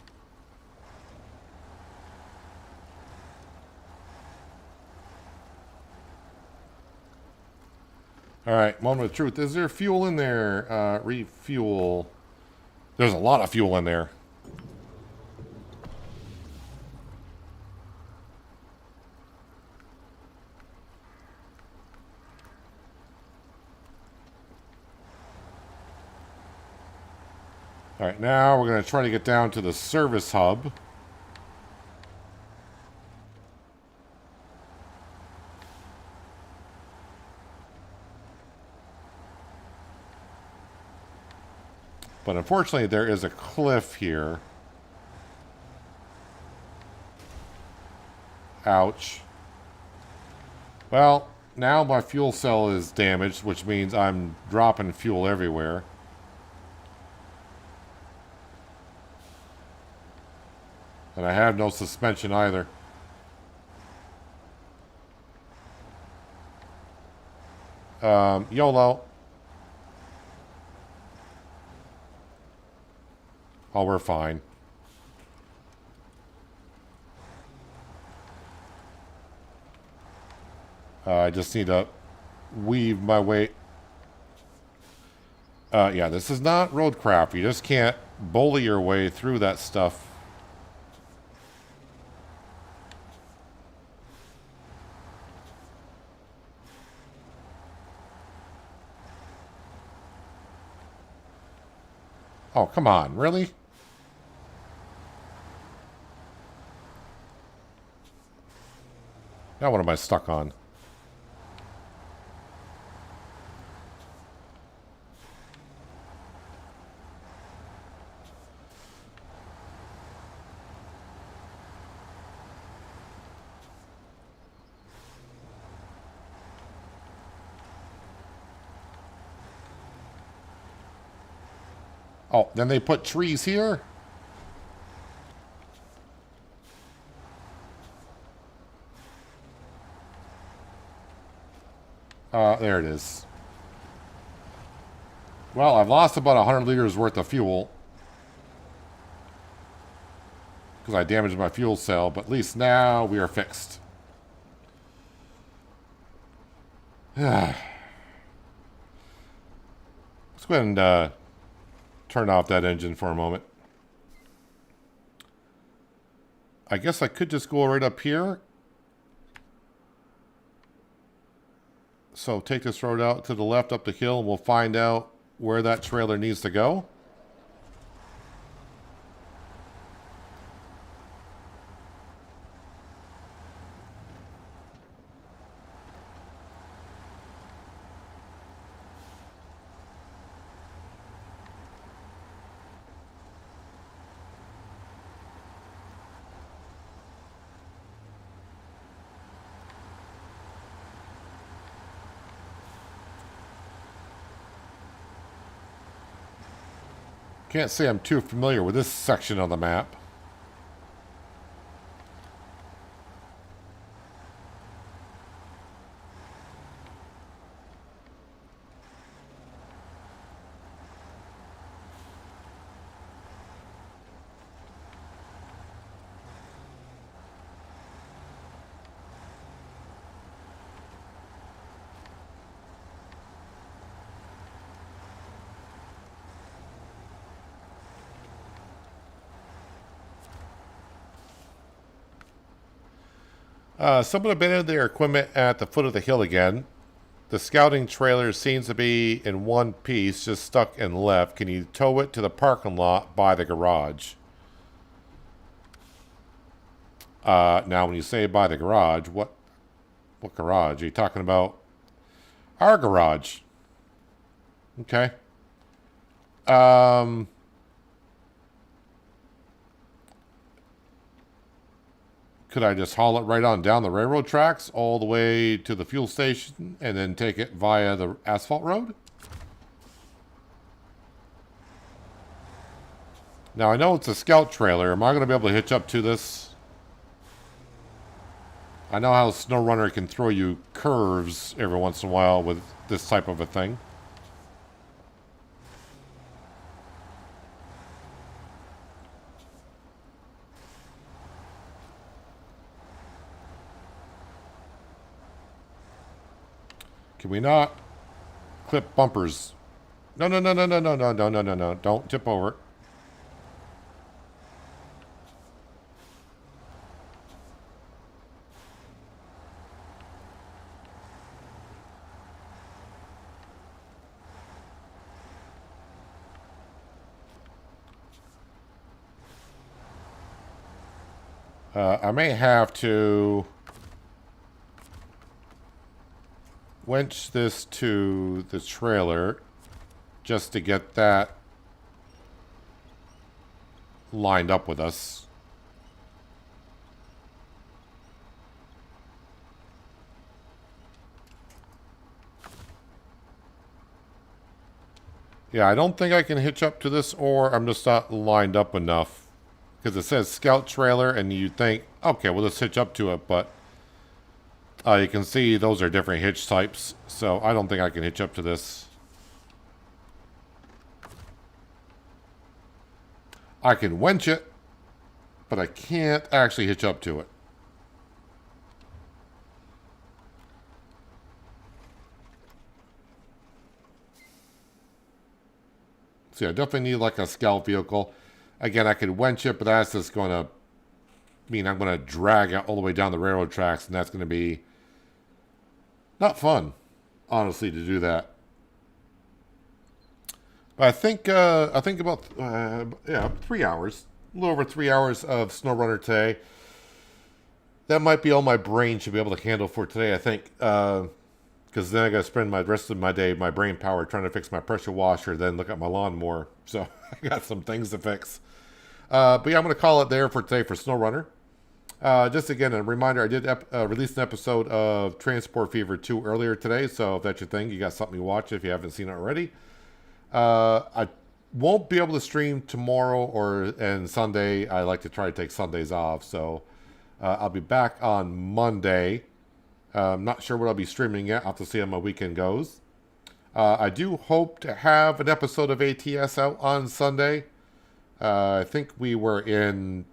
Alright, moment of truth. Is there fuel in there? Refuel. There's a lot of fuel in there. Alright, now we're going to try to get down to the service hub. But unfortunately, there is a cliff here. Ouch. Well, now my fuel cell is damaged, which means I'm dropping fuel everywhere. And I have no suspension either. YOLO. Oh, we're fine. I just need to weave my way. Yeah, this is not roadcraft. You just can't bully your way through that stuff. Oh, come on. Really? Now what am I stuck on? Oh, then they put trees here? There it is. Well, I've lost about 100 liters worth of fuel. Because I damaged my fuel cell, but at least now we are fixed. Let's go ahead and turn off that engine for a moment. I guess I could just go right up here. So take this road out to the left up the hill and we'll find out where that trailer needs to go. Can't say I'm too familiar with this section of the map. Someone abandoned their equipment at the foot of the hill again. The scouting trailer seems to be in one piece, just stuck and left. Can you tow it to the parking lot by the garage? Now, when you say by the garage, what garage? Are you talking about our garage? Okay. Could I just haul it right on down the railroad tracks all the way to the fuel station and then take it via the asphalt road? Now, I know it's a scout trailer. Am I going to be able to hitch up to this? I know how SnowRunner can throw you curves every once in a while with this type of a thing. Can we not clip bumpers? No, no, no, no, no, no, no, no, no, no, no. Don't tip over. I may have to winch this to the trailer just to get that lined up with us. Yeah, I don't think I can hitch up to this, or I'm just not lined up enough. Because it says scout trailer, and you think, okay, well, let's hitch up to it, but you can see those are different hitch types, so I don't think I can hitch up to this. I can winch it, but I can't actually hitch up to it. See, I definitely need like a scout vehicle. Again, I could winch it, but that's just going to mean I'm going to drag it all the way down the railroad tracks, and that's going to be not fun, honestly, to do that. But I think about 3 hours, a little over 3 hours of SnowRunner today. That might be all my brain should be able to handle for today, I think. Because then I got to spend my rest of my day, my brain power, trying to fix my pressure washer, then look at my lawnmower. So I got some things to fix. But yeah, I'm going to call it there for today for SnowRunner. Just again, a reminder, I did release an episode of Transport Fever 2 earlier today. So if that's your thing, you got something to watch if you haven't seen it already. I won't be able to stream tomorrow and Sunday. I like to try to take Sundays off. So I'll be back on Monday. I'm not sure what I'll be streaming yet. I'll have to see how my weekend goes. I do hope to have an episode of ATS out on Sunday. I think we were in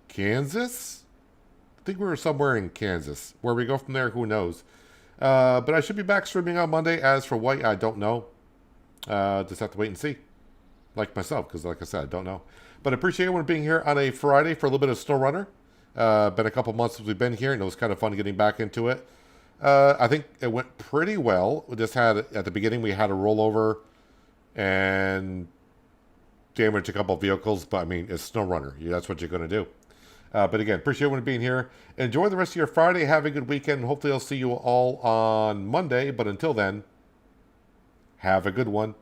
Kansas? I think we were somewhere in Kansas. Where we go from there, who knows? But I should be back streaming on Monday. As for what, I don't know. Just have to wait and see. Like myself, because like I said, I don't know. But I appreciate everyone being here on a Friday for a little bit of SnowRunner. Been a couple months since we've been here, and it was kind of fun getting back into it. I think it went pretty well. We just had, at the beginning, we had a rollover and damage a couple of vehicles, but I mean, it's SnowRunner. That's what you're going to do. But again, appreciate everyone being here. Enjoy the rest of your Friday. Have a good weekend. Hopefully I'll see you all on Monday. But until then, have a good one.